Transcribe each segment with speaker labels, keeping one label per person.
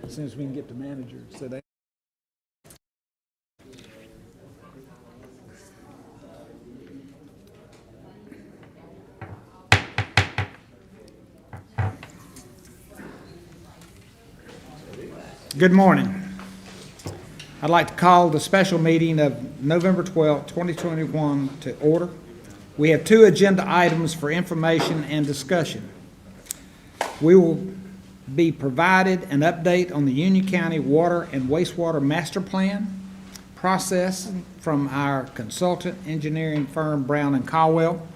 Speaker 1: as soon as we can get the manager. So they. Good morning. I'd like to call the special meeting of November 12, 2021 to order. We have two agenda items for information and discussion. We will be provided an update on the Union County Water and Wastewater Master Plan process from our consultant engineering firm Brown and Caldwell.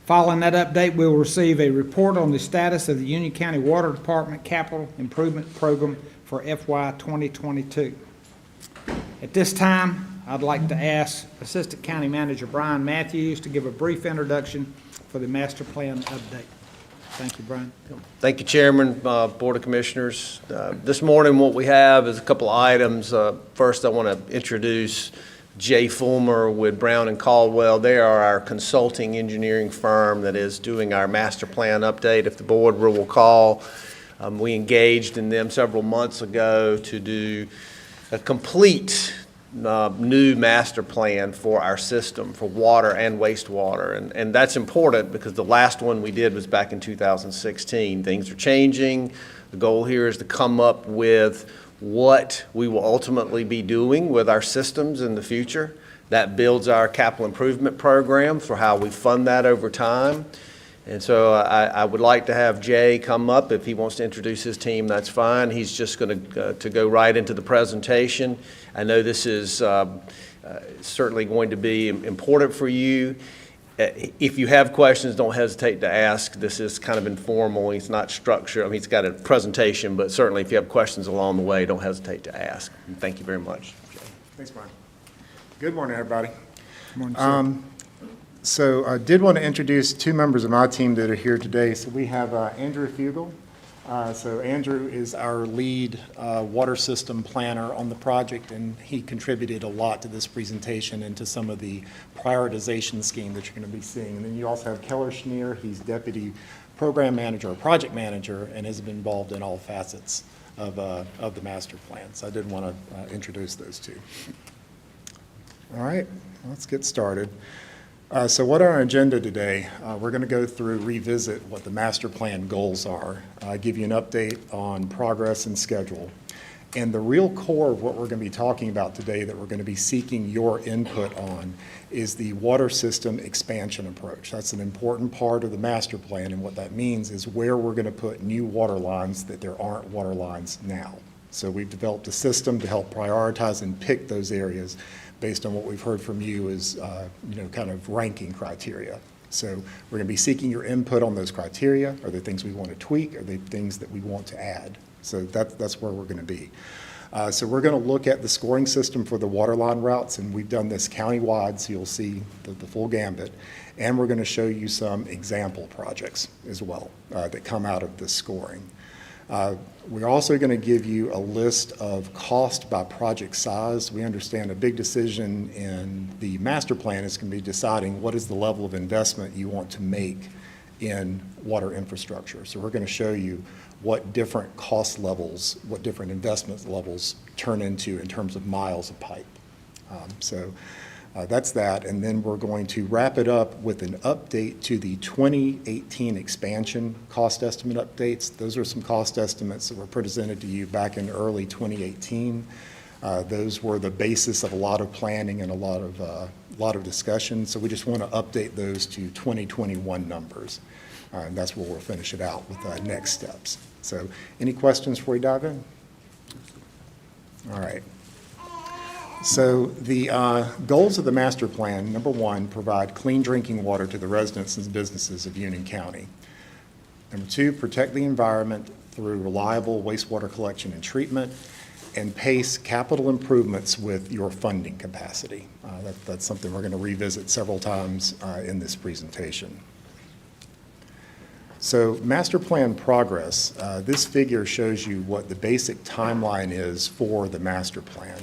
Speaker 1: Following that update, we will receive a report on the status of the Union County Water Department Capital Improvement Program for FY 2022. At this time, I'd like to ask Assistant County Manager Brian Matthews to give a brief introduction for the master plan update. Thank you, Brian.
Speaker 2: Thank you, Chairman, Board of Commissioners. This morning what we have is a couple of items. First, I want to introduce Jay Fulmer with Brown and Caldwell. They are our consulting engineering firm that is doing our master plan update. If the board will recall, we engaged in them several months ago to do a complete new master plan for our system for water and wastewater. And that's important because the last one we did was back in 2016. Things are changing. The goal here is to come up with what we will ultimately be doing with our systems in the future. That builds our capital improvement program for how we fund that over time. And so I would like to have Jay come up. If he wants to introduce his team, that's fine. He's just going to go right into the presentation. I know this is certainly going to be important for you. If you have questions, don't hesitate to ask. This is kind of informal. He's not structured. I mean, he's got a presentation, but certainly if you have questions along the way, don't hesitate to ask. And thank you very much, Jay.
Speaker 3: Thanks, Brian. Good morning, everybody.
Speaker 1: Good morning, sir.
Speaker 3: So I did want to introduce two members of my team that are here today. So we have Andrew Fugel. So Andrew is our lead water system planner on the project, and he contributed a lot to this presentation and to some of the prioritization scheme that you're going to be seeing. And then you also have Keller Schneer. He's deputy program manager or project manager and has been involved in all facets of the master plan. So I did want to introduce those two. All right, let's get started. So what our agenda today, we're going to go through, revisit what the master plan goals are, give you an update on progress and schedule. And the real core of what we're going to be talking about today that we're going to be seeking your input on is the water system expansion approach. That's an important part of the master plan, and what that means is where we're going to put new water lines that there aren't water lines now. So we've developed a system to help prioritize and pick those areas based on what we've heard from you is, kind of ranking criteria. So we're going to be seeking your input on those criteria. Are there things we want to tweak? Are there things that we want to add? So that's where we're going to be. So we're going to look at the scoring system for the water line routes, and we've done this countywide, so you'll see the full gambit. And we're going to show you some example projects as well that come out of this scoring. We're also going to give you a list of cost by project size. We understand a big decision in the master plan is going to be deciding what is the level of investment you want to make in water infrastructure. So we're going to show you what different cost levels, what different investment levels turn into in terms of miles of pipe. That's that, and then we're going to wrap it up with an update to the 2018 expansion cost estimate updates. Those are some cost estimates that were presented to you back in early 2018. Those were the basis of a lot of planning and a lot of discussion, so we just want to update those to 2021 numbers, and that's where we'll finish it out with next steps. So any questions before we dive in? All right. So the goals of the master plan, number one, provide clean drinking water to the residents and businesses of Union County. Number two, protect the environment through reliable wastewater collection and treatment, and pace capital improvements with your funding capacity. That's something we're going to revisit several times in this presentation. So master plan progress, this figure shows you what the basic timeline is for the master plan.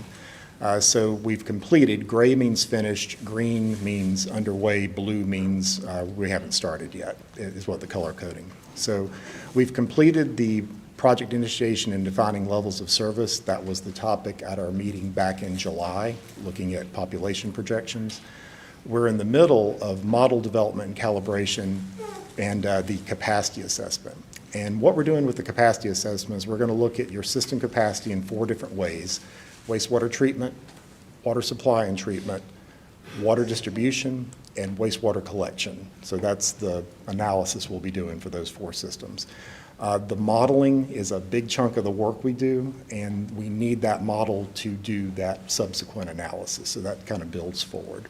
Speaker 3: So we've completed. Gray means finished, green means underway, blue means we haven't started yet, is what the color coding. So we've completed the project initiation and defining levels of service, that was the topic at our meeting back in July, looking at population projections. We're in the middle of model development and calibration and the capacity assessment. And what we're doing with the capacity assessment is we're going to look at your system capacity in 4 different ways: wastewater treatment, water supply and treatment, water distribution, and wastewater collection. So that's the analysis we'll be doing for those 4 systems. The modeling is a big chunk of the work we do, and we need that model to do that subsequent analysis. So that kind of builds forward.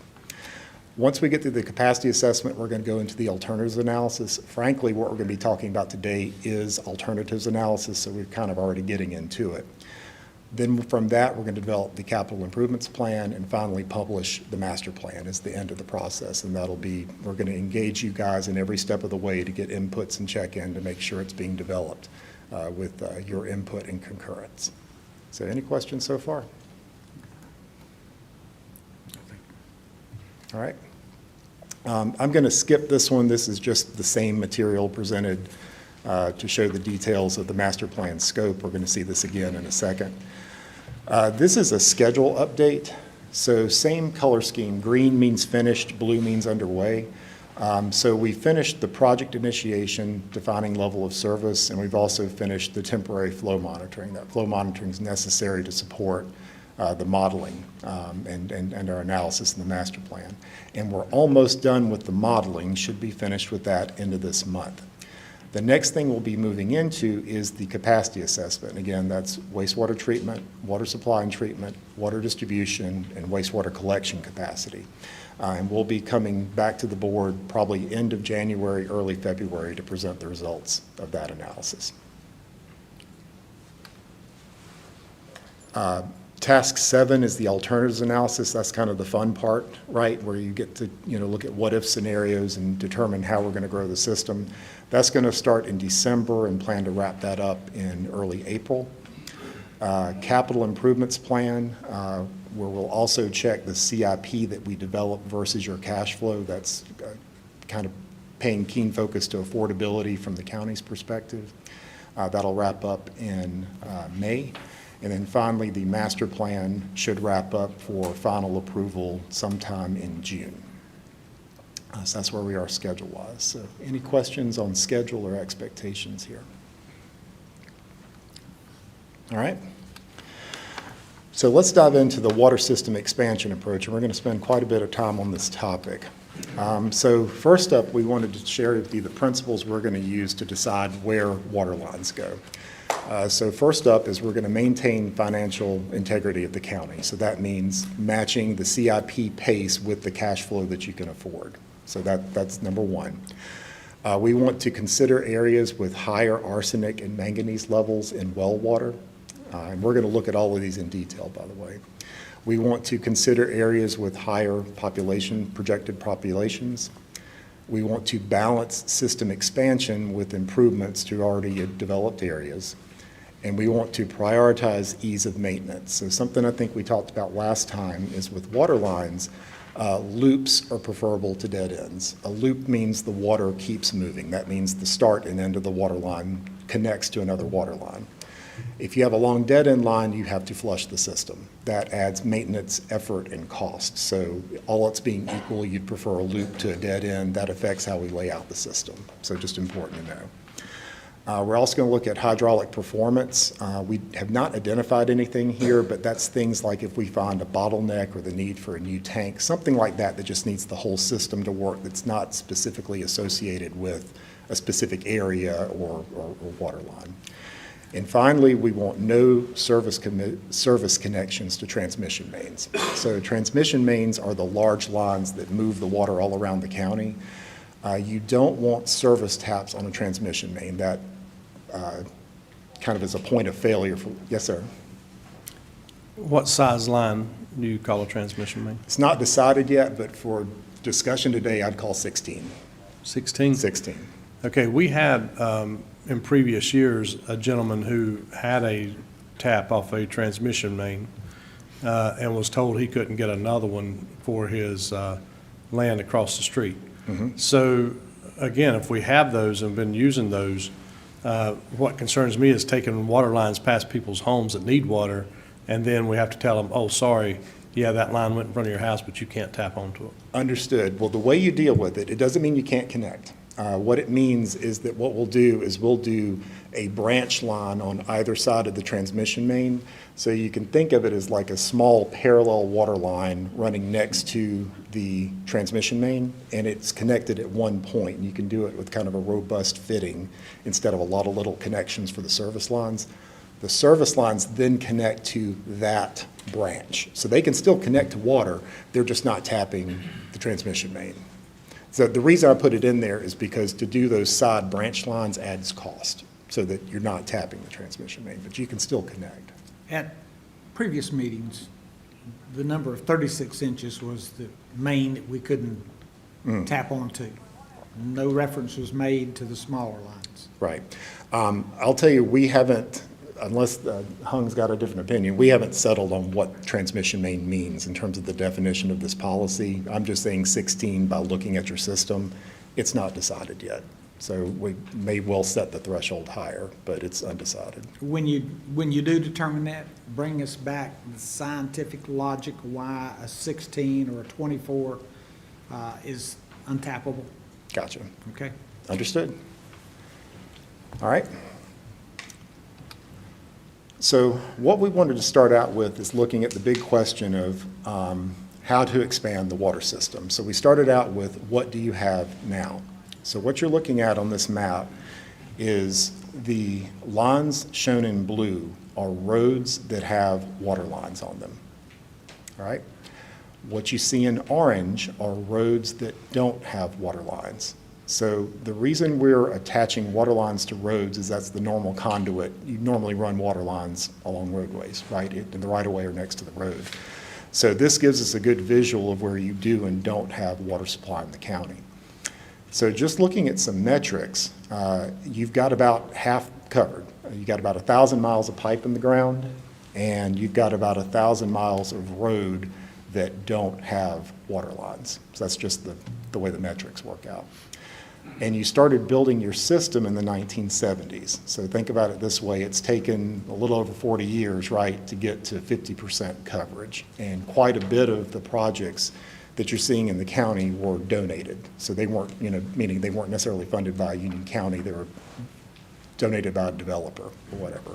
Speaker 3: Once we get through the capacity assessment, we're going to go into the alternatives analysis. Frankly, what we're going to be talking about today is alternatives analysis, so we're kind of already getting into it. Then from that, we're going to develop the capital improvements plan and finally publish the master plan as the end of the process. And that'll be, we're going to engage you guys in every step of the way to get inputs and check-in to make sure it's being developed with your input and concurrence. So any questions so far? All right. I'm going to skip this one. This is just the same material presented to show the details of the master plan scope. We're going to see this again in a second. This is a schedule update. So same color scheme. Green means finished, blue means underway. So we finished the project initiation, defining level of service, and we've also finished the temporary flow monitoring. That flow monitoring is necessary to support the modeling and our analysis in the master plan. And we're almost done with the modeling, should be finished with that end of this month. The next thing we'll be moving into is the capacity assessment. And again, that's wastewater treatment, water supply and treatment, water distribution, and wastewater collection capacity. And we'll be coming back to the board probably end of January, early February to present the results of that analysis. Task 7 is the alternatives analysis. That's kind of the fun part, right, where you get to look at what-if scenarios and determine how we're going to grow the system. That's going to start in December and plan to wrap that up in early April. Capital improvements plan, where we'll also check the CIP that we develop versus your cash flow. That's kind of paying keen focus to affordability from the county's perspective. That'll wrap up in May. And then finally, the master plan should wrap up for final approval sometime in June. So that's where we are schedule-wise. So any questions on schedule or expectations here? All right. So let's dive into the water system expansion approach, and we're going to spend quite a bit of time on this topic. So first up, we wanted to share with you the principles we're going to use to decide where water lines go. So first up is we're going to maintain financial integrity of the county. So that means matching the CIP pace with the cash flow that you can afford. So that's number one. We want to consider areas with higher arsenic and manganese levels in well water. And we're going to look at all of these in detail, by the way. We want to consider areas with higher projected populations. We want to balance system expansion with improvements to already developed areas. And we want to prioritize ease of maintenance. So something I think we talked about last time is with water lines, loops are preferable to dead ends. A loop means the water keeps moving. That means the start and end of the water line connects to another water line. If you have a long dead end line, you have to flush the system. That adds maintenance, effort, and cost. So all else being equal, you'd prefer a loop to a dead end. That affects how we lay out the system. So just important to know. We're also going to look at hydraulic performance. We have not identified anything here, but that's things like if we find a bottleneck or the need for a new tank, something like that that just needs the whole system to work that's not specifically associated with a specific area or water line. And finally, we want no service connections to transmission mains. So transmission mains are the large lines that move the water all around the county. You don't want service taps on a transmission main. That kind of is a point of failure. Yes, sir?
Speaker 4: What size line do you call a transmission main?
Speaker 3: It's not decided yet, but for discussion today, I'd call 16.
Speaker 4: 16?
Speaker 3: 16.
Speaker 4: Okay, we had, in previous years, a gentleman who had a tap off a transmission main and was told he couldn't get another one for his land across the street. Mm-hmm. So, again, if we have those and been using those, What concerns me is taking water lines past people's homes that need water, and then we have to tell them, oh, sorry, yeah, that line went in front of your house, but you can't tap onto it.
Speaker 3: Understood. Well, the way you deal with it, it doesn't mean you can't connect. What it means is that what we'll do is we'll do a branch line on either side of the transmission main. So you can think of it as like a small parallel water line running next to the transmission main, and it's connected at one point. And you can do it with kind of a robust fitting instead of a lot of little connections for the service lines. The service lines then connect to that branch. So they can still connect to water, they're just not tapping the transmission main. So the reason I put it in there is because to do those side branch lines adds cost, so that you're not tapping the transmission main, but you can still connect.
Speaker 1: At previous meetings, the number of 36 inches was the main that we couldn't tap onto. No reference was made to the smaller lines.
Speaker 3: Right. I'll tell you, we haven't, unless Hung's got a different opinion, we haven't settled on what transmission main means in terms of the definition of this policy. I'm just saying 16 by looking at your system. It's not decided yet. So we may well set the threshold higher, but it's undecided.
Speaker 1: When you do determine that, bring us back the scientific logic why a 16 or a 24 is untappable.
Speaker 3: Gotcha.
Speaker 1: Okay?
Speaker 3: Understood. All right. So what we wanted to start out with is looking at the big question of how to expand the water system. So we started out with, what do you have now? So what you're looking at on this map is the lines shown in blue are roads that have water lines on them. All right? What you see in orange are roads that don't have water lines. So the reason we're attaching water lines to roads is that's the normal conduit. You normally run water lines along roadways, right, in the right-of-way or next to the road. So this gives us a good visual of where you do and don't have water supply in the county. So just looking at some metrics, you've got about half covered. You've got about 1,000 miles of pipe in the ground, and you've got about 1,000 miles of road that don't have water lines. So that's just the way the metrics work out. And you started building your system in the 1970s. So think about it this way, it's taken a little over 40 years, right, to get to 50% coverage. And quite a bit of the projects that you're seeing in the county were donated. So they weren't, meaning they weren't necessarily funded by Union County, they were donated by a developer or whatever.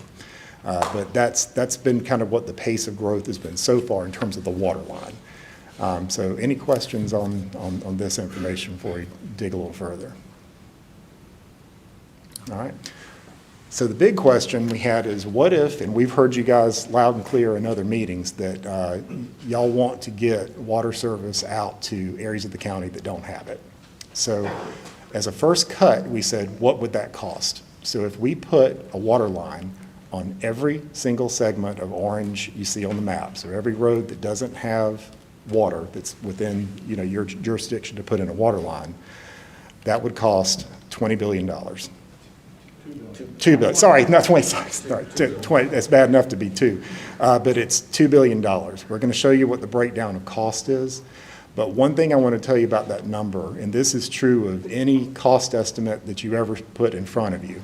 Speaker 3: But that's been kind of what the pace of growth has been so far in terms of the water line. So any questions on this information before we dig a little further? All right. So the big question we had is, what if, and we've heard you guys loud and clear in other meetings, that y'all want to get water service out to areas of the county that don't have it. So as a first cut, we said, what would that cost? So if we put a water line on every single segment of orange you see on the map, so every road that doesn't have water that's within your jurisdiction to put in a water line, that would cost $20 billion. $2 billion, sorry, not 20, sorry, 20, that's bad enough to be two, but it's $2 billion. We're going to show you what the breakdown of cost is, but one thing I want to tell you about that number, and this is true of any cost estimate that you ever put in front of you,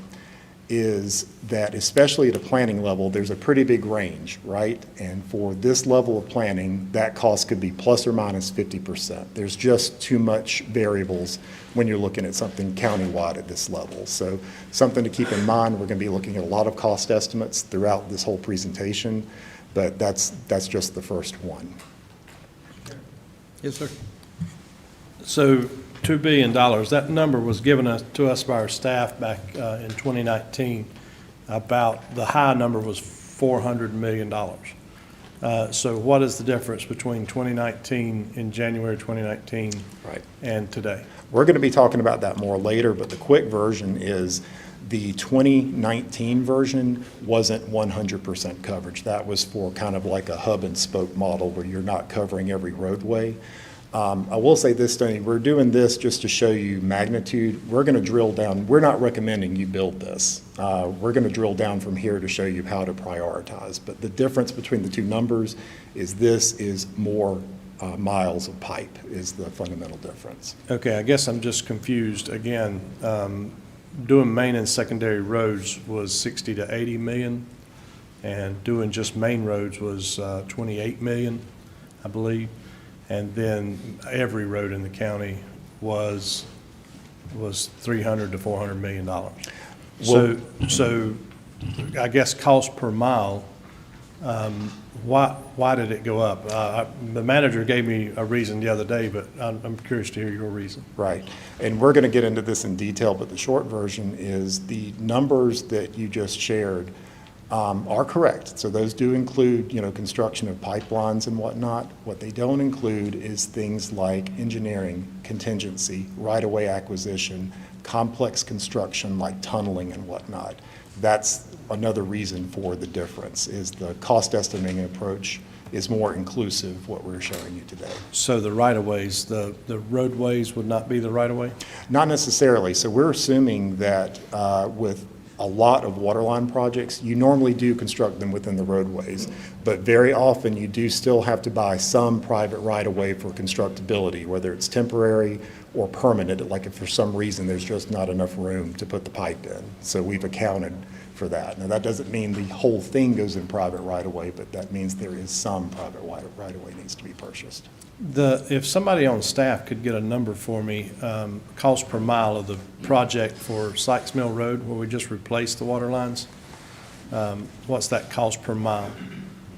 Speaker 3: is that especially at a planning level, there's a pretty big range, right? And for this level of planning, that cost could be plus or minus 50%. There's just too much variables when you're looking at something countywide at this level. So something to keep in mind, we're going to be looking at a lot of cost estimates throughout this whole presentation, but that's just the first one.
Speaker 1: Yes, sir.
Speaker 4: So $2 billion, that number was given to us by our staff back in 2019. About the high number was $400 million. So what is the difference between 2019, in January 2019,
Speaker 3: Right.
Speaker 4: and today?
Speaker 3: We're going to be talking about that more later, but the quick version is the 2019 version wasn't 100% coverage. That was for kind of like a hub and spoke model where you're not covering every roadway. I will say this, Tony, we're doing this just to show you magnitude. We're going to drill down. We're not recommending you build this. We're going to drill down from here to show you how to prioritize. But the difference between the two numbers is this is more miles of pipe is the fundamental difference.
Speaker 4: Okay, I guess I'm just confused. Again, doing main and secondary roads was 60 to 80 million, and doing just main roads was 28 million, I believe. And then every road in the county was 300 to 400 million dollars. So I guess cost per mile, why did it go up? The manager gave me a reason the other day, but I'm curious to hear your reason.
Speaker 3: Right. And we're going to get into this in detail, but the short version is the numbers that you just shared are correct. So those do include, construction of pipelines and whatnot. What they don't include is things like engineering, contingency, right-of-way acquisition, complex construction like tunneling and whatnot. That's another reason for the difference, is the cost estimating approach is more inclusive, what we're showing you today.
Speaker 4: So the right-of-ways, the roadways would not be the right-of-way?
Speaker 3: Not necessarily. So we're assuming that with a lot of waterline projects, you normally do construct them within the roadways, but very often you do still have to buy some private right-of-way for constructability, whether it's temporary or permanent, like if for some reason there's just not enough room to put the pipe in. So we've accounted for that. Now, that doesn't mean the whole thing goes in private right-of-way, but that means there is some private right-of-way needs to be purchased.
Speaker 4: If somebody on staff could get a number for me, cost per mile of the project for Sykes Mill Road, where we just replaced the water lines, what's that cost per mile?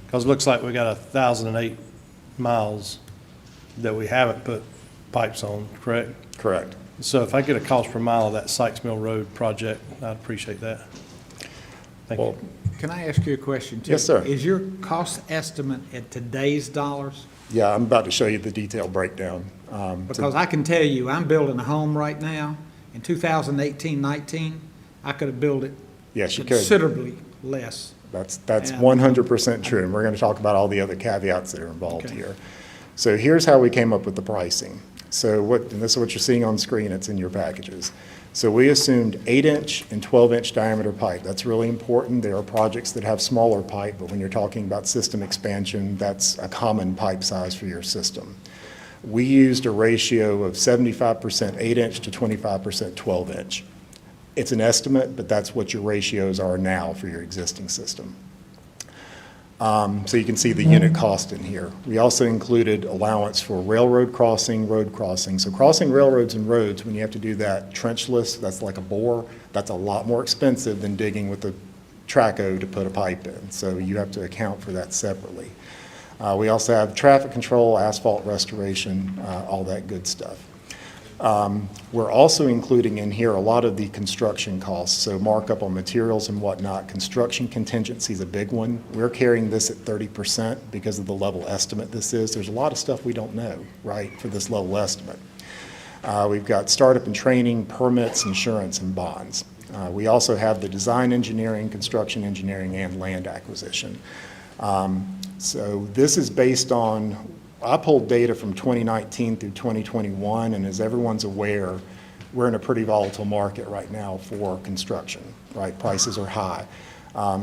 Speaker 4: Because it looks like we got 1,008 miles that we haven't put pipes on, correct?
Speaker 3: Correct.
Speaker 4: So if I get a cost per mile of that Sykes Mill Road project, I'd appreciate that. Thank you.
Speaker 1: Can I ask you a question, too?
Speaker 3: Yes, sir.
Speaker 1: Is your cost estimate at today's dollars?
Speaker 3: Yeah, I'm about to show you the detailed breakdown.
Speaker 1: Because I can tell you, I'm building a home right now. In 2018-19, I could have built it
Speaker 3: Yes, you could.
Speaker 1: considerably less.
Speaker 3: That's
Speaker 1: Yeah.
Speaker 3: 100% true, and we're going to talk about all the other caveats that are involved
Speaker 1: Okay.
Speaker 3: here. So here's how we came up with the pricing. And this is what you're seeing on screen, it's in your packages. So we assumed 8-inch and 12-inch diameter pipe. That's really important. There are projects that have smaller pipe, but when you're talking about system expansion, that's a common pipe size for your system. We used a ratio of 75% 8-inch to 25% 12-inch. It's an estimate, but that's what your ratios are now for your existing system. So you can see the unit cost in here. We also included allowance for railroad crossing, road crossing. So crossing railroads and roads, when you have to do that trenchless, that's like a bore, that's a lot more expensive than digging with a traco to put a pipe in. So you have to account for that separately. We also have traffic control, asphalt restoration, all that good stuff. We're also including in here a lot of the construction costs, so markup on materials and whatnot. Construction contingency is a big one. We're carrying this at 30% because of the level estimate this is. There's a lot of stuff we don't know, right, for this level estimate. We've got startup and training, permits, insurance, and bonds. We also have the design engineering, construction engineering, and land acquisition. So this is based on, I pulled data from 2019 through 2021, and as everyone's aware, we're in a pretty volatile market right now for construction, right? Prices are high.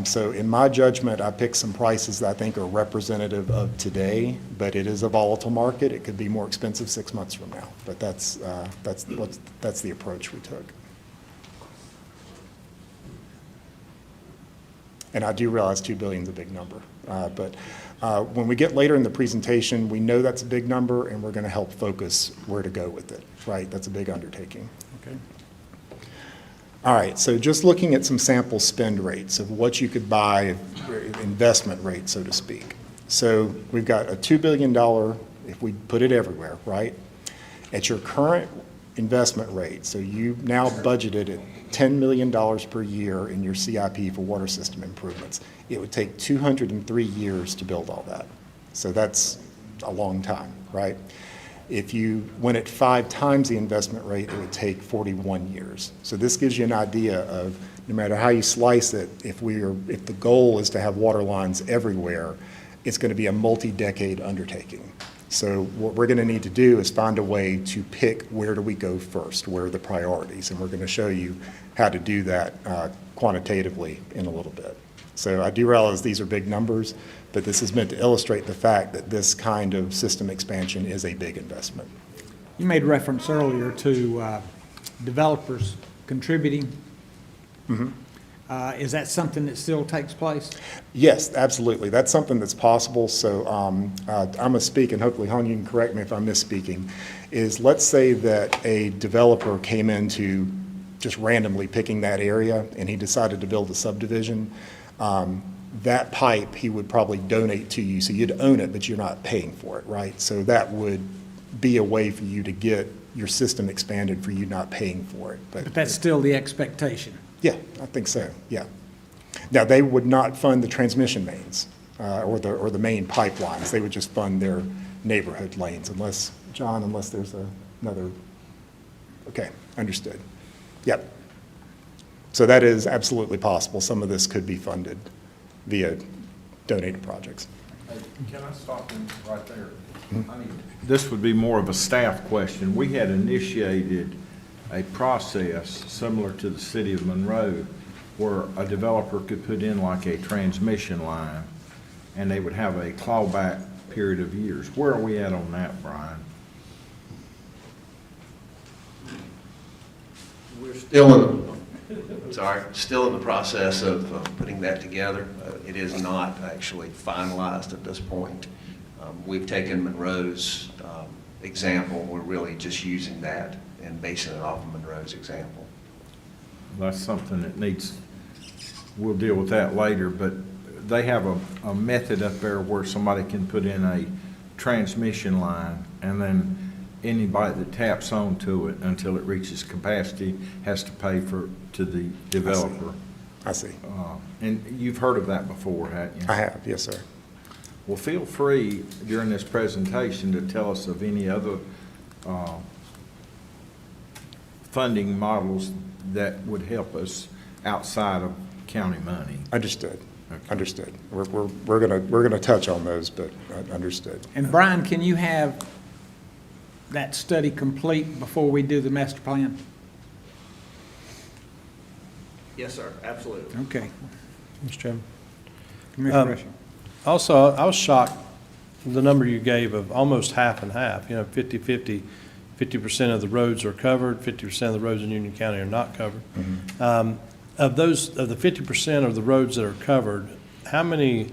Speaker 3: So in my judgment, I picked some prices that I think are representative of today, but it is a volatile market. It could be more expensive 6 months from now, but that's the approach we took. And I do realize 2 billion is a big number, but when we get later in the presentation, we know that's a big number, and we're going to help focus where to go with it, right? That's a big undertaking.
Speaker 1: Okay.
Speaker 3: All right, so just looking at some sample spend rates of what you could buy, investment rate, so to speak. So we've got a $2 billion, if we put it everywhere, right? At your current investment rate, so you now budgeted at $10 million per year in your CIP for water system improvements. It would take 203 years to build all that. So that's a long time, right? If you went at 5 times the investment rate, it would take 41 years. So this gives you an idea of, no matter how you slice it, if the goal is to have water lines everywhere, it's going to be a multi-decade undertaking. So what we're going to need to do is find a way to pick where do we go first, where are the priorities, and we're going to show you how to do that quantitatively in a little bit. So I do realize these are big numbers, but this is meant to illustrate the fact that this kind of system expansion is a big investment.
Speaker 1: You made reference earlier to developers contributing. Is that something that still takes place?
Speaker 3: Yes, absolutely. That's something that's possible. So I'm going to speak, and hopefully, Hon, you can correct me if I'm misspeaking, is let's say that a developer came into just randomly picking that area, and he decided to build a subdivision. That pipe, he would probably donate to you, so you'd own it, but you're not paying for it, right? So that would be a way for you to get your system expanded for you not paying for it.
Speaker 1: But that's still the expectation.
Speaker 3: Yeah, I think so, yeah. Now, they would not fund the transmission mains or the main pipelines. They would just fund their neighborhood lanes unless, John, unless there's another, okay, understood. Yep. So that is absolutely possible. Some of this could be funded via donated projects.
Speaker 5: Can I stop in right there? I mean, this would be more of a staff question. We had initiated a process similar to the city of Monroe where a developer could put in like a transmission line and they would have a clawback period of years. Where are we at on that, Brian?
Speaker 2: We're still in the process of putting that together. It is not actually finalized at this point. We've taken Monroe's example. We're really just using that and basing it off of Monroe's example.
Speaker 5: That's something that needs, we'll deal with that later, but they have a method up there where somebody can put in a transmission line and then anybody that taps onto it until it reaches capacity has to pay to the developer.
Speaker 3: I see.
Speaker 5: And you've heard of that before, haven't you?
Speaker 3: I have, yes, sir.
Speaker 5: Well, feel free during this presentation to tell us of any other funding models that would help us outside of county money.
Speaker 3: Understood.
Speaker 5: Okay.
Speaker 3: Understood. We're gonna touch on those, but understood.
Speaker 1: And Brian, can you have that study complete before we do the master plan?
Speaker 2: Yes, sir, absolutely.
Speaker 1: Okay.
Speaker 4: Mr. Chairman.
Speaker 1: Commissioner Rushing.
Speaker 4: Also, I was shocked, the number you gave of almost half and half, 50/50, 50% of the roads are covered, 50% of the roads in Union County are not covered. Of the 50% of the roads that are covered, how many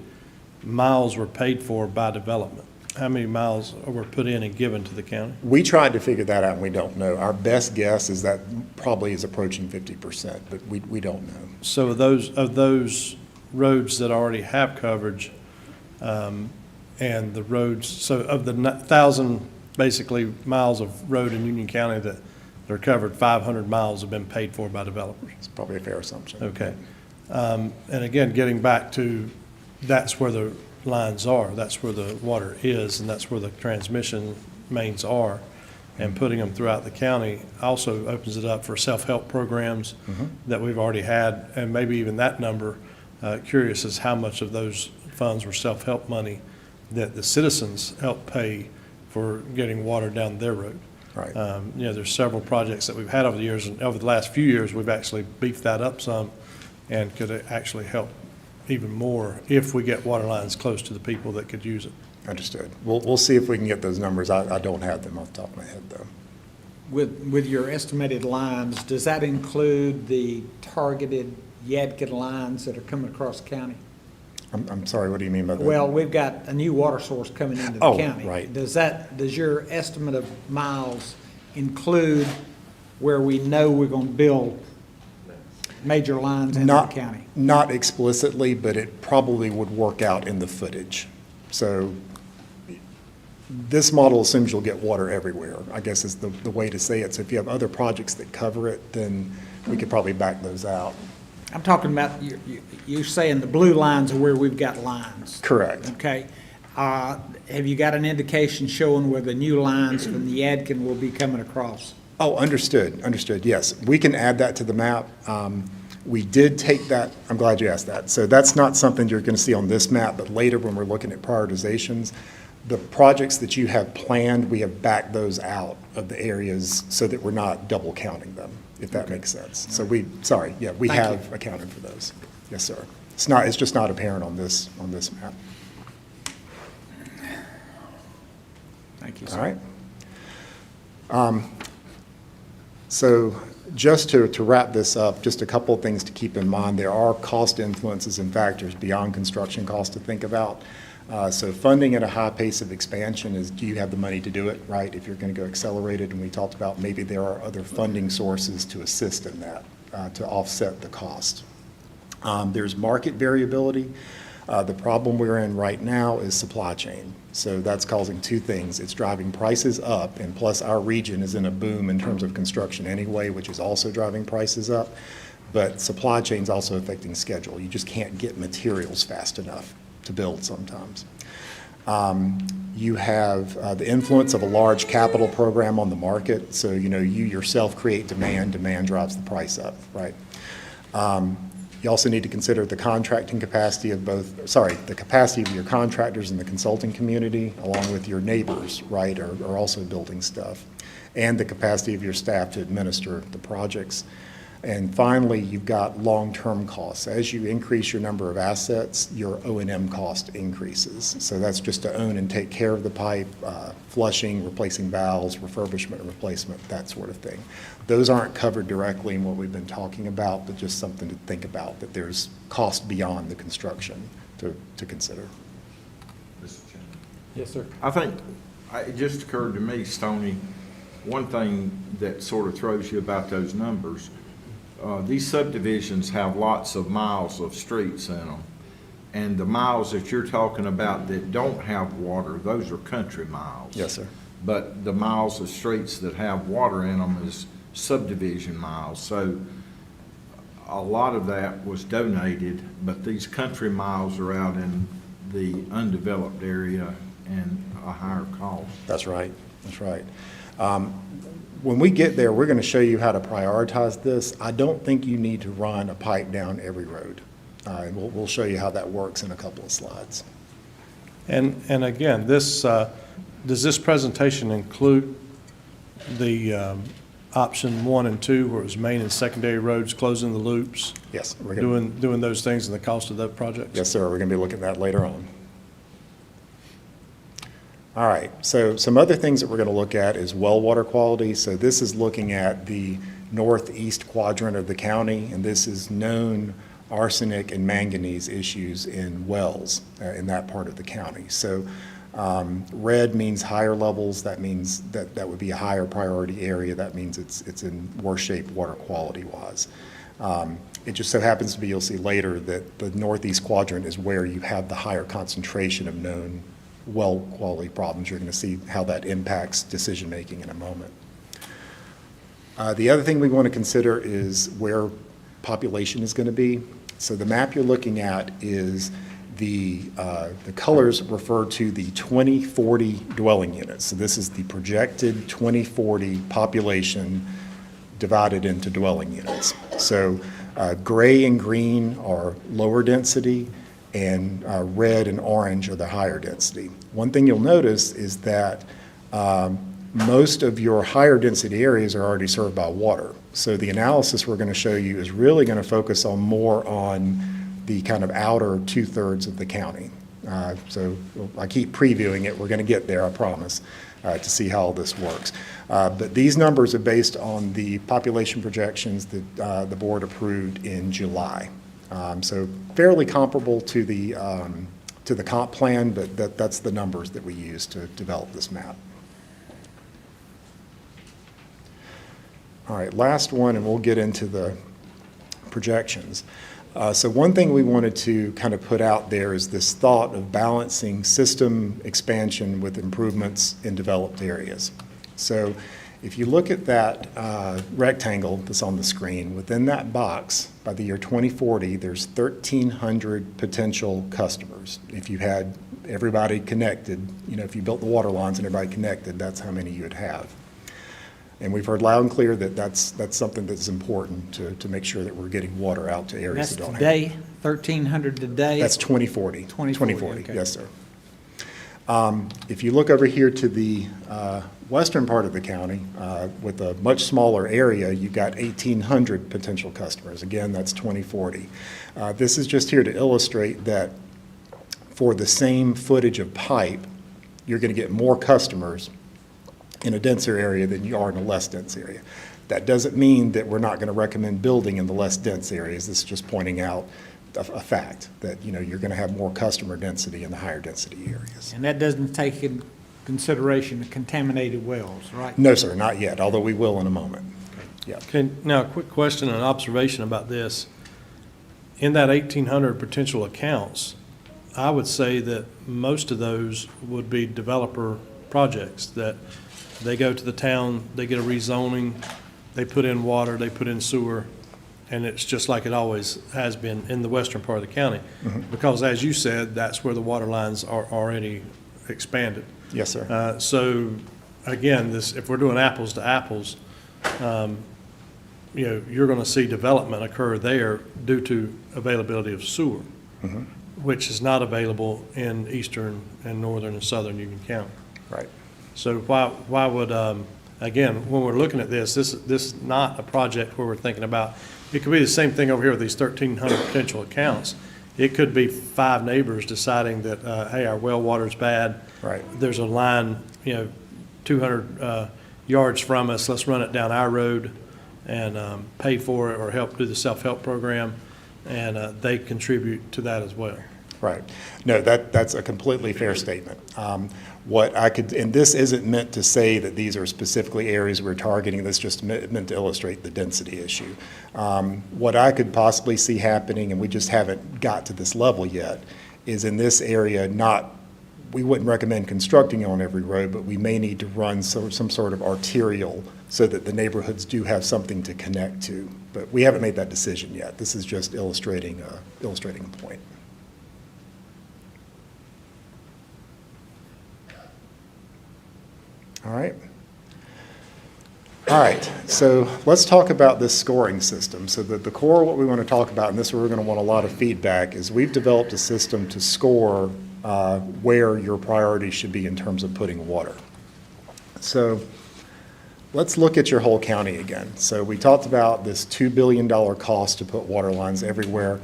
Speaker 4: miles were paid for by development? How many miles were put in and given to the county?
Speaker 3: We tried to figure that out, and we don't know. Our best guess is that probably is approaching 50%, but we don't know.
Speaker 4: So of those roads that already have coverage, and the roads, so of the 1,000 basically miles of road in Union County that are covered, 500 miles have been paid for by developers.
Speaker 3: It's probably a fair assumption.
Speaker 4: Okay. And again, getting back to, that's where the lines are, that's where the water is, and that's where the transmission mains are. And putting them throughout the county also opens it up for self-help programs that we've already had, and maybe even that number, curious as how much of those funds were self-help money that the citizens helped pay for getting water down their road.
Speaker 3: Right.
Speaker 4: There's several projects that we've had over the years, and over the last few years, we've actually beefed that up some and could actually help even more if we get water lines close to the people that could use it.
Speaker 3: Understood. We'll see if we can get those numbers. I don't have them off the top of my head, though.
Speaker 1: With your estimated lines, does that include the targeted Yadkin lines that are coming across the county?
Speaker 3: I'm sorry, what do you mean by that?
Speaker 1: Well, we've got a new water source coming into the
Speaker 3: Oh,
Speaker 1: county.
Speaker 3: right.
Speaker 1: Does your estimate of miles include where we know we're going to build major lines into the county?
Speaker 3: Not explicitly, but it probably would work out in the footage. So this model assumes you'll get water everywhere, I guess is the way to say it. So if you have other projects that cover it, then we could probably back those out.
Speaker 1: I'm talking about, you're saying the blue lines are where we've got lines.
Speaker 3: Correct.
Speaker 1: Okay. Have you got an indication showing where the new lines from the Yadkin will be coming across?
Speaker 3: Oh, understood, yes. We can add that to the map. We did take that, I'm glad you asked that. So that's not something you're going to see on this map, but later when we're looking at prioritizations, the projects that you have planned, we have backed those out of the areas so that we're not double counting them, if that makes sense. So we have accounted for those. Yes, sir. It's just not apparent on this map.
Speaker 1: Thank you, sir.
Speaker 3: All right. So Just to wrap this up, just a couple of things to keep in mind. There are cost influences and factors beyond construction costs to think about. So funding at a high pace of expansion is, do you have the money to do it, right? If you're going to go accelerated, and we talked about maybe there are other funding sources to assist in that, to offset the cost. There's market variability. The problem we're in right now is supply chain. So that's causing two things. It's driving prices up, and plus our region is in a boom in terms of construction anyway, which is also driving prices up. But supply chain's also affecting schedule. You just can't get materials fast enough to build sometimes. You have the influence of a large capital program on the market. So, you yourself create demand, demand drives the price up, right? You also need to consider the contracting capacity of the capacity of your contractors in the consulting community, along with your neighbors, right, are also building stuff, and the capacity of your staff to administer the projects. And finally, you've got long-term costs. As you increase your number of assets, your O&M cost increases. So that's just to own and take care of the pipe, flushing, replacing valves, refurbishment and replacement, that sort of thing. Those aren't covered directly in what we've been talking about, but just something to think about, that there's cost beyond the construction to consider.
Speaker 5: Mr. Chairman.
Speaker 1: Yes, sir.
Speaker 5: I think, it just occurred to me, Stoney, one thing that sort of throws you about those numbers, these subdivisions have lots of miles of streets in them. And the miles that you're talking about that don't have water, those are country miles.
Speaker 3: Yes, sir.
Speaker 5: But the miles of streets that have water in them is subdivision miles. So a lot of that was donated, but these country miles are out in the undeveloped area and a higher cost.
Speaker 3: That's right. That's right. When we get there, we're going to show you how to prioritize this. I don't think you need to run a pipe down every road. And we'll show you how that works in a couple of slides.
Speaker 4: And again, does this presentation include the option 1 and 2, where it was main and secondary roads, closing the loops?
Speaker 3: Yes.
Speaker 4: Doing those things and the cost of that project?
Speaker 3: Yes, sir. We're going to be looking at that later on. All right. So some other things that we're going to look at is well water quality. So this is looking at the northeast quadrant of the county, and this is known arsenic and manganese issues in wells in that part of the county. So red means higher levels. That means that would be a higher priority area. That means it's in worse shape water quality wise. It just so happens to be, you'll see later, that the northeast quadrant is where you have the higher concentration of known well quality problems. You're going to see how that impacts decision making in a moment. The other thing we want to consider is where population is going to be. So the map you're looking at is the colors refer to the 2040 dwelling units. So this is the projected 2040 population divided into dwelling units. So gray and green are lower density, and red and orange are the higher density. One thing you'll notice is that most of your higher density areas are already served by water. So the analysis we're going to show you is really going to focus more on the kind of outer 2/3 of the county. So I keep previewing it. We're going to get there, I promise, to see how all this works. But these numbers are based on the population projections that the board approved in July. So fairly comparable to the comp plan, but that's the numbers that we use to develop this map. All right, last one, and we'll get into the projections. So one thing we wanted to kind of put out there is this thought of balancing system expansion with improvements in developed areas. So if you look at that rectangle that's on the screen, within that box, by the year 2040, there's 1,300 potential customers. If you had everybody connected, if you built the water lines and everybody connected, that's how many you would have. And we've heard loud and clear that that's something that's important to make sure that we're getting water out to areas that don't have it.
Speaker 1: That's today, 1,300 today?
Speaker 3: That's 2040.
Speaker 1: 2040, okay.
Speaker 3: Yes, sir. If you look over here to the western part of the county, with a much smaller area, you've got 1,800 potential customers. Again, that's 2040. This is just here to illustrate that for the same footage of pipe, you're going to get more customers in a denser area than you are in a less dense area. That doesn't mean that we're not going to recommend building in the less dense areas. This is just pointing out a fact that, you know, you're going to have more customer density in the higher density areas.
Speaker 1: And that doesn't take in consideration the contaminated wells, right?
Speaker 3: No, sir, not yet, although we will in a moment. Yeah.
Speaker 4: Okay, now, a quick question and observation about this. In that 1,800 potential accounts, I would say that most of those would be developer projects, that they go to the town, they get a rezoning, they put in water, they put in sewer, and it's just like it always has been in the western part of the county. Because as you said, that's where the water lines are already expanded.
Speaker 3: Yes, sir.
Speaker 4: So, again, if we're doing apples to apples, you know, you're going to see development occur there due to availability of sewer, which is not available in eastern and northern and southern Union County.
Speaker 3: Right.
Speaker 4: So why would, again, when we're looking at this is not a project where we're thinking about, it could be the same thing over here with these 1,300 potential accounts. It could be 5 neighbors deciding that, hey, our well water's bad.
Speaker 3: Right.
Speaker 4: There's a line, you know, 200 yards from us, let's run it down our road and pay for it or help do the self-help program, and they contribute to that as well.
Speaker 3: Right. No, that's a completely fair statement. And this isn't meant to say that these are specifically areas we're targeting, this just meant to illustrate the density issue. What I could possibly see happening, and we just haven't got to this level yet, is in this area, we wouldn't recommend constructing on every road, but we may need to run some sort of arterial so that the neighborhoods do have something to connect to. But we haven't made that decision yet. This is just illustrating a point. All right, so let's talk about this scoring system. So the core of what we want to talk about, and this is where we're going to want a lot of feedback, is we've developed a system to score where your priority should be in terms of putting water. So let's look at your whole county again. So we talked about this $2 billion cost to put water lines everywhere.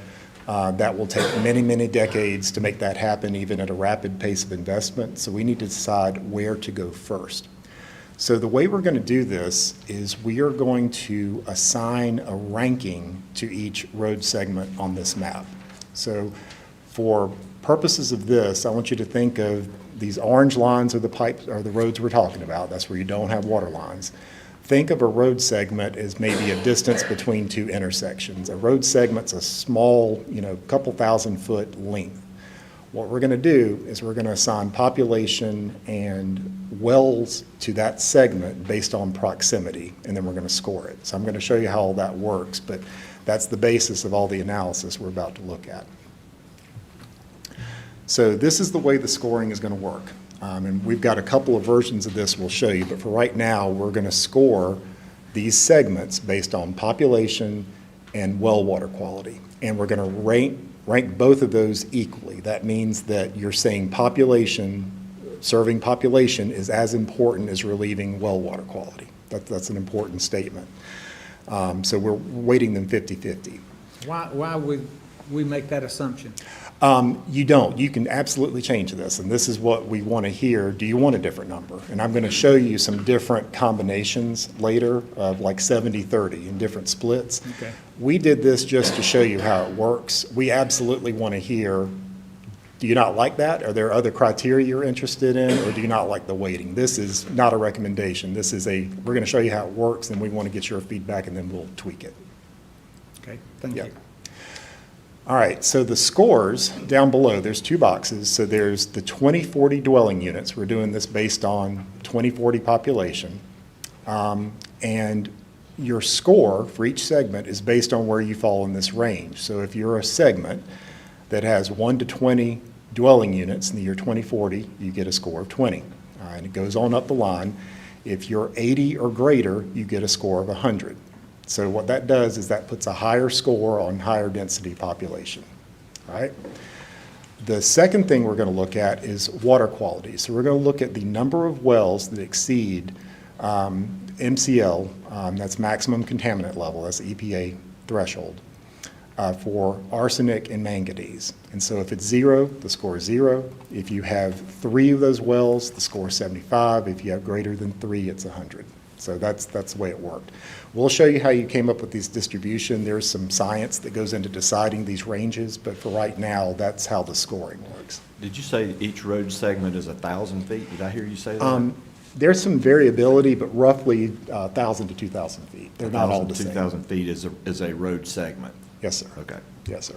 Speaker 3: That will take many, many decades to make that happen, even at a rapid pace of investment. So we need to decide where to go first. So the way we're going to do this is we are going to assign a ranking to each road segment on this map. So for purposes of this, I want you to think of these orange lines are the pipes, or the roads we're talking about. That's where you don't have water lines. Think of a road segment as maybe a distance between 2 intersections. A road segment's a small, couple thousand-foot length. What we're going to do is we're going to assign population and wells to that segment based on proximity, and then we're going to score it. So I'm going to show you how all that works, but that's the basis of all the analysis we're about to look at. So this is the way the scoring is going to work. And we've got a couple of versions of this we'll show you, but for right now, we're going to score these segments based on population and well water quality. And we're going to rank both of those equally. That means that you're saying serving population is as important as relieving well water quality. That's an important statement. So we're weighting them 50-50.
Speaker 1: Why would we make that assumption?
Speaker 3: You don't. You can absolutely change this, and this is what we want to hear. Do you want a different number? And I'm going to show you some different combinations later of like 70-30 in different splits.
Speaker 1: Okay.
Speaker 3: We did this just to show you how it works. We absolutely want to hear, do you not like that? Are there other criteria you're interested in, or do you not like the weighting? This is not a recommendation. This is we're going to show you how it works, and we want to get your feedback, and then we'll tweak it.
Speaker 1: Okay, thank you.
Speaker 3: All right, so the scores down below, there's 2 boxes. So there's the 2040 dwelling units. We're doing this based on 2040 population. And your score for each segment is based on where you fall in this range. So if you're a segment that has 1 to 20 dwelling units in the year 2040, you get a score of 20. And it goes on up the line. If you're 80 or greater, you get a score of 100. So what that does is that puts a higher score on higher density population, all right? The second thing we're going to look at is water quality. So we're going to look at the number of wells that exceed MCL, that's maximum contaminant level, that's the EPA threshold, for arsenic and manganese. And so if it's 0, the score is 0. If you have 3 of those wells, the score is 75. If you have greater than 3, it's 100. So that's the way it worked. We'll show you how you came up with these distribution. There's some science that goes into deciding these ranges, but for right now, that's how the scoring works.
Speaker 6: Did you say each road segment is 1,000 feet? Did I hear you say that?
Speaker 3: There's some variability, but roughly 1,000 to 2,000 feet. They're not all the
Speaker 6: 1,000,
Speaker 3: same.
Speaker 6: 2,000 feet is a road segment.
Speaker 3: Yes, sir.
Speaker 6: Okay.
Speaker 3: Yes, sir.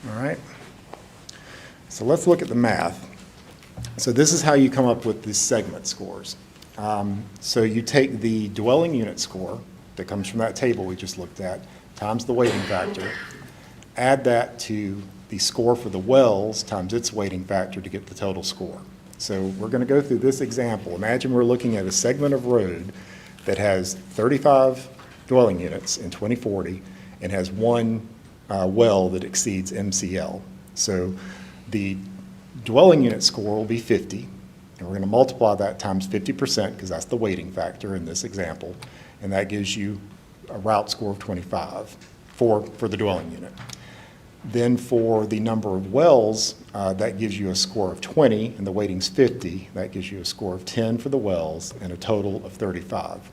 Speaker 3: All right. So let's look at the math. So this is how you come up with these segment scores. So you take the dwelling unit score that comes from that table we just looked at, times the weighting factor, add that to the score for the wells times its weighting factor to get the total score. So we're going to go through this example. Imagine we're looking at a segment of road that has 35 dwelling units in 2040 and has one well that exceeds MCL. So the dwelling unit score will be 50, and we're going to multiply that times 50% because that's the weighting factor in this example, and that gives you a route score of 25 for the dwelling unit. Then for the number of wells, that gives you a score of 20, and the weighting's 50. That gives you a score of 10 for the wells and a total of 35.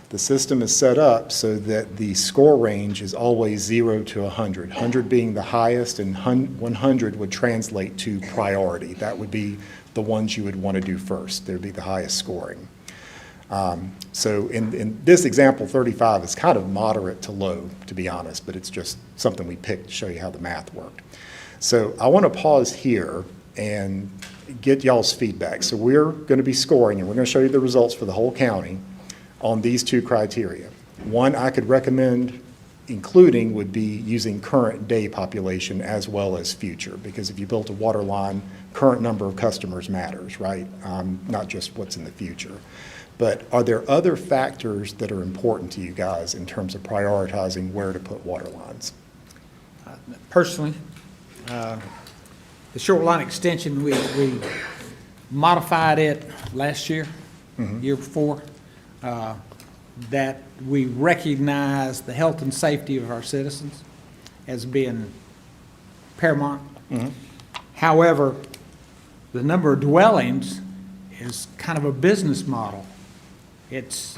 Speaker 3: The system is set up so that the score range is always 0 to 100, 100 being the highest, and 100 would translate to priority. That would be the ones you would want to do first. They'd be the highest scoring. So in this example, 35 is kind of moderate to low, to be honest, but it's just something we picked to show you how the math worked. So I want to pause here and get y'all's feedback. So we're going to be scoring, and we're going to show you the results for the whole county on these two criteria. One I could recommend including would be using current day population as well as future, because if you built a water line, current number of customers matters, right? Not just what's in the future. But are there other factors that are important to you guys in terms of prioritizing where to put water lines?
Speaker 1: Personally, the Shoreline Extension, we modified it last year, year before, that we recognize the health and safety of our citizens as being paramount. However, the number of dwellings is kind of a business model. It's,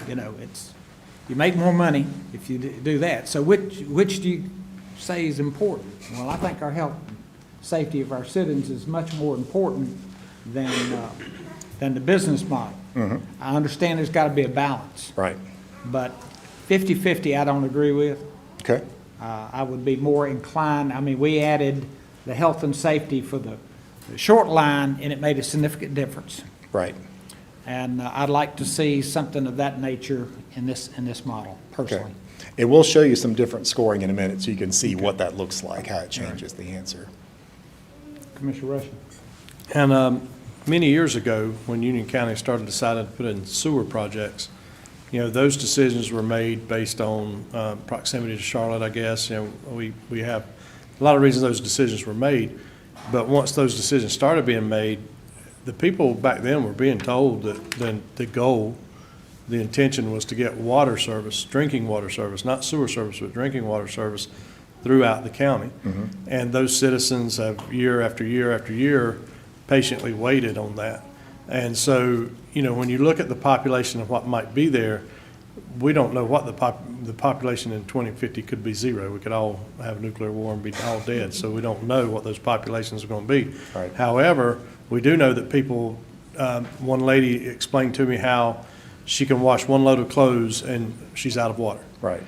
Speaker 1: you make more money if you do that. So which do you say is important? Well, I think our health and safety of our citizens is much more important than the business model. I understand there's got to be a balance.
Speaker 3: Right.
Speaker 1: But 50-50 I don't agree with.
Speaker 3: Okay.
Speaker 1: I would be more inclined, I mean, we added the health and safety for the short line, and it made a significant difference.
Speaker 3: Right.
Speaker 1: And I'd like to see something of that nature in this model, personally.
Speaker 3: Okay. And we'll show you some different scoring in a minute so you can see what that looks like, how it changes the answer.
Speaker 1: Commissioner Rushing.
Speaker 4: And many years ago, when Union County started deciding to put in sewer projects, those decisions were made based on proximity to Charlotte, I guess. We have a lot of reasons those decisions were made, but once those decisions started being made, the people back then were being told that the goal, the intention was to get water service, drinking water service, not sewer service, but drinking water service throughout the county. And those citizens have year after year after year patiently waited on that. And so, when you look at the population of what might be there, we don't know what the population in 2050 could be 0. We could all have a nuclear war and be all dead. So we don't know what those populations are going to be.
Speaker 3: Right.
Speaker 4: However, we do know that people, one lady explained to me how she can wash one load of clothes and she's out of water.
Speaker 3: Right.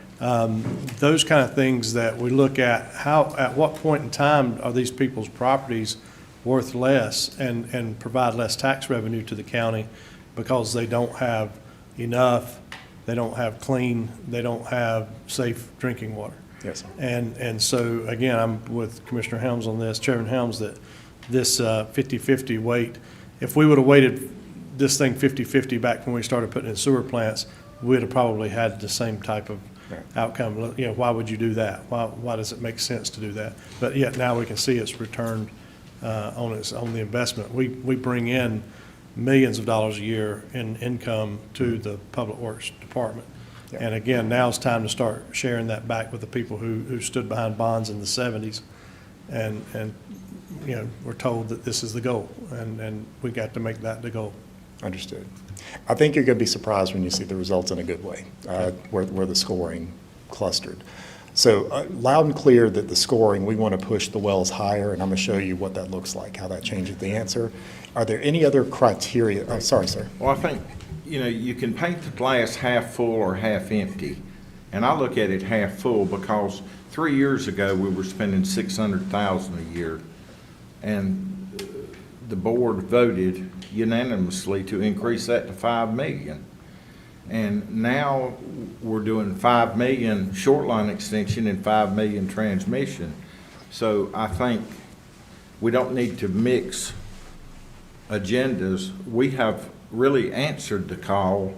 Speaker 4: Those kind of things that we look at, at what point in time are these people's properties worth less and provide less tax revenue to the county because they don't have enough, they don't have clean, they don't have safe drinking water.
Speaker 3: Yes, sir.
Speaker 4: And so, again, I'm with Commissioner Helms on this, Chairman Helms, that this 50-50 weight, if we would have weighted this thing 50-50 back when we started putting in sewer plants, we'd have probably had the same type of outcome. Why would you do that? Why does it make sense to do that? But yet now we can see it's returned on the investment. We bring in millions of dollars a year in income to the Public Works Department.
Speaker 3: Yeah.
Speaker 4: And again, now's time to start sharing that back with the people who stood behind bonds in the 70s. And we're told that this is the goal, and we got to make that the goal.
Speaker 3: Understood. I think you're going to be surprised when you see the results in a good way, where the scoring clustered. So loud and clear that the scoring, we want to push the wells higher, and I'm going to show you what that looks like, how that changes the answer. Are there any other criteria? Oh, sorry, sir.
Speaker 5: Well, I think, you can paint the glass half full or half empty. And I look at it half full because 3 years ago, we were spending $600,000 a year. And the board voted unanimously to increase that to $5 million. And now we're doing $5 million Shoreline Extension and $5 million transmission. So I think we don't need to mix agendas. We have really answered the call,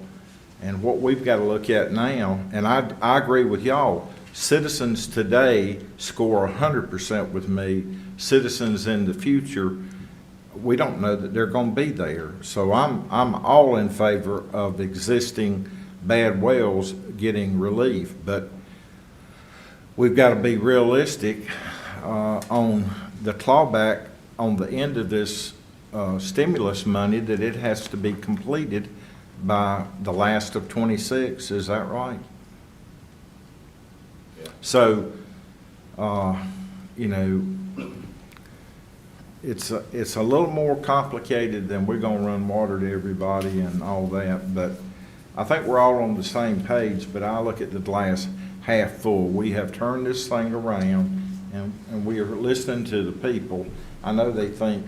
Speaker 5: and what we've got to look at now, and I agree with y'all, citizens today score 100% with me. Citizens in the future, we don't know that they're going to be there. So I'm all in favor of existing bad wells getting relief, but we've got to be realistic on the clawback on the end of this stimulus money, that it has to be completed by the last of 26. Is that right? Yeah. So, it's a little more complicated than we're gonna run water to everybody and all that, but I think we're all on the same page. But I look at the glass half full. We have turned this thing around, and we are listening to the people. I know they think,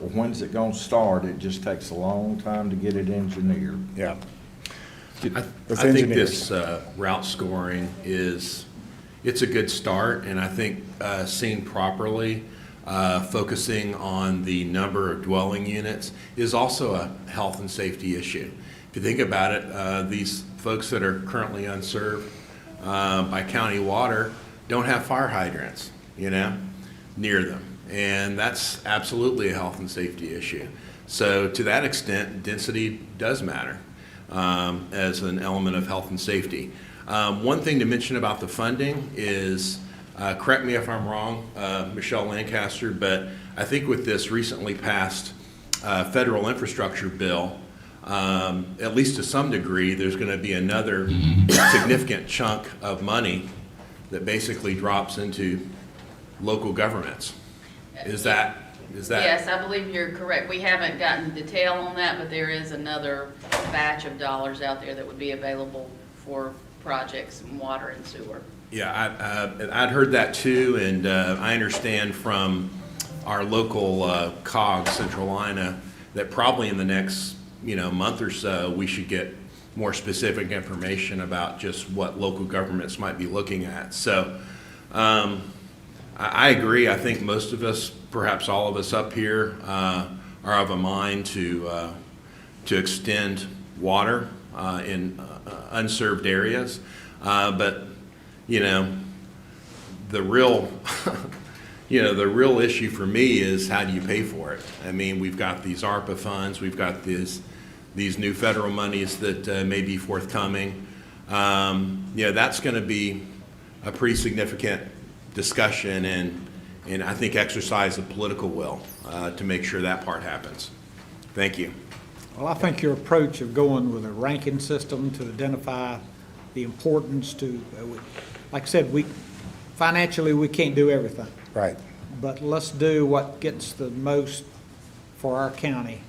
Speaker 5: well, when's it gonna start? It just takes a long time to get it engineered.
Speaker 3: Yeah.
Speaker 7: I
Speaker 3: Those
Speaker 7: think
Speaker 3: engineers.
Speaker 7: this route scoring it's a good start, and I think seen properly, focusing on the number of dwelling units is also a health and safety issue. If you think about it, these folks that are currently unserved by county water don't have fire hydrants, near them. And that's absolutely a health and safety issue. So to that extent, density does matter as an element of health and safety. One thing to mention about the funding is, correct me if I'm wrong, Michelle Lancaster, but I think with this recently passed federal infrastructure bill, at least to some degree, there's going to be another significant chunk of money that basically drops into local governments. Is that?
Speaker 8: Yes, I believe you're correct. We haven't gotten detail on that, but there is another batch of dollars out there that would be available for projects in water and sewer.
Speaker 7: Yeah, I'd heard that too, and I understand from our local COG, Centralina, that probably in the next month or so, we should get more specific information about just what local governments might be looking at. So I agree. I think most of us, perhaps all of us up here, are of a mind to extend water in unserved areas. But the real the real issue for me is, how do you pay for it? I mean, we've got these ARPA funds, we've got these new federal monies that may be forthcoming. That's going to be a pretty significant discussion, and I think exercise of political will to make sure that part happens. Thank you.
Speaker 1: Well, I think your approach of going with a ranking system to identify the importance to, like I said, financially, we can't do everything.
Speaker 3: Right.
Speaker 1: But let's do what gets the most for our county.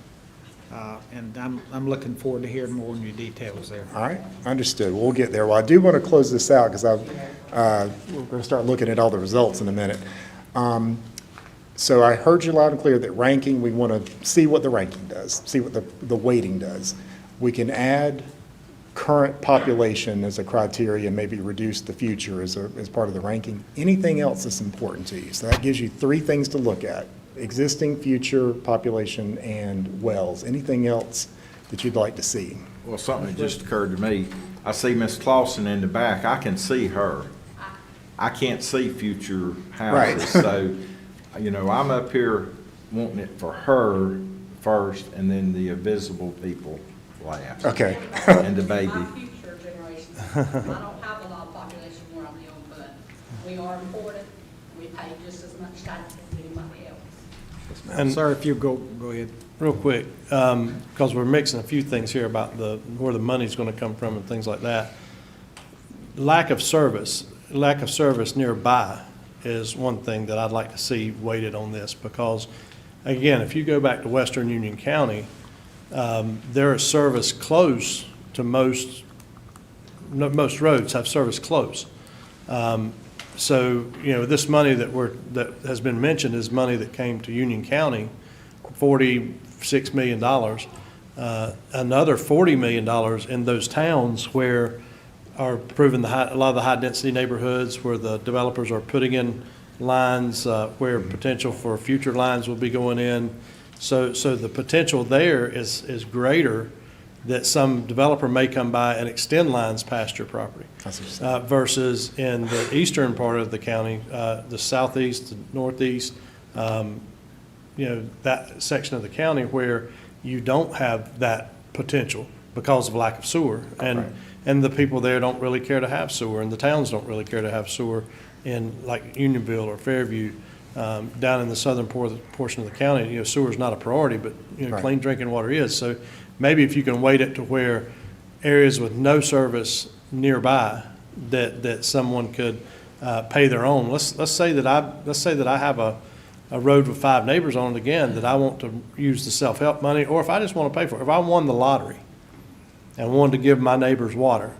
Speaker 1: And I'm looking forward to hearing more on your details there.
Speaker 3: All right, understood. We'll get there. Well, I do want to close this out because we're going to start looking at all the results in a minute. So I heard you loud and clear that ranking, we want to see what the ranking does, see what the weighting does. We can add current population as a criteria and maybe reduce the future as part of the ranking. Anything else that's important to you? So that gives you 3 things to look at: existing, future, population, and wells. Anything else that you'd like to see?
Speaker 5: Well, something that just occurred to me. I see Miss Clausen in the back. I can see her. I can't see future houses.
Speaker 3: Right.
Speaker 5: So, I'm up here wanting it for her first, and then the invisible people last.
Speaker 3: Okay.
Speaker 5: And the baby.
Speaker 9: My future generations, I don't have a lot of population where I'm young, but we are important. We pay just as much tax as anybody else.
Speaker 4: And
Speaker 1: Sir, if you go ahead.
Speaker 4: real quick, because we're mixing a few things here about where the money's going to come from and things like that. Lack of service nearby is one thing that I'd like to see weighted on this, because, again, if you go back to Western Union County, there is service close to most roads have service close. So, this money that has been mentioned is money that came to Union County, $46 million. Another $40 million in those towns where are proving a lot of the high-density neighborhoods where the developers are putting in lines, where potential for future lines will be going in. So the potential there is greater that some developer may come by and extend lines past your property. Versus in the eastern part of the county, the southeast, the northeast, that section of the county where you don't have that potential because of lack of sewer. And the people there don't really care to have sewer, and the towns don't really care to have sewer in like Unionville or Fairview. Down in the southern portion of the county, sewer is not a priority, but clean drinking water is. So maybe if you can weight it to where areas with no service nearby that someone could pay their own. Let's say that I have a road with 5 neighbors on it again that I want to use the self-help money, or if I just want to pay for it. If I won the lottery and wanted to give my neighbors water,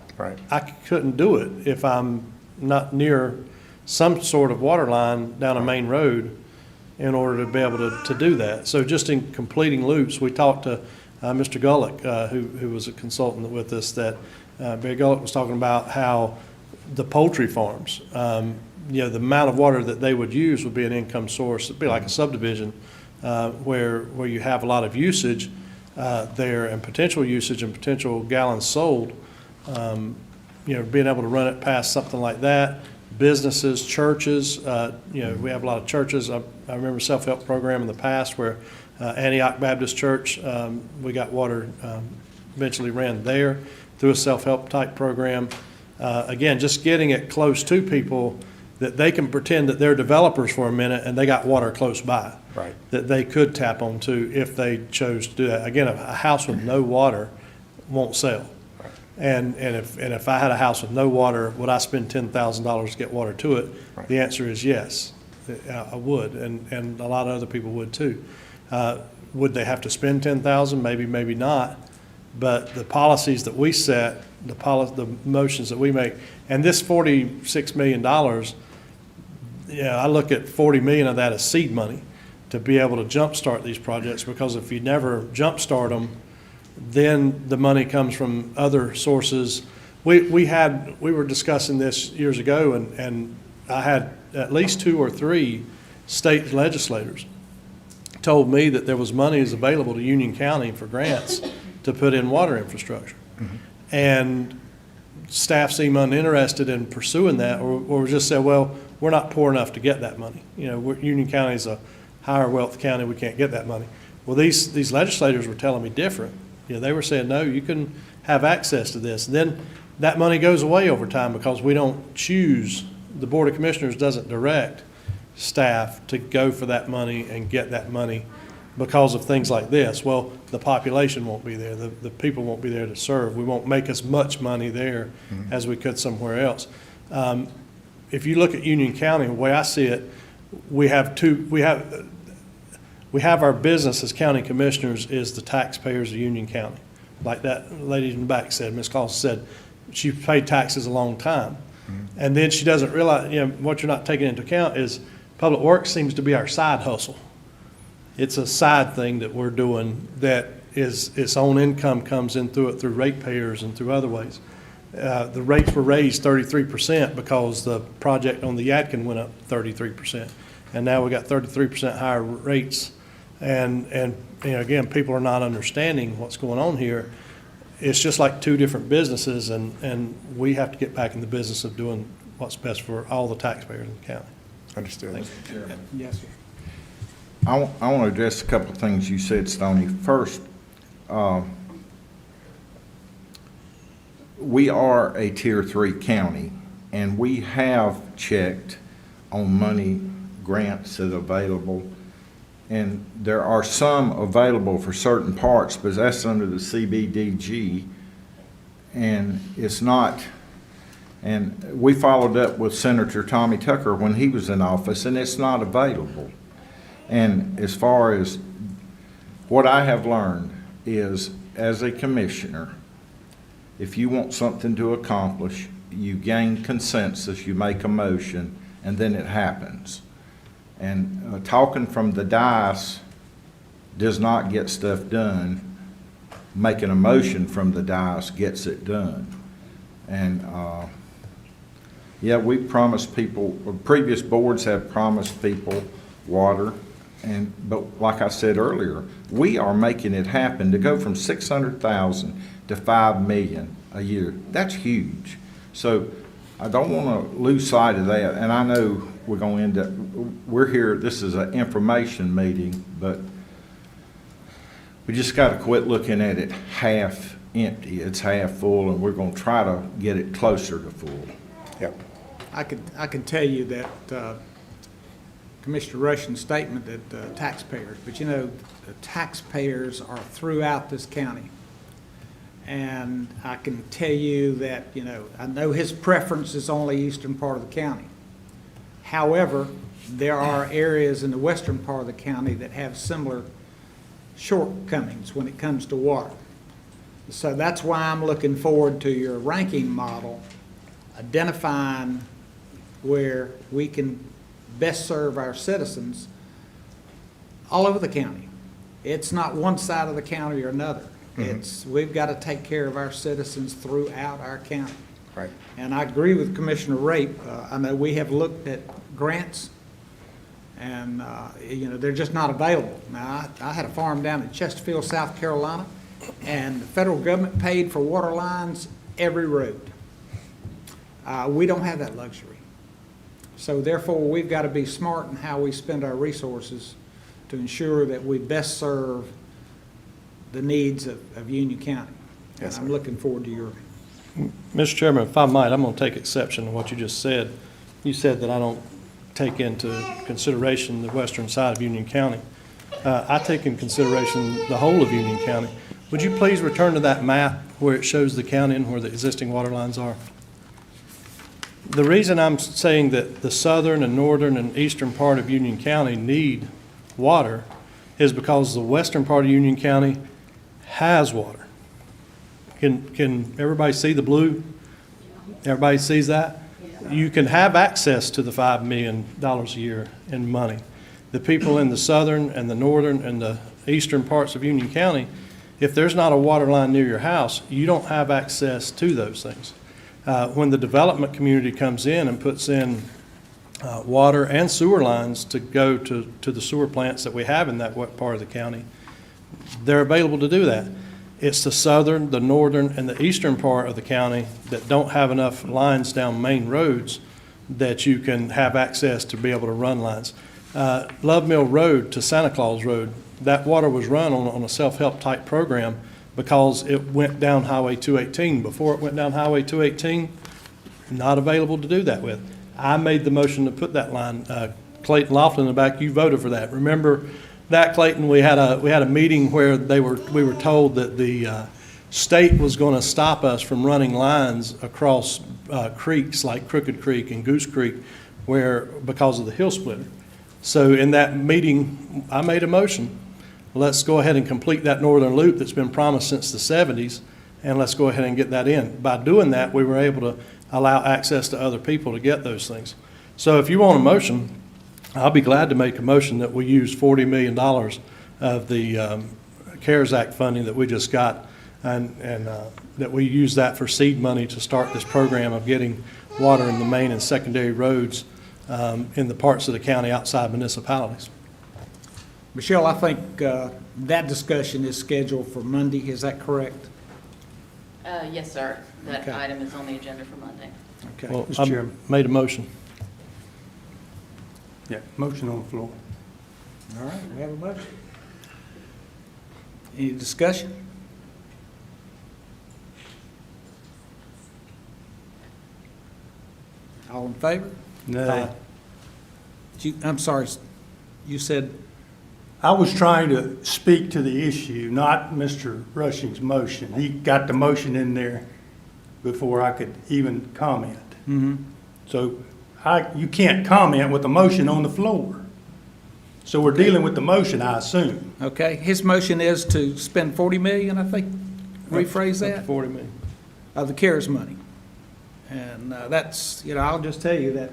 Speaker 4: I couldn't do it if I'm not near some sort of water line down a main road in order to be able to do that. So just in completing loops, we talked to Mr. Gullick, who was a consultant with us, that Barry Gullick was talking about how the poultry farms, the amount of water that they would use would be an income source. It'd be like a subdivision where you have a lot of usage there, and potential usage and potential gallons sold. Being able to run it past something like that. Businesses, churches, we have a lot of churches. I remember a self-help program in the past where Antioch Baptist Church, we got water eventually ran there through a self-help type program. Again, just getting it close to people that they can pretend that they're developers for a minute and they got water close by.
Speaker 3: Right.
Speaker 4: That they could tap onto if they chose to do that. Again, a house with no water won't sell. And if I had a house with no water, would I spend $10,000 to get water to it?
Speaker 3: Right.
Speaker 4: The answer is yes, I would, and a lot of other people would too. Would they have to spend $10,000? Maybe, maybe not. But the policies that we set, the motions that we make, and this $46 million, I look at $40 million of that as seed money to be able to jumpstart these projects, because if you never jumpstart them, then the money comes from other sources. We were discussing this years ago, and I had at least 2 or 3 state legislators told me that there was monies available to Union County for grants to put in water infrastructure. Mm-hmm. And staff seem uninterested in pursuing that, or just say, well, we're not poor enough to get that money. Union County is a higher wealth county, we can't get that money. Well, these legislators were telling me different. They were saying, no, you can have access to this. And then that money goes away over time because we don't choose, the Board of Commissioners doesn't direct staff to go for that money and get that money because of things like this. Well, the population won't be there. The people won't be there to serve. We won't make as much money there as we could somewhere else. If you look at Union County, the way I see it, we have our business as county commissioners is the taxpayers of Union County. Like that lady in the back said, Ms. Claus said, she paid taxes a long time. Mm-hmm. And then she doesn't realize, what you're not taking into account is public works seems to be our side hustle. It's a side thing that we're doing that is its own income comes in through it, through ratepayers and through other ways. The rates were raised 33% because the project on the Yadkin went up 33%. And now we got 33% higher rates. And again, people are not understanding what's going on here. It's just like 2 different businesses, and we have to get back in the business of doing what's best for all the taxpayers in the county.
Speaker 3: Understood.
Speaker 5: Mr. Chairman.
Speaker 1: Yes, sir.
Speaker 5: I want to address a couple of things you said, Stoney. First, we are a Tier 3 county, and we have checked on money grants that are available And there are some available for certain parts, but that's under the CBDG. And it's not, and we followed up with Senator Tommy Tucker when he was in office, and it's not available. And as far as what I have learned is, as a commissioner, if you want something to accomplish, you gain consensus, you make a motion, and then it happens. And talking from the dais does not get stuff done. Making a motion from the dais gets it done. And, yeah, we promised people, previous boards have promised people water. But like I said earlier, we are making it happen. To go from 600,000 to 5 million a year, that's huge. So I don't want to lose sight of that. And I know we're going to end up, we're here, this is an information meeting, but we just got to quit looking at it half empty. It's half full, and we're going to try to get it closer to full.
Speaker 3: Yep.
Speaker 1: I can tell you that Commissioner Rushing's statement that taxpayers, but you know, the taxpayers are throughout this county. And I can tell you that, you know, I know his preference is only eastern part of the county. However, there are areas in the western part of the county that have similar shortcomings when it comes to water. So that's why I'm looking forward to your ranking model, identifying where we can best serve our citizens all over the county. It's not one side of the county or another. We've got to take care of our citizens throughout our county.
Speaker 3: Right.
Speaker 1: And I agree with Commissioner Rape. I know we have looked at grants, and, you know, they're just not available. Now, I had a farm down in Chesterfield, South Carolina, and the federal government paid for water lines every road. We don't have that luxury. So therefore, we've got to be smart in how we spend our resources to ensure that we best serve the needs of Union County.
Speaker 3: Yes,
Speaker 1: And I'm
Speaker 3: sir.
Speaker 1: looking forward to your,
Speaker 4: Mr. Chairman, if I might, I'm going to take exception to what you just said. You said that I don't take into consideration the western side of Union County. I take in consideration the whole of Union County. Would you please return to that map where it shows the county and where the existing water lines are? The reason I'm saying that the southern and northern and eastern part of Union County need water is because the western part of Union County has water. Can everybody see the blue? Everybody sees that? You can have access to the $5 million a year in money. The people in the southern and the northern and the eastern parts of Union County, if there's not a water line near your house, you don't have access to those things. When the development community comes in and puts in water and sewer lines to go to the sewer plants that we have in that part of the county, they're available to do that. It's the southern, the northern, and the eastern part of the county that don't have enough lines down main roads that you can have access to be able to run lines. Love Mill Road to Santa Claus Road, that water was run on a self-help type program because it went down Highway 218. Before it went down Highway 218, not available to do that with. I made the motion to put that line. Clayton Laughlin in the back, you voted for that. Remember that, Clayton? We had a meeting where we were told that the state was going to stop us from running lines across creeks like Crooked Creek and Goose Creek because of the hill splitter. So in that meeting, I made a motion. Let's go ahead and complete that northern loop that's been promised since the 70s, and let's go ahead and get that in. By doing that, we were able to allow access to other people to get those things. So if you want a motion, I'll be glad to make a motion that we use $40 million of the CARES Act funding that we just got, and that we use that for seed money to start this program of getting water in the main and secondary roads in the parts of the county outside municipalities.
Speaker 1: Michelle, I think that discussion is scheduled for Monday. Is that correct?
Speaker 8: Yes, sir. That
Speaker 1: Okay.
Speaker 8: item is on the agenda for Monday.
Speaker 1: Okay.
Speaker 4: Well,
Speaker 10: Mr.
Speaker 4: I
Speaker 10: Chairman.
Speaker 4: made a motion.
Speaker 10: Yeah, motion on the floor.
Speaker 1: All right, we have a motion. Any discussion? All in favor?
Speaker 10: Nay.
Speaker 1: I'm sorry, you said
Speaker 10: I was trying to speak to the issue, not Mr. Rushing's motion. He got the motion in there before I could even comment. So you can't comment with a motion on the floor. So we're dealing with the motion, I assume.
Speaker 1: Okay, his motion is to spend 40 million, I think, rephrase that,
Speaker 4: 40 million.
Speaker 1: of the CARES money. And that's, I'll just tell you that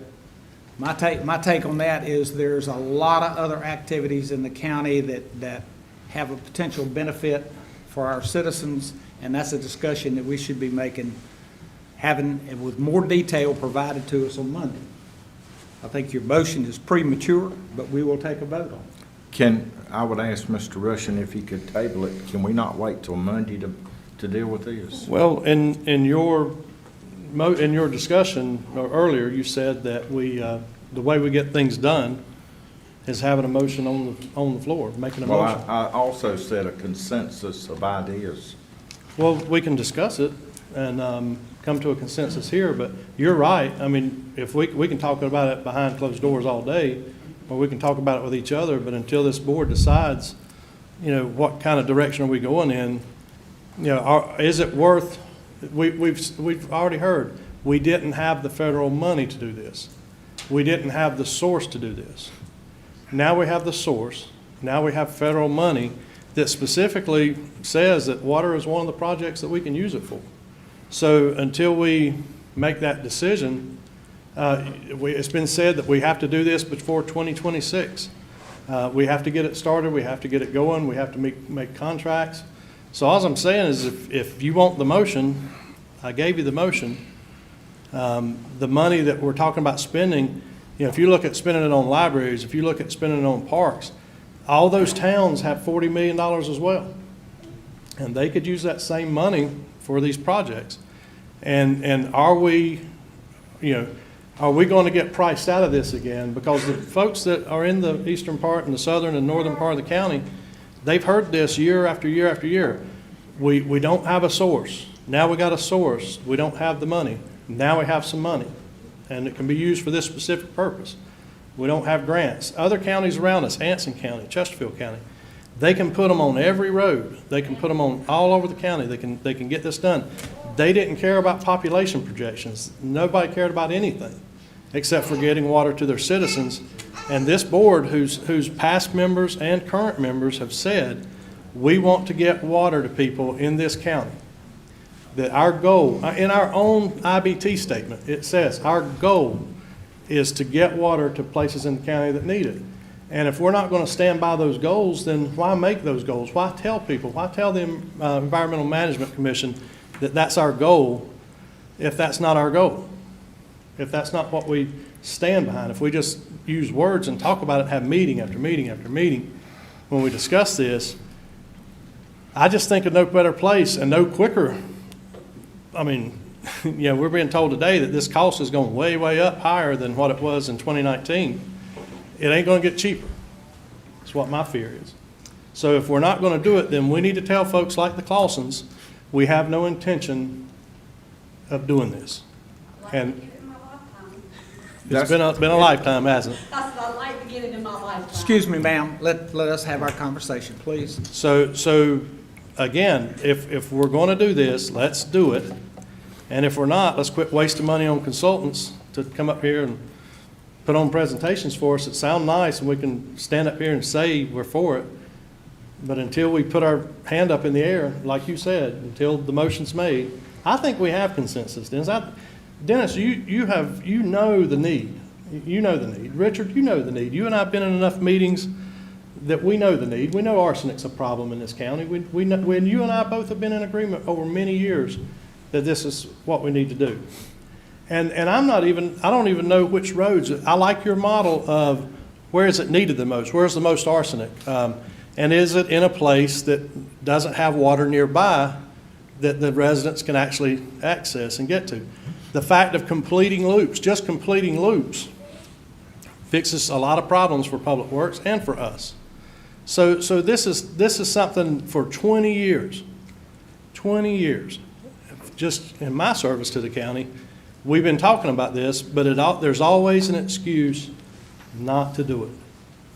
Speaker 1: my take on that is there's a lot of other activities in the county that have a potential benefit for our citizens, and that's a discussion that we should be having with more detail provided to us on Monday. I think your motion is premature, but we will take a vote on it.
Speaker 5: I would ask Mr. Rushing if he could table it. Can we not wait till Monday to deal with this?
Speaker 4: Well, in your discussion earlier, you said that the way we get things done is having a motion on the floor, making a
Speaker 5: Well,
Speaker 4: motion.
Speaker 5: I also said a consensus of ideas.
Speaker 4: Well, we can discuss it and come to a consensus here, but you're right. I mean, if we can talk about it behind closed doors all day, or we can talk about it with each other, but until this board decides, what kind of direction are we going in, is it worth, we've already heard, we didn't have the federal money to do this. We didn't have the source to do this. Now we have the source. Now we have federal money that specifically says that water is one of the projects that we can use it for. So until we make that decision, it's been said that we have to do this before 2026. We have to get it started. We have to get it going. We have to make contracts. So all I'm saying is if you want the motion, I gave you the motion. The money that we're talking about spending, if you look at spending it on libraries, if you look at spending it on parks, all those towns have $40 million as well. And they could use that same money for these projects. And are we going to get priced out of this again? Because the folks that are in the eastern part and the southern and northern part of the county, they've heard this year after year after year. We don't have a source. Now we got a source. We don't have the money. Now we have some money, and it can be used for this specific purpose. We don't have grants. Other counties around us, Anson County, Chesterfield County, they can put them on every road. They can put them on all over the county. They can get this done. They didn't care about population projections. Nobody cared about anything except for getting water to their citizens. And this board, whose past members and current members have said, we want to get water to people in this county. That our goal, in our own IBT statement, it says our goal is to get water to places in the county that need it. And if we're not going to stand by those goals, then why make those goals? Why tell people? Why tell the Environmental Management Commission that that's our goal if that's not our goal? If that's not what we stand behind? If we just use words and talk about it, have meeting after meeting after meeting, when we discuss this, I just think of no better place and no quicker. I mean, we're being told today that this cost is going way, way up higher than what it was in 2019. It ain't going to get cheaper. That's what my fear is. So if we're not going to do it, then we need to tell folks like the Clawsons, we have no intention of doing this. And it's been a lifetime, hasn't it?
Speaker 9: That's what I'd like to get it in my lifetime.
Speaker 1: Excuse me, ma'am, let us have our conversation, please.
Speaker 4: So again, if we're going to do this, let's do it. And if we're not, let's quit wasting money on consultants to come up here and put on presentations for us that sound nice and we can stand up here and say we're for it. But until we put our hand up in the air, like you said, until the motion's made, I think we have consensus. Dennis, you know the need. You know the need. Richard, you know the need. You and I have been in enough meetings that we know the need. We know arsenic's a problem in this county. We know, when you and I both have been in agreement over many years that this is what we need to do. And I don't even know which roads. I like your model of where is it needed the most? Where's the most arsenic? And is it in a place that doesn't have water nearby that the residents can actually access and get to? The fact of completing loops, just completing loops, fixes a lot of problems for Public Works and for us. So this is something for 20 years. 20 years. Just in my service to the county, we've been talking about this, but there's always an excuse not to do it.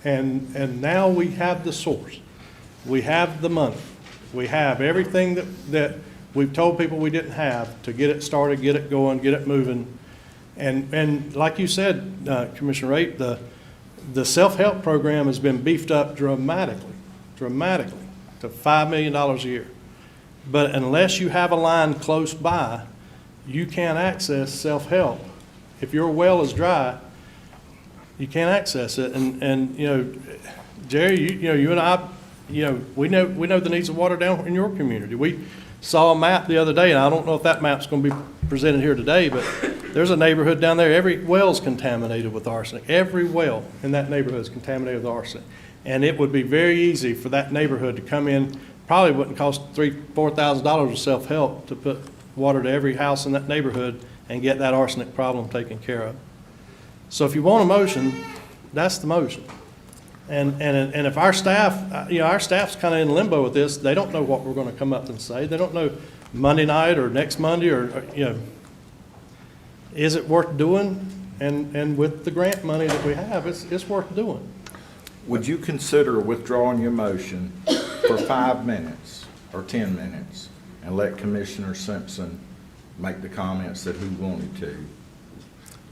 Speaker 4: And now we have the source. We have the money. We have everything that we've told people we didn't have to get it started, get it going, get it moving. And like you said, Commissioner Raitt, the self-help program has been beefed up dramatically to $5 million a year. But unless you have a line close by, you can't access self-help. If your well is dry, you can't access it. And you know, Jerry, you and I, we know the needs of water down in your community. We saw a map the other day, and I don't know if that map's going to be presented here today, but there's a neighborhood down there, every well's contaminated with arsenic. Every well in that neighborhood is contaminated with arsenic. And it would be very easy for that neighborhood to come in, probably wouldn't cost $3,000-$4,000 of self-help to put water to every house in that neighborhood and get that arsenic problem taken care of. So if you want a motion, that's the motion. And if our staff, our staff's kind of in limbo with this, they don't know what we're going to come up and say. They don't know Monday night or next Monday or is it worth doing? And with the grant money that we have, it's worth doing.
Speaker 5: Would you consider withdrawing your motion for 5 minutes or 10 minutes and let Commissioner Simpson make the comments that he wanted to?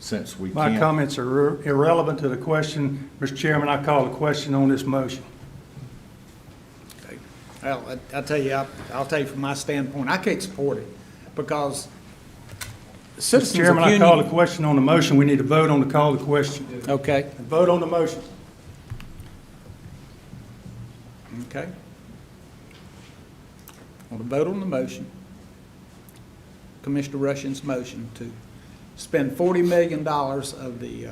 Speaker 5: Since we
Speaker 10: My
Speaker 5: can't.
Speaker 10: comments are irrelevant to the question. Mr. Chairman, I call the question on this motion.
Speaker 1: Well, I'll tell you from my standpoint, I can't support it because
Speaker 10: Mr.
Speaker 1: citizens of
Speaker 10: Chairman, I
Speaker 1: Union.
Speaker 10: call the question on the motion. We need to vote on the call the question.
Speaker 1: Okay,
Speaker 10: And vote on the motion.
Speaker 1: okay. Want to vote on the motion. Commissioner Rushing's motion to spend $40 million of the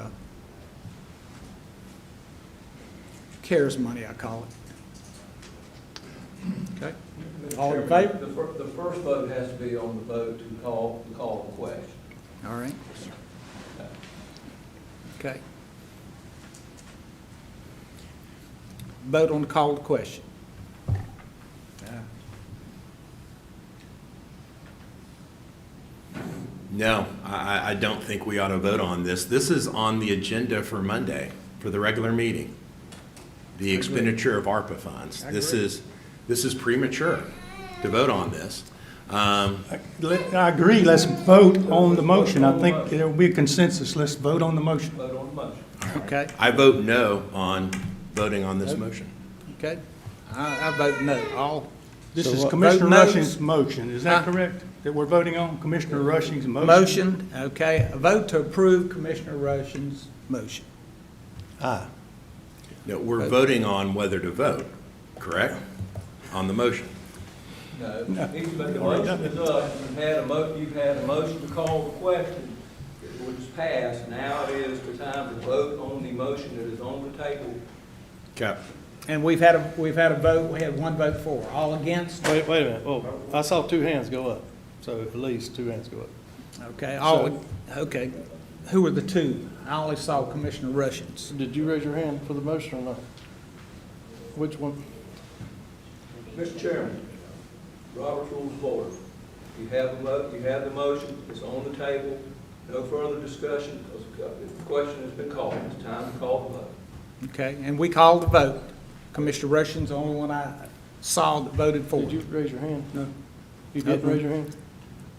Speaker 1: CARES money, I call it. Okay. All in favor?
Speaker 11: The first vote has to be on the vote to call the question.
Speaker 1: All right. Okay. Vote on the call to question.
Speaker 7: No, I don't think we ought to vote on this. This is on the agenda for Monday, for the regular meeting. The expenditure of ARPA funds. This is premature to vote on this.
Speaker 10: I agree. Let's vote on the motion. I think there will be a consensus. Let's vote on the motion.
Speaker 11: Vote on the motion.
Speaker 1: Okay,
Speaker 7: I vote no on voting on this motion.
Speaker 1: okay. I vote no. All.
Speaker 10: This
Speaker 1: So
Speaker 10: is
Speaker 1: what,
Speaker 10: Commissioner
Speaker 1: vote no's?
Speaker 10: Rushing's motion. Is that
Speaker 1: Huh?
Speaker 10: correct? That we're voting on Commissioner Rushing's motion?
Speaker 1: Motion, okay. A vote to approve Commissioner Rushing's motion.
Speaker 4: Aye.
Speaker 7: No, we're voting on whether to vote, correct? On the motion.
Speaker 11: No, but the motion is up. You've had a motion to call the question, which is passed. Now it is the time to vote on the motion that is on the table.
Speaker 7: Okay.
Speaker 1: And we've had a vote, we had one vote for. All against?
Speaker 4: Wait a minute. Oh, I saw 2 hands go up. So at least 2 hands go up.
Speaker 1: Okay, all, okay. Who were the two? I only saw Commissioner Rushing's.
Speaker 4: Did you raise your hand for the motion or not? Which one?
Speaker 11: Mr. Chairman, Robert's Rules of Order. You have a vote, you have the motion, it's on the table, no further discussion, because the question has been called. It's time to call the vote.
Speaker 1: Okay, and we called the vote. Commissioner Rushing's the only one I saw that voted for.
Speaker 4: Did you raise your hand? No. You didn't raise your hand?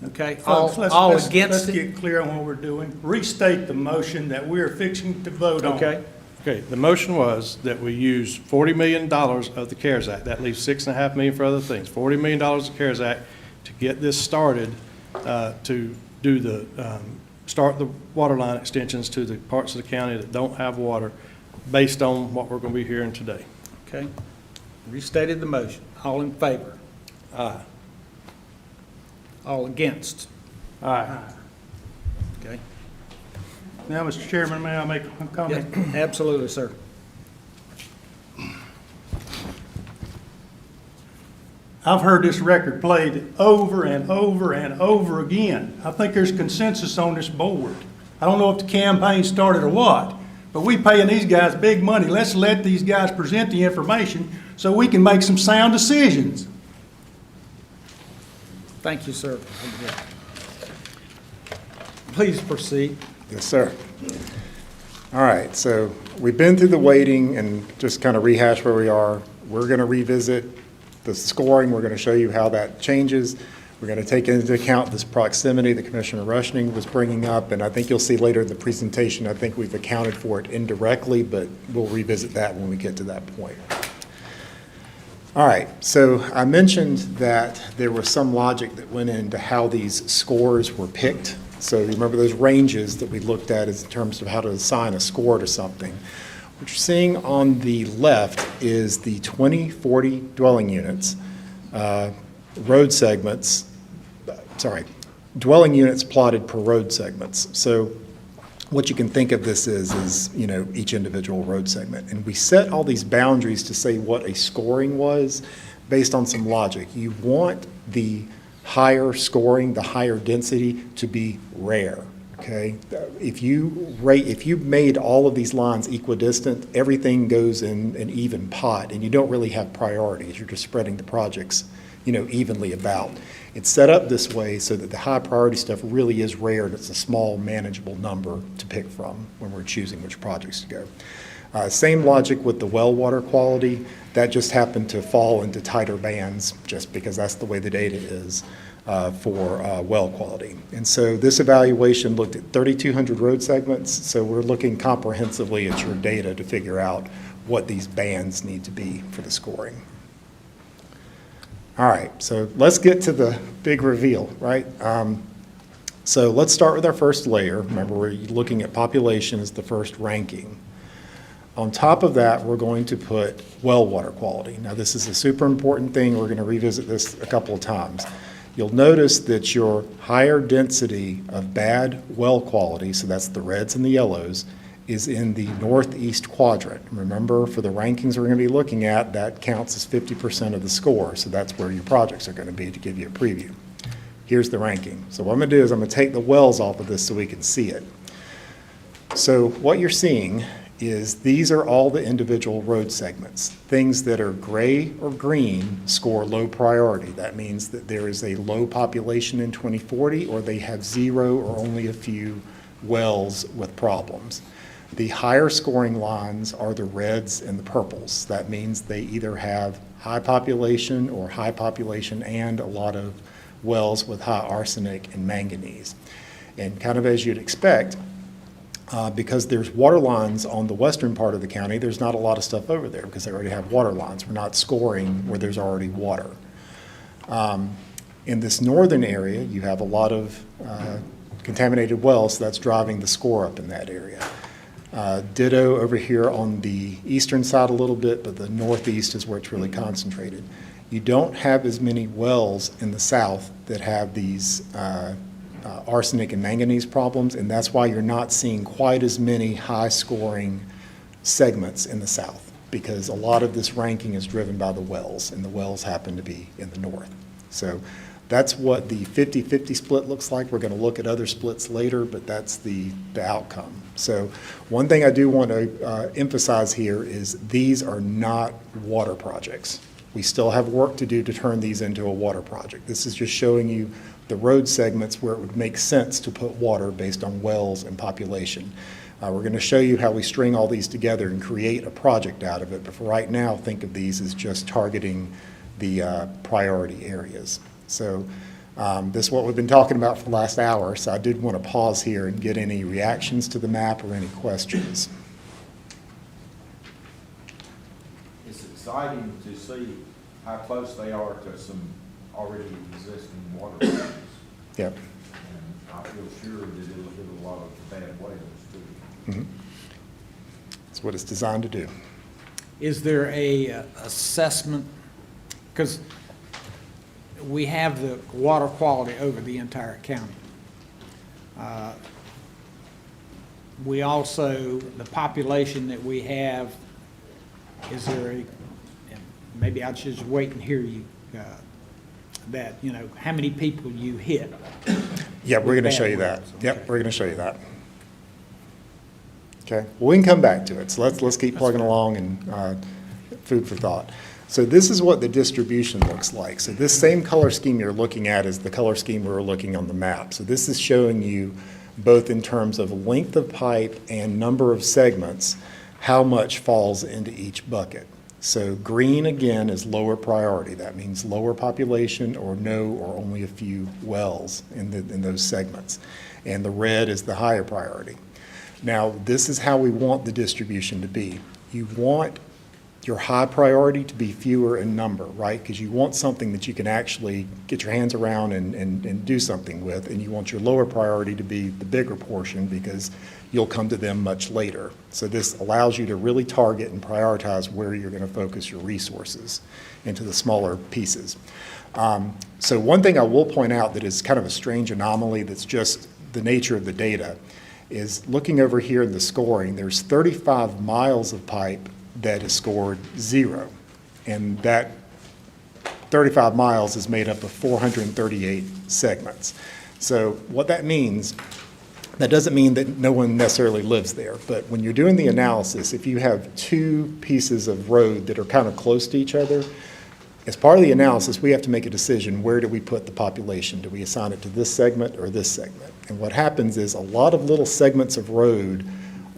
Speaker 1: Okay,
Speaker 10: Folks,
Speaker 1: all
Speaker 10: let's
Speaker 1: against it?
Speaker 10: get clear on what we're doing. Restate the motion that we're fixing to vote on.
Speaker 1: Okay,
Speaker 4: Okay, the motion was that we use $40 million of the CARES Act. That leaves $6.5 million for other things. $40 million of the CARES Act to get this started, to do start the water line extensions to the parts of the county that don't have water, based on what we're going to be hearing today.
Speaker 1: okay. Restated the motion. All in favor?
Speaker 4: Aye.
Speaker 1: All against?
Speaker 10: Aye.
Speaker 1: Okay.
Speaker 10: Now, Mr. Chairman, may I make a
Speaker 1: Yes,
Speaker 10: comment?
Speaker 1: absolutely, sir.
Speaker 10: I've heard this record played over and over and over again. I think there's consensus on this board. I don't know if the campaign started or what, but we paying these guys big money. Let's let these guys present the information so we can make some sound decisions.
Speaker 1: Thank you, sir. Please proceed.
Speaker 3: Yes, sir. All right, so we've been through the weighting and just kind of rehash where we are. We're going to revisit the scoring. We're going to show you how that changes. We're going to take into account this proximity that Commissioner Rushing was bringing up, and I think you'll see later in the presentation, I think we've accounted for it indirectly, but we'll revisit that when we get to that point. All right, so I mentioned that there was some logic that went into how these scores were picked. So you remember those ranges that we looked at as in terms of how to assign a score to something. What you're seeing on the left is the 2040 dwelling units, dwelling units plotted per road segments. So what you can think of this is each individual road segment. And we set all these boundaries to say what a scoring was based on some logic. You want the higher scoring, the higher density to be rare, okay? If you made all of these lines equidistant, everything goes in an even pot, and you don't really have priorities. You're just spreading the projects, evenly about. It's set up this way so that the high priority stuff really is rare, and it's a small, manageable number to pick from when we're choosing which projects to go. Same logic with the well water quality. That just happened to fall into tighter bands just because that's the way the data is for well quality. And so this evaluation looked at 3,200 road segments, so we're looking comprehensively at your data to figure out what these bands need to be for the scoring. All right, so let's get to the big reveal, right? So let's start with our first layer. Remember, we're looking at population as the first ranking. On top of that, we're going to put well water quality. Now, this is a super important thing. We're going to revisit this a couple of times. You'll notice that your higher density of bad well quality, so that's the reds and the yellows, is in the northeast quadrant. Remember, for the rankings we're going to be looking at, that counts as 50% of the score, so that's where your projects are going to be to give you a preview. Here's the ranking. So what I'm going to do is I'm going to take the wells off of this so we can see it. So what you're seeing is these are all the individual road segments. Things that are gray or green score low priority. That means that there is a low population in 2040, or they have zero or only a few wells with problems. The higher scoring lines are the reds and the purples. That means they either have high population or high population and a lot of wells with high arsenic and manganese. And kind of as you'd expect, because there's water lines on the western part of the county, there's not a lot of stuff over there because they already have water lines. We're not scoring where there's already water. In this northern area, you have a lot of contaminated wells, so that's driving the score up in that area. Ditto over here on the eastern side a little bit, but the northeast is where it's really concentrated. You don't have as many wells in the south that have these arsenic and manganese problems, and that's why you're not seeing quite as many high-scoring segments in the south, because a lot of this ranking is driven by the wells, and the wells happen to be in the north. So that's what the 50-50 split looks like. We're going to look at other splits later, but that's the outcome. So one thing I do want to emphasize here is these are not water projects. We still have work to do to turn these into a water project. This is just showing you the road segments where it would make sense to put water based on wells and population. We're going to show you how we string all these together and create a project out of it, but for right now, think of these as just targeting the priority areas. So this is what we've been talking about for the last hour, so I did want to pause here and get any reactions to the map or any questions.
Speaker 5: It's exciting to see how close they are to some already existing water bodies.
Speaker 3: Yep.
Speaker 5: And I feel sure that it'll hit a lot of bad wells too.
Speaker 3: Mm-hmm. That's what it's designed to do.
Speaker 1: Is there a assessment, because we have the water quality over the entire county. We also, the population that we have, is there a, maybe I should just wait and hear you, that, how many people you hit.
Speaker 3: Yeah, we're going to show you that. Yep, we're going to show you that. Okay, well, we can come back to it. So let's keep plugging along and food for thought. So this is what the distribution looks like. So this same color scheme you're looking at is the color scheme we were looking on the map. So this is showing you both in terms of length of pipe and number of segments, how much falls into each bucket. So green, again, is lower priority. That means lower population or no or only a few wells in those segments. And the red is the higher priority. Now, this is how we want the distribution to be. You want your high priority to be fewer in number, right? Because you want something that you can actually get your hands around and do something with, and you want your lower priority to be the bigger portion because you'll come to them much later. So this allows you to really target and prioritize where you're going to focus your resources into the smaller pieces. So one thing I will point out that is kind of a strange anomaly that's just the nature of the data is looking over here in the scoring, there's 35 miles of pipe that is scored 0. And that 35 miles is made up of 438 segments. So what that means, that doesn't mean that no one necessarily lives there, but when you're doing the analysis, if you have two pieces of road that are kind of close to each other, as part of the analysis, we have to make a decision, where do we put the population? Do we assign it to this segment or this segment? And what happens is a lot of little segments of road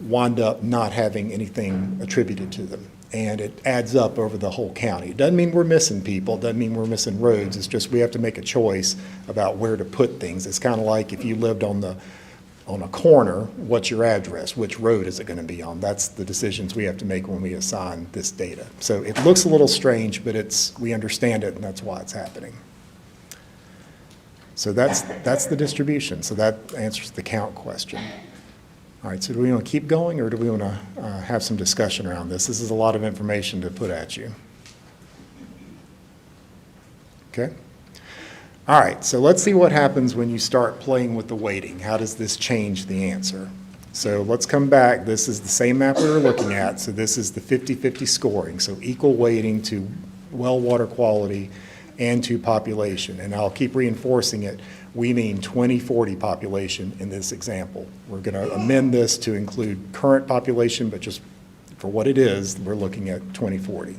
Speaker 3: wind up not having anything attributed to them. And it adds up over the whole county. It doesn't mean we're missing people, it doesn't mean we're missing roads, it's just we have to make a choice about where to put things. It's kind of like if you lived on a corner, what's your address? Which road is it going to be on? That's the decisions we have to make when we assign this data. So it looks a little strange, but we understand it, and that's why it's happening. So that's the distribution. So that answers the count question. All right, so do we want to keep going, or do we want to have some discussion around this? This is a lot of information to put at you. Okay? All right, so let's see what happens when you start playing with the weighting. How does this change the answer? So let's come back. This is the same map we were looking at. So this is the 50-50 scoring, so equal weighting to well water quality and to population. And I'll keep reinforcing it. We mean 2040 population in this example. We're going to amend this to include current population, but just for what it is, we're looking at 2040.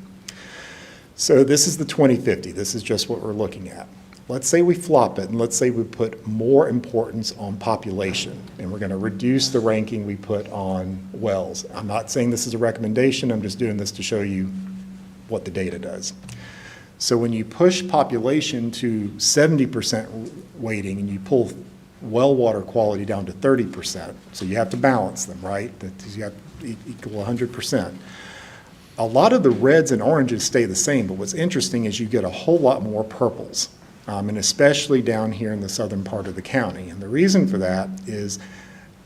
Speaker 3: So this is the 2050. This is just what we're looking at. Let's say we flop it, and let's say we put more importance on population, and we're going to reduce the ranking we put on wells. I'm not saying this is a recommendation. I'm just doing this to show you what the data does. So when you push population to 70% weighting and you pull well water quality down to 30%, so you have to balance them, right? That you have to equal 100%. A lot of the reds and oranges stay the same, but what's interesting is you get a whole lot more purples, and especially down here in the southern part of the county. And the reason for that is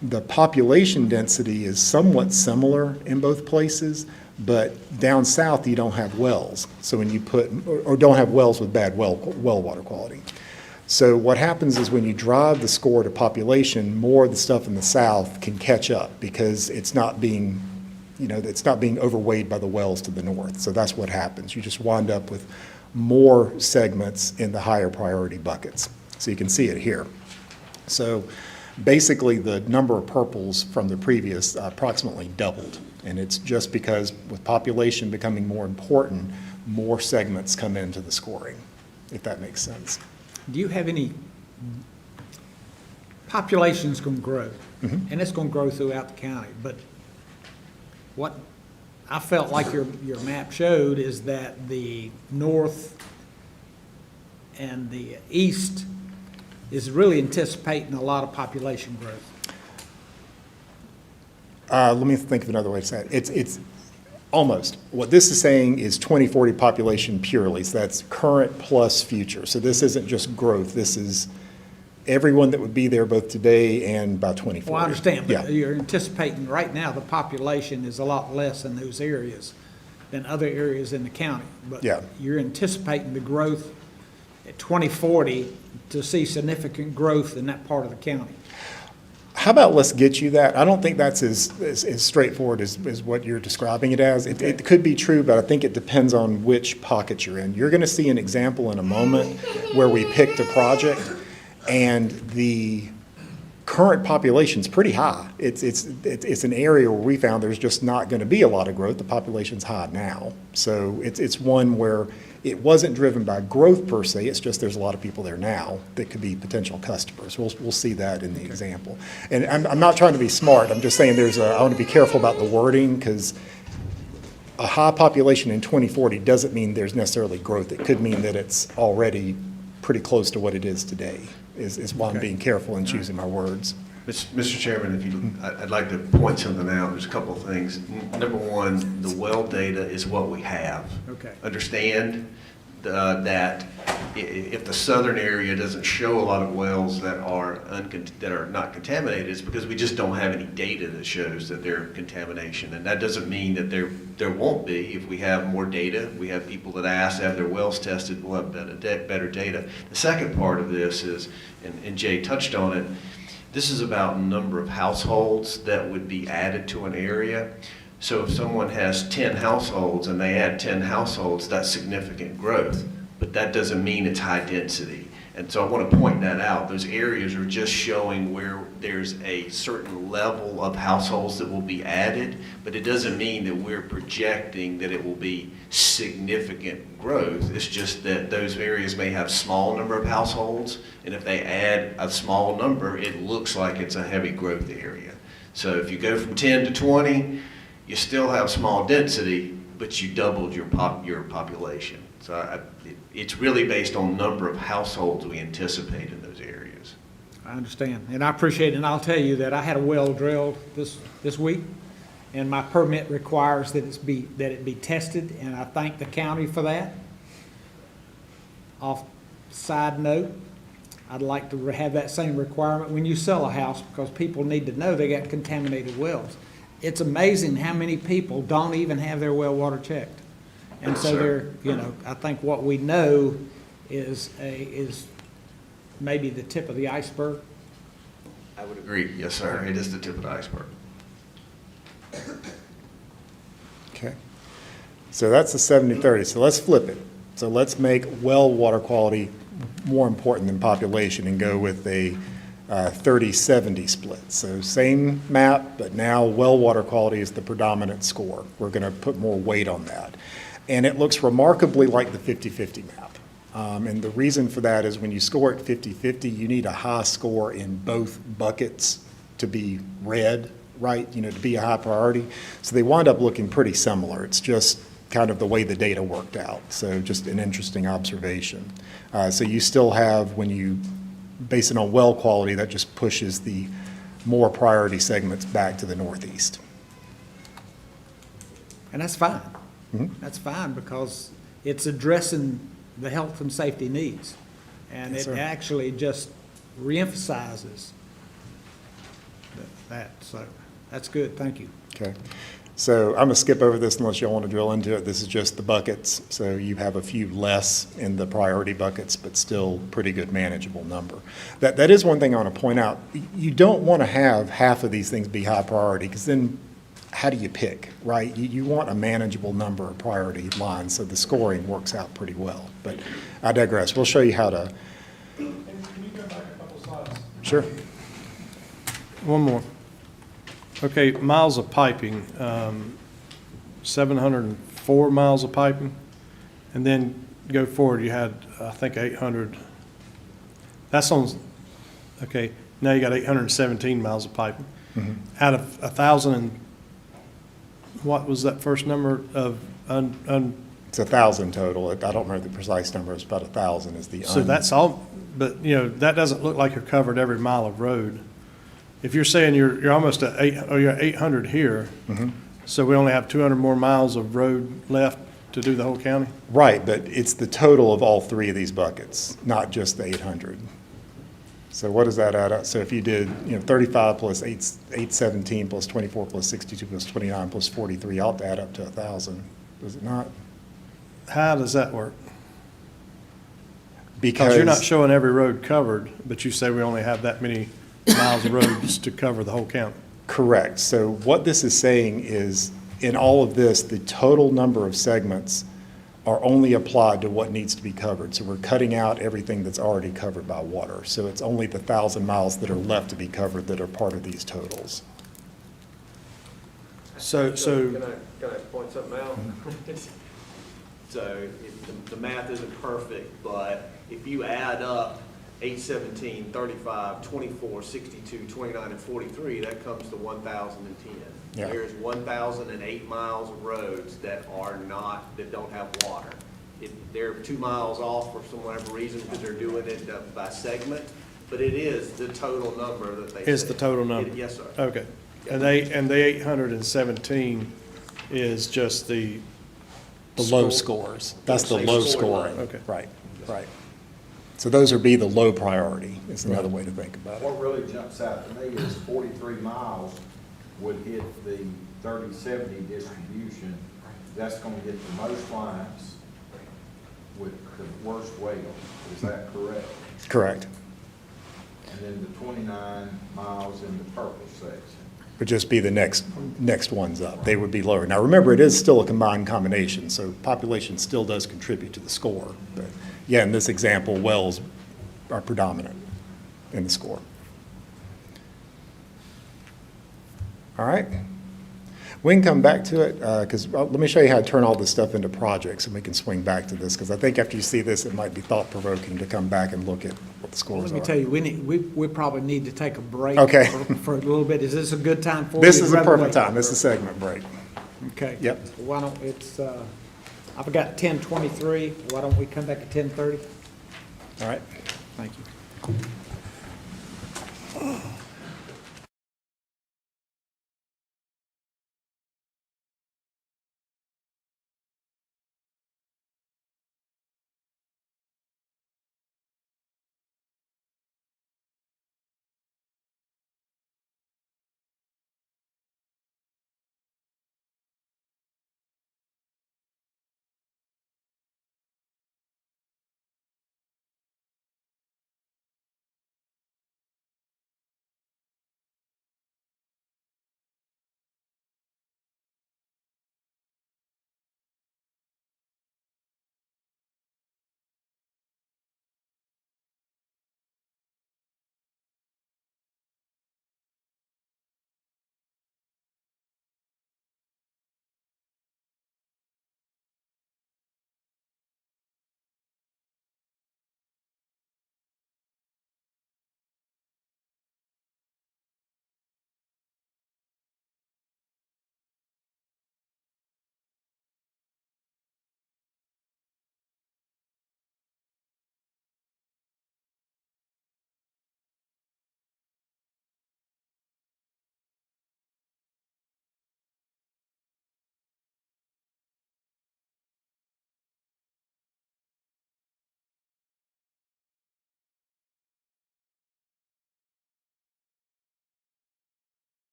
Speaker 3: the population density is somewhat similar in both places, but down south you don't have wells. So when you put, or don't have wells with bad well water quality. So what happens is when you drive the score to population, more of the stuff in the south can catch up because it's not being, it's not being overweighed by the wells to the north. So that's what happens. You just wind up with more segments in the higher priority buckets. So you can see it here. So basically the number of purples from the previous approximately doubled. And it's just because with population becoming more important, more segments come into the scoring, if that makes sense.
Speaker 1: Do you have any, population's going to grow, and it's going to grow throughout the county, but what I felt like your map showed is that the north and the east is really anticipating a lot of population growth.
Speaker 3: Let me think of another way to say it. It's almost. What this is saying is 2040 population purely, so that's current plus future. So this isn't just growth. This is everyone that would be there both today and by 2040.
Speaker 1: Well, I understand, but
Speaker 3: yeah.
Speaker 1: you're anticipating, right now, the population is a lot less in those areas than other areas in the county. But
Speaker 3: Yeah.
Speaker 1: you're anticipating the growth at 2040 to see significant growth in that part of the county.
Speaker 3: How about let's get you that? I don't think that's as straightforward as what you're describing it as. It could be true, but I think it depends on which pocket you're in. You're going to see an example in a moment where we picked a project and the current population's pretty high. It's an area where we found there's just not going to be a lot of growth. The population's high now. So it's one where it wasn't driven by growth per se, it's just there's a lot of people there now that could be potential customers. We'll see that in the example. And I'm not trying to be smart, I'm just saying I want to be careful about the wording, because a high population in 2040 doesn't mean there's necessarily growth. It could mean that it's already pretty close to what it is today, is why I'm being careful in choosing my words.
Speaker 12: Mr. Chairman, I'd like to point something out. There's a couple of things. Number one, the well data is what we have.
Speaker 1: Okay.
Speaker 12: Understand that if the southern area doesn't show a lot of wells that are not contaminated, it's because we just don't have any data that shows that they're contamination. And that doesn't mean that there won't be. If we have more data, we have people that ask to have their wells tested, we'll have better data. The second part of this is, and Jay touched on it, this is about number of households that would be added to an area. So if someone has 10 households and they add 10 households, that's significant growth, but that doesn't mean it's high density. And so I want to point that out. Those areas are just showing where there's a certain level of households that will be added, but it doesn't mean that we're projecting that it will be significant growth. It's just that those areas may have small number of households, and if they add a small number, it looks like it's a heavy growth area. So if you go from 10 to 20, you still have small density, but you doubled your population. So it's really based on number of households we anticipate in those areas.
Speaker 1: I understand, and I appreciate it, and I'll tell you that I had a well drilled this week, and my permit requires that it be tested, and I thank the county for that. Side note, I'd like to have that same requirement when you sell a house, because people need to know they got contaminated wells. It's amazing how many people don't even have their well water checked. And so I think what we know is maybe the tip of the iceberg.
Speaker 12: I would agree. Yes, sir. It is the tip of the iceberg.
Speaker 3: Okay. So that's the 70-30. So let's flip it. So let's make well water quality more important than population and go with a 30-70 split. So same map, but now well water quality is the predominant score. We're going to put more weight on that. And it looks remarkably like the 50-50 map. And the reason for that is when you score at 50-50, you need a high score in both buckets to be red, right? To be a high priority. So they wind up looking pretty similar. It's just kind of the way the data worked out. So just an interesting observation. So you still have, when you base it on well quality, that just pushes the more priority segments back to the northeast.
Speaker 1: And that's fine.
Speaker 3: Mm-hmm.
Speaker 1: That's fine, because it's addressing the health and safety needs. And
Speaker 3: Yes,
Speaker 1: it
Speaker 3: sir.
Speaker 1: actually just reemphasizes that. So that's good. Thank you.
Speaker 3: Okay. So I'm going to skip over this unless y'all want to drill into it. This is just the buckets. So you have a few less in the priority buckets, but still pretty good manageable number. That is one thing I want to point out. You don't want to have half of these things be high priority, because then how do you pick, right? You want a manageable number of priority lines, so the scoring works out pretty well. But I digress. We'll show you how to.
Speaker 4: Can you go back a couple slides?
Speaker 3: Sure.
Speaker 4: One more. Okay, miles of piping, 704 miles of piping. And then go forward, you had, I think, 800. That's on, okay, now you got 817 miles of piping.
Speaker 3: Mm-hmm.
Speaker 4: Out of 1,000 and, what was that first number of
Speaker 3: It's 1,000 total. I don't remember the precise number. It's about 1,000 is the.
Speaker 4: So that's all, but, that doesn't look like you're covered every mile of road. If you're saying you're almost at you're at 800 here, so we only have 200 more miles of road left to do the whole county?
Speaker 3: Right, but it's the total of all three of these buckets, not just the 800. So what does that add up? So if you did, 35 plus 817 plus 24 plus 62 plus 29 plus 43, ought to add up to 1,000, does it not?
Speaker 4: How does that work?
Speaker 3: Because
Speaker 4: You're not showing every road covered, but you say we only have that many miles of roads to cover the whole county.
Speaker 3: Correct. So what this is saying is, in all of this, the total number of segments are only applied to what needs to be covered. So we're cutting out everything that's already covered by water. So it's only the 1,000 miles that are left to be covered that are part of these totals.
Speaker 4: So
Speaker 2: Can I point something out? So if the math isn't perfect, but if you add up 8, 17, 35, 24, 62, 29, and 43, that comes to 1,010.
Speaker 3: Yeah.
Speaker 2: There's 1,008 miles of roads that don't have water. They're 2 miles off for some whatever reason because they're doing it by segment, but it is the total number that they
Speaker 4: Is
Speaker 2: said.
Speaker 4: the total number?
Speaker 2: Yes, sir.
Speaker 4: Okay. And the 817 is just the.
Speaker 3: The low scores. That's the
Speaker 2: Same
Speaker 3: low
Speaker 2: score
Speaker 3: scoring.
Speaker 2: line.
Speaker 4: Okay.
Speaker 3: Right, right. So those would be the low priority, is another way to think about it.
Speaker 5: What really jumps out to me is 43 miles would hit the 30-70 distribution. That's going to get the most lines with the worst whale. Is that correct?
Speaker 3: Correct.
Speaker 5: And then the 29 miles in the purple section.
Speaker 3: Would just be the next ones up. They would be lower. Now, remember, it is still a combined combination, so population still does contribute to the score. But yeah, in this example, wells are predominant in the score. All right. We can come back to it, because let me show you how to turn all this stuff into projects, and we can swing back to this, because I think after you see this, it might be thought-provoking to come back and look at what the scores
Speaker 1: Let
Speaker 3: are.
Speaker 1: me tell you, we probably need to take a break.
Speaker 3: Okay.
Speaker 1: For a little bit. Is this a good time for you?
Speaker 3: This is a
Speaker 1: Rather
Speaker 3: perfect
Speaker 1: wait?
Speaker 3: time. This is a segment break.
Speaker 1: Okay.
Speaker 3: Yep.
Speaker 1: Why don't, I've got 10:23. Why don't we come back at 10:30?
Speaker 3: All right.
Speaker 1: Thank you.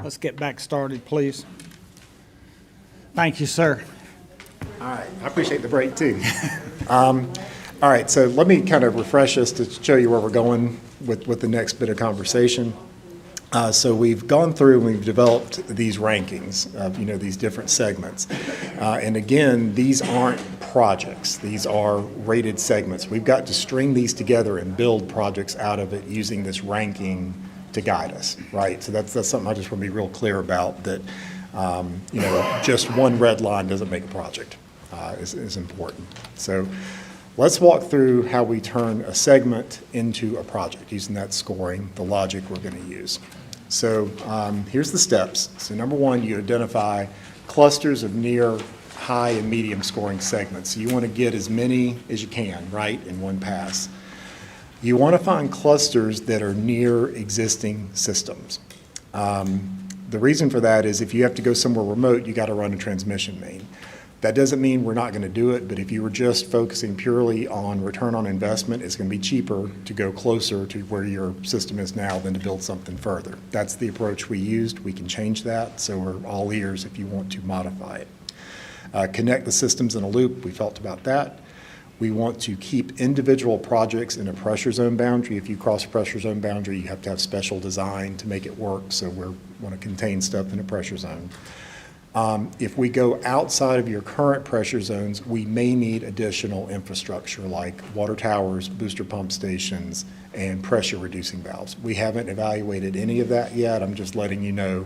Speaker 1: Let's get back started, please. Thank you, sir.
Speaker 3: All right, I appreciate the break, too. All right, so let me kind of refresh us to show you where we're going with the next bit of conversation. So we've gone through and we've developed these rankings of, these different segments. And again, these aren't projects. These are rated segments. We've got to string these together and build projects out of it using this ranking to guide us, right? So that's something I just want to be real clear about, that, just one red line doesn't make a project, is important. So let's walk through how we turn a segment into a project using that scoring, the logic we're going to use. So here's the steps. So number one, you identify clusters of near, high, and medium scoring segments. So you want to get as many as you can, right, in one pass. You want to find clusters that are near existing systems. The reason for that is if you have to go somewhere remote, you got to run a transmission main. That doesn't mean we're not going to do it, but if you were just focusing purely on return on investment, it's going to be cheaper to go closer to where your system is now than to build something further. That's the approach we used. We can change that, so we're all ears if you want to modify it. Connect the systems in a loop. We felt about that. We want to keep individual projects in a pressure zone boundary. If you cross a pressure zone boundary, you have to have special design to make it work, so we want to contain stuff in a pressure zone. If we go outside of your current pressure zones, we may need additional infrastructure like water towers, booster pump stations, and pressure reducing valves. We haven't evaluated any of that yet. I'm just letting you know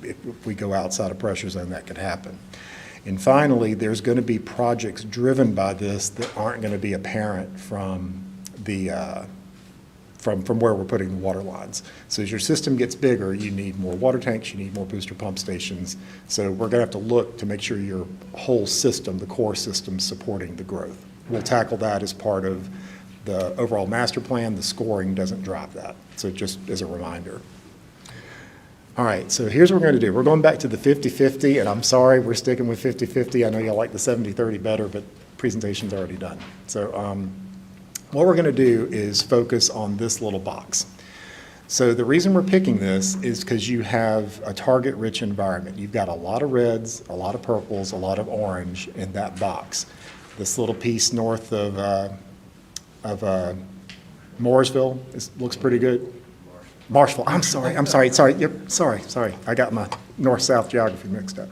Speaker 3: if we go outside a pressure zone, that could happen. And finally, there's going to be projects driven by this that aren't going to be apparent from the from where we're putting the water lines. So as your system gets bigger, you need more water tanks, you need more booster pump stations. So we're going to have to look to make sure your whole system, the core system, is supporting the growth. We'll tackle that as part of the overall master plan. The scoring doesn't drive that. So just as a reminder. All right, so here's what we're going to do. We're going back to the 50-50, and I'm sorry, we're sticking with 50-50. I know y'all like the 70-30 better, but presentation's already done. So what we're going to do is focus on this little box. So the reason we're picking this is because you have a target-rich environment. You've got a lot of reds, a lot of purples, a lot of orange in that box. This little piece north of Mooresville looks pretty good. Marshville, I'm sorry. Yep, sorry. I got my north-south geography mixed up.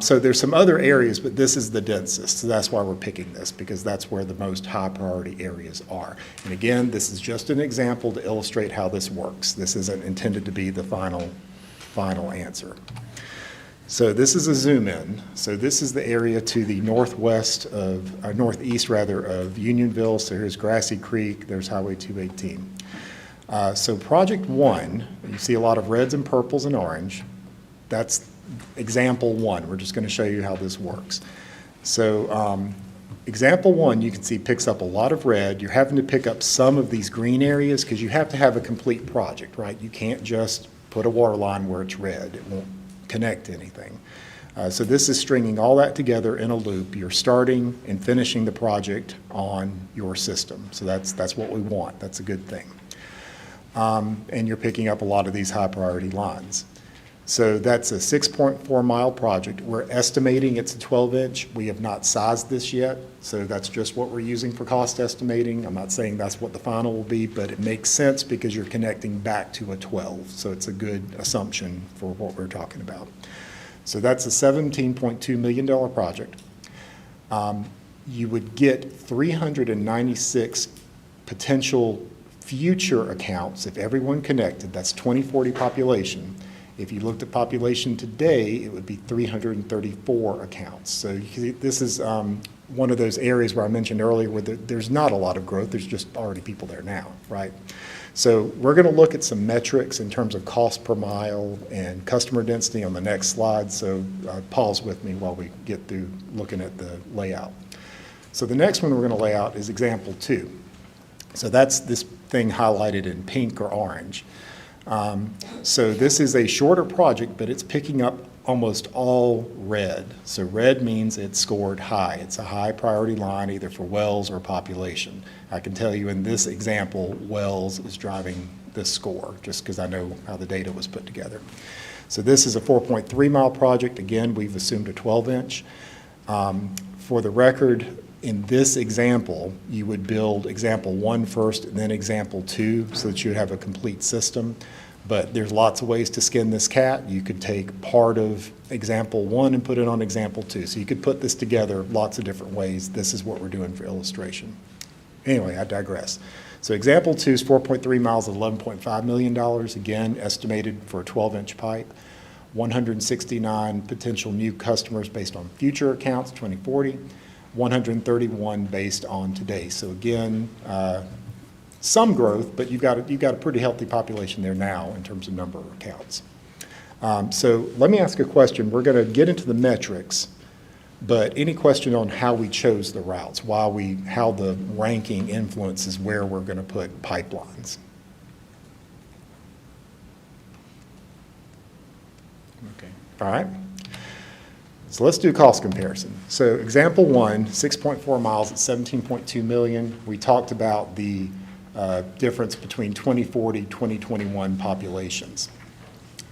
Speaker 3: So there's some other areas, but this is the densest. So that's why we're picking this, because that's where the most high-priority areas are. And again, this is just an example to illustrate how this works. This isn't intended to be the final answer. So this is a zoom in. So this is the area to the northeast of Unionville. So here's Grassy Creek, there's Highway 218. So project one, you see a lot of reds and purples and orange. That's example one. We're just going to show you how this works. So example one, you can see picks up a lot of red. You're having to pick up some of these green areas because you have to have a complete project, right? You can't just put a water line where it's red. It won't connect to anything. So this is stringing all that together in a loop. You're starting and finishing the project on your system. So that's what we want. That's a good thing. And you're picking up a lot of these high priority lines. So that's a 6.4 mile project. We're estimating it's a 12-inch. We have not sized this yet, so that's just what we're using for cost estimating. I'm not saying that's what the final will be, but it makes sense because you're connecting back to a 12, so it's a good assumption for what we're talking about. So that's a $17.2 million project. You would get 396 potential future accounts if everyone connected. That's 2040 population. If you looked at population today, it would be 334 accounts. So you can see this is one of those areas where I mentioned earlier where there's not a lot of growth. There's just already people there now, right? So we're going to look at some metrics in terms of cost per mile and customer density on the next slide. So pause with me while we get through looking at the layout. So the next one we're going to lay out is example 2. So that's this thing highlighted in pink or orange. So this is a shorter project, but it's picking up almost all red. So red means it's scored high. It's a high priority line either for wells or population. I can tell you in this example, wells is driving this score just because I know how the data was put together. So this is a 4.3-mile project. Again, we've assumed a 12-inch. For the record, in this example, you would build example 1 first and then example 2 so that you would have a complete system. But there's lots of ways to skin this cat. You could take part of example 1 and put it on example 2. So you could put this together lots of different ways. This is what we're doing for illustration. Anyway, I digress. So example 2 is 4.3 miles at $11.5 million, again, estimated for a 12-inch pipe. 169 potential new customers based on future accounts, 2040. 131 based on today. So again, some growth, but you've got a pretty healthy population there now in terms of number of accounts. So let me ask a question. We're going to get into the metrics, but any question on how we chose the routes, how the ranking influences where we're going to put pipelines? Okay. All right. So let's do cost comparison. So example 1, 6.4 miles at 17.2 million. We talked about the difference between 2040, 2021 populations.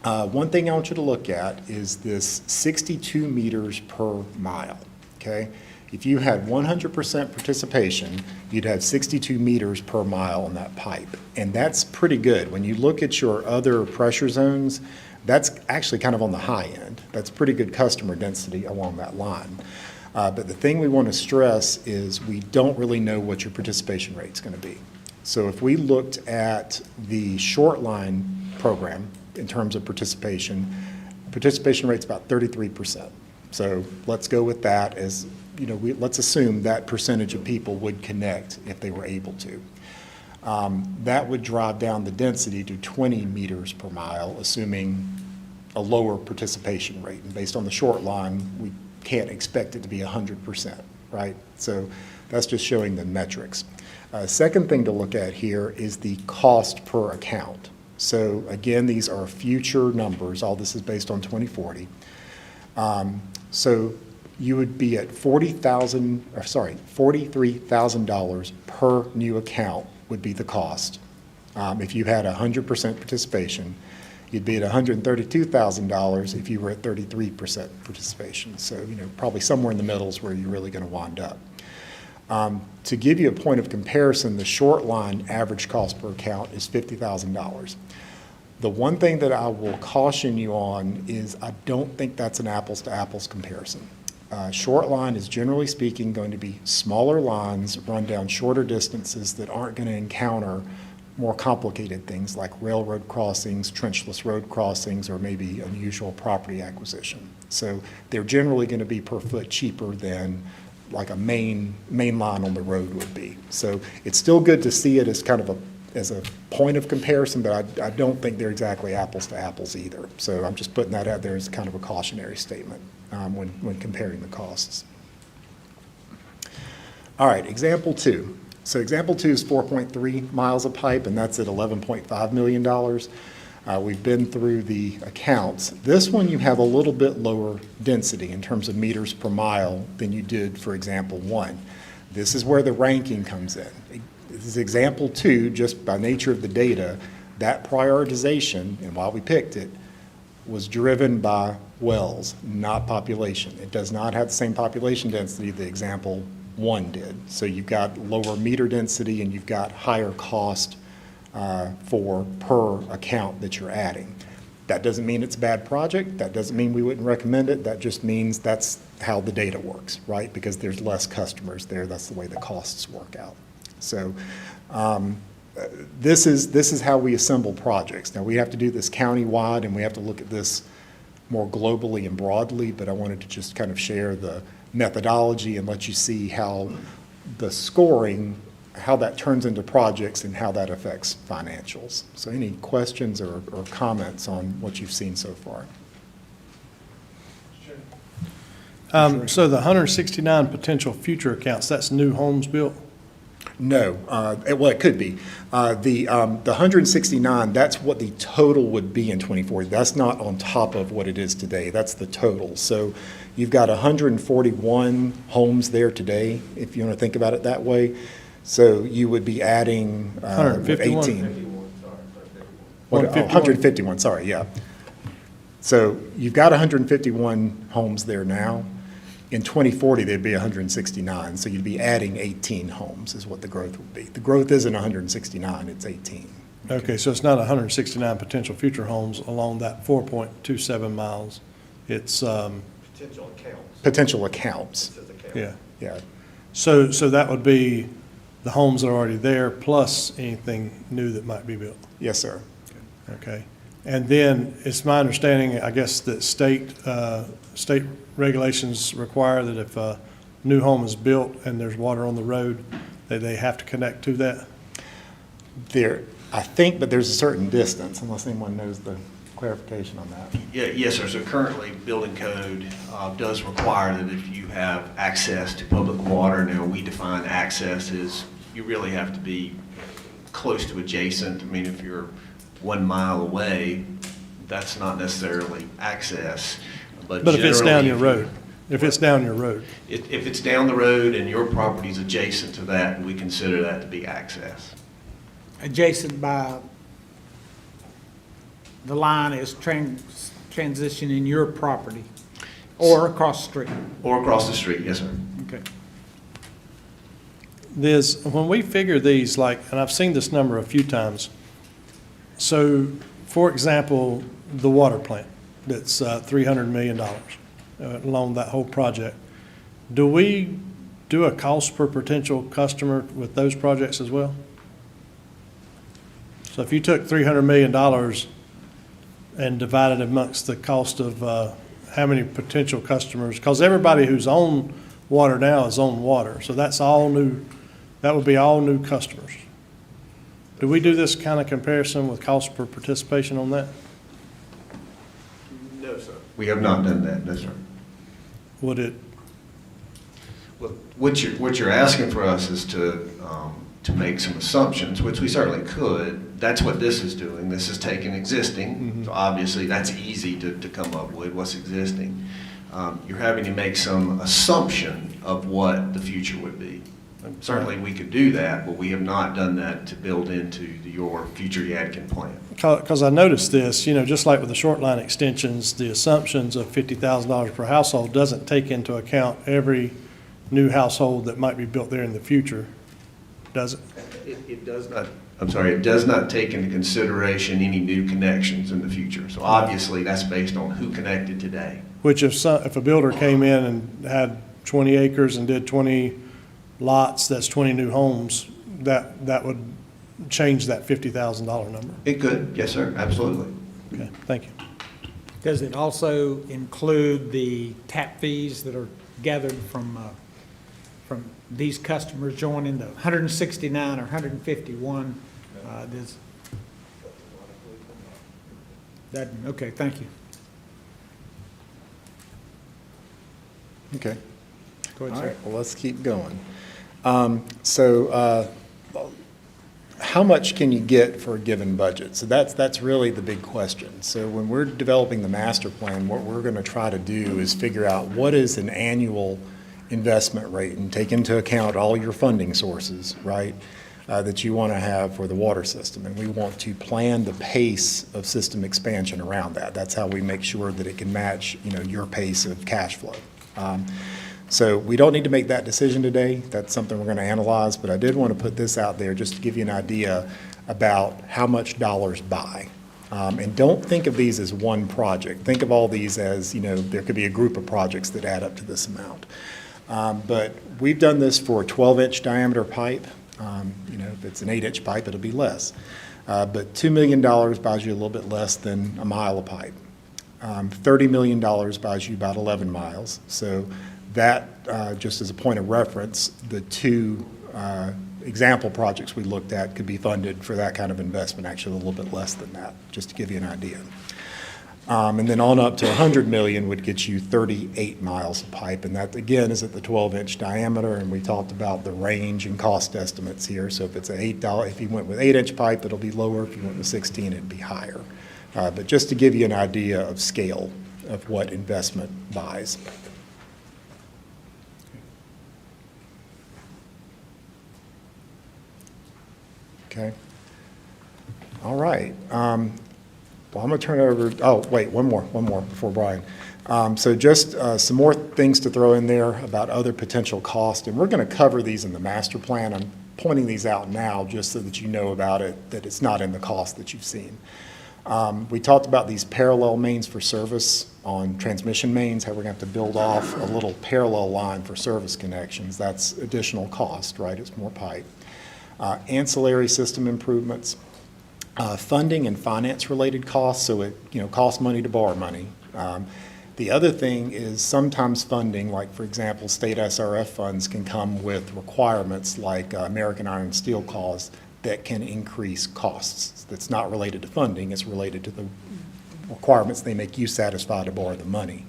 Speaker 3: One thing I want you to look at is this 62 meters per mile, okay? If you had 100% participation, you'd have 62 meters per mile on that pipe. And that's pretty good. When you look at your other pressure zones, that's actually kind of on the high end. That's pretty good customer density along that line. But the thing we want to stress is we don't really know what your participation rate is going to be. So if we looked at the Shoreline program in terms of participation rate's about 33%. So let's go with that as, let's assume that percentage of people would connect if they were able to. That would drive down the density to 20 meters per mile, assuming a lower participation rate. And based on the short line, we can't expect it to be 100%, right? So that's just showing the metrics. Second thing to look at here is the cost per account. So again, these are future numbers. All this is based on 2040. So you would be at $43,000 per new account would be the cost. If you had 100% participation, you'd be at $132,000 if you were at 33% participation. So, probably somewhere in the middle is where you're really going to wind up. To give you a point of comparison, the short line average cost per account is $50,000. The one thing that I will caution you on is I don't think that's an apples to apples comparison. Short line is generally speaking going to be smaller lines run down shorter distances that aren't going to encounter more complicated things like railroad crossings, trenchless road crossings, or maybe unusual property acquisition. So they're generally going to be per foot cheaper than like a main line on the road would be. So it's still good to see it as kind of as a point of comparison, but I don't think they're exactly apples to apples either. So I'm just putting that out there as kind of a cautionary statement when comparing the costs. All right, example 2. So example 2 is 4.3 miles of pipe, and that's at $11.5 million. We've been through the accounts. This one you have a little bit lower density in terms of meters per mile than you did for example 1. This is where the ranking comes in. This is example 2, just by nature of the data, that prioritization, and why we picked it, was driven by wells, not population. It does not have the same population density that example 1 did. So you've got lower meter density and you've got higher cost for per account that you're adding. That doesn't mean it's a bad project. That doesn't mean we wouldn't recommend it. That just means that's how the data works, right? Because there's less customers there. That's the way the costs work out. So this is how we assemble projects. Now we have to do this county-wide and we have to look at this more globally and broadly, but I wanted to just kind of share the methodology and let you see how the scoring, how that turns into projects and how that affects financials. So any questions or comments on what you've seen so far?
Speaker 4: So the 169 potential future accounts, that's new homes built?
Speaker 3: No, well, it could be. The 169, that's what the total would be in 2040. That's not on top of what it is today. That's the total. So you've got 141 homes there today, if you want to think about it that way. So you would be adding
Speaker 4: 151.
Speaker 3: 18. 151, sorry, yeah. So you've got 151 homes there now. In 2040, there'd be 169, so you'd be adding 18 homes is what the growth would be. The growth isn't 169, it's 18.
Speaker 4: Okay, so it's not 169 potential future homes along that 4.27 miles. It's,
Speaker 6: Potential accounts.
Speaker 3: Potential accounts,
Speaker 6: Says account.
Speaker 4: yeah.
Speaker 3: yeah.
Speaker 4: So that would be the homes that are already there plus anything new that might be built?
Speaker 3: Yes, sir.
Speaker 4: Okay. And then it's my understanding, I guess, that state regulations require that if a new home is built and there's water on the road, that they have to connect to that?
Speaker 3: There, I think, but there's a certain distance, unless anyone knows the clarification on that.
Speaker 12: Yeah, yes, sir. So currently, building code does require that if you have access to public water, now we define access as you really have to be close to adjacent. I mean, if you're 1 mile away, that's not necessarily access.
Speaker 4: But if it's down your road, if it's down your road.
Speaker 12: If it's down the road and your property's adjacent to that, we consider that to be access.
Speaker 1: Adjacent by, the line is transitioning your property or across the street.
Speaker 12: Or across the street, yes, sir.
Speaker 1: Okay.
Speaker 4: When we figure these, like, and I've seen this number a few times, so, for example, the water plant, that's $300 million along that whole project. Do we do a cost per potential customer with those projects as well? So if you took $300 million and divided amongst the cost of how many potential customers, because everybody who's on water now is on water, so that's all new, that would be all new customers. Do we do this kind of comparison with cost per participation on that?
Speaker 12: No, sir. We have not done that, no, sir.
Speaker 4: Would it,
Speaker 12: Well, what you're asking for us is to make some assumptions, which we certainly could. That's what this is doing. This is taking existing, so obviously that's easy to come up with, what's existing. You're having to make some assumption of what the future would be. And certainly we could do that, but we have not done that to build into your future Yadkin plan.
Speaker 4: because I noticed this, just like with the Shoreline extensions, the assumptions of $50,000 per household doesn't take into account every new household that might be built there in the future, does it?
Speaker 12: It does not, I'm sorry, it does not take into consideration any new connections in the future. So obviously, that's based on who connected today.
Speaker 4: Which if a builder came in and had 20 acres and did 20 lots, that's 20 new homes, that would change that $50,000 number.
Speaker 12: It could, yes, sir, absolutely.
Speaker 4: Okay, thank you.
Speaker 1: Does it also include the tap fees that are gathered from these customers joining the 169 or 151? Okay, thank you.
Speaker 3: Okay.
Speaker 1: Go ahead,
Speaker 3: All
Speaker 1: sir.
Speaker 3: right, well, let's keep going. How much can you get for a given budget? So that's really the big question. So when we're developing the master plan, what we're going to try to do is figure out what is an annual investment rate and take into account all your funding sources, right, that you want to have for the water system. And we want to plan the pace of system expansion around that. That's how we make sure that it can match, your pace of cash flow. So we don't need to make that decision today. That's something we're going to analyze, but I did want to put this out there just to give you an idea about how much dollars buy. And don't think of these as one project. Think of all these as, there could be a group of projects that add up to this amount. But we've done this for a 12-inch diameter pipe. If it's an 8-inch pipe, it'll be less. But $2 million buys you a little bit less than a mile of pipe. $30 million buys you about 11 miles. So that, just as a point of reference, the two example projects we looked at could be funded for that kind of investment, actually a little bit less than that, just to give you an idea. And then on up to 100 million would get you 38 miles of pipe, and that, again, is at the 12-inch diameter, and we talked about the range and cost estimates here. So if it's if you went with 8-inch pipe, it'll be lower. If you went with 16, it'd be higher. But just to give you an idea of scale of what investment buys. Okay. All right. Well, I'm going to turn it over, oh, wait, one more before Brian. So just some more things to throw in there about other potential costs, and we're going to cover these in the master plan. I'm pointing these out now just so that you know about it, that it's not in the cost that you've seen. We talked about these parallel mains for service on transmission mains, how we're going to have to build off a little parallel line for service connections. That's additional cost, right? It's more pipe. Ancillary system improvements, funding and finance-related costs, so it costs money to borrow money. The other thing is sometimes funding, like for example, state SRF funds can come with requirements like American Iron and Steel clause that can increase costs. That's not related to funding, it's related to the requirements they make you satisfy to borrow the money.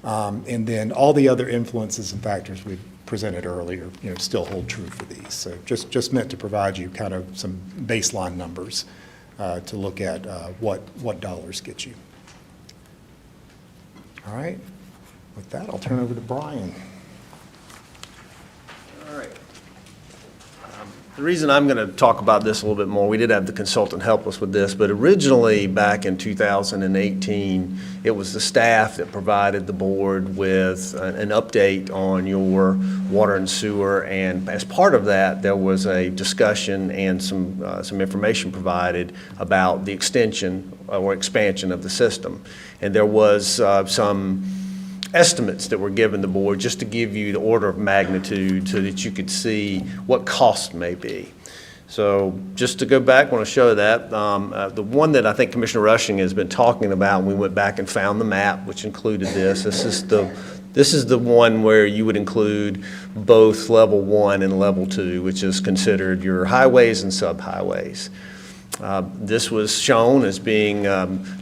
Speaker 3: And then all the other influences and factors we presented earlier, still hold true for these. So just meant to provide you kind of some baseline numbers to look at what dollars get you. All right. With that, I'll turn over to Brian.
Speaker 2: All right. The reason I'm going to talk about this a little bit more, we did have the consultant help us with this, but originally back in 2018, it was the staff that provided the board with an update on your water and sewer, and as part of that, there was a discussion and some information provided about the extension or expansion of the system. And there was some estimates that were given the board just to give you the order of magnitude so that you could see what cost may be. So just to go back, I want to show that. The one that I think Commissioner Rushing has been talking about, and we went back and found the map, which included this. This is the one where you would include both level 1 and level 2, which is considered your highways and sub-highways. This was shown as being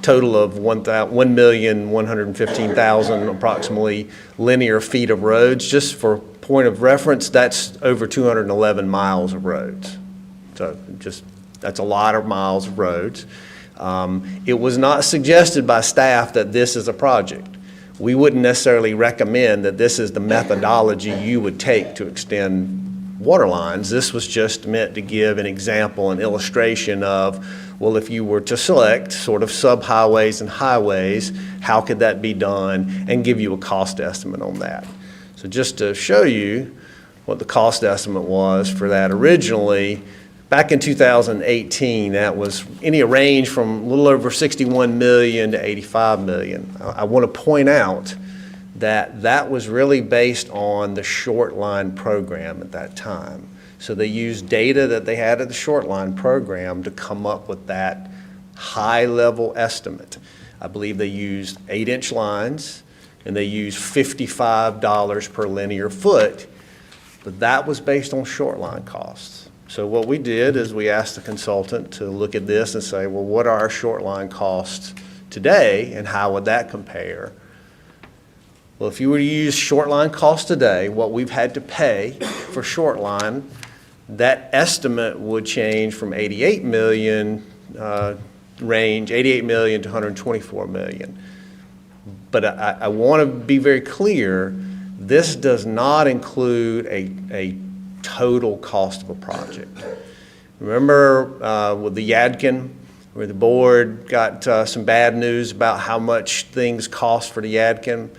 Speaker 2: total of 1,115,000 approximately linear feet of roads. Just for point of reference, that's over 211 miles of roads. So that's a lot of miles of roads. It was not suggested by staff that this is a project. We wouldn't necessarily recommend that this is the methodology you would take to extend water lines. This was just meant to give an example, an illustration of, well, if you were to select sort of sub-highways and highways, how could that be done, and give you a cost estimate on that. So just to show you what the cost estimate was for that originally, back in 2018, that was any range from a little over 61 million to 85 million. I want to point out that was really based on the Shoreline program at that time. So they used data that they had at the Shoreline program to come up with that high-level estimate. I believe they used 8-inch lines, and they used $55 per linear foot, but that was based on Shoreline costs. So what we did is we asked the consultant to look at this and say, well, what are our Shoreline costs today, and how would that compare? Well, if you were to use Shoreline costs today, what we've had to pay for Shoreline, that estimate would change from 88 million range, 88 million to 124 million. But I want to be very clear, this does not include a total cost of a project. Remember with the Yadkin, where the board got some bad news about how much things cost for the Yadkin?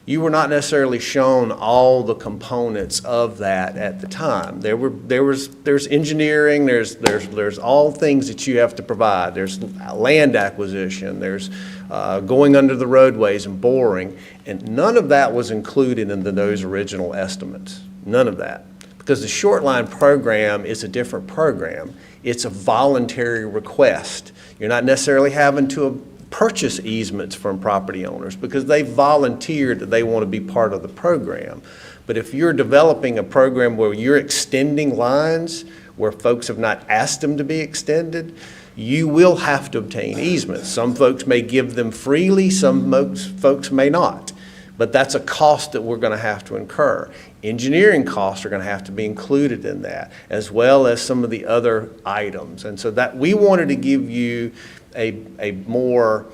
Speaker 2: You were not necessarily shown all the components of that at the time. There's engineering, there's all things that you have to provide. There's land acquisition, there's going under the roadways and boring, and none of that was included in those original estimates. None of that. Because the Shoreline program is a different program. It's a voluntary request. You're not necessarily having to purchase easements from property owners because they volunteered that they want to be part of the program. But if you're developing a program where you're extending lines where folks have not asked them to be extended, you will have to obtain easements. Some folks may give them freely, some folks may not. But that's a cost that we're going to have to incur. Engineering costs are going to have to be included in that, as well as some of the other items. And so that we wanted to give you a more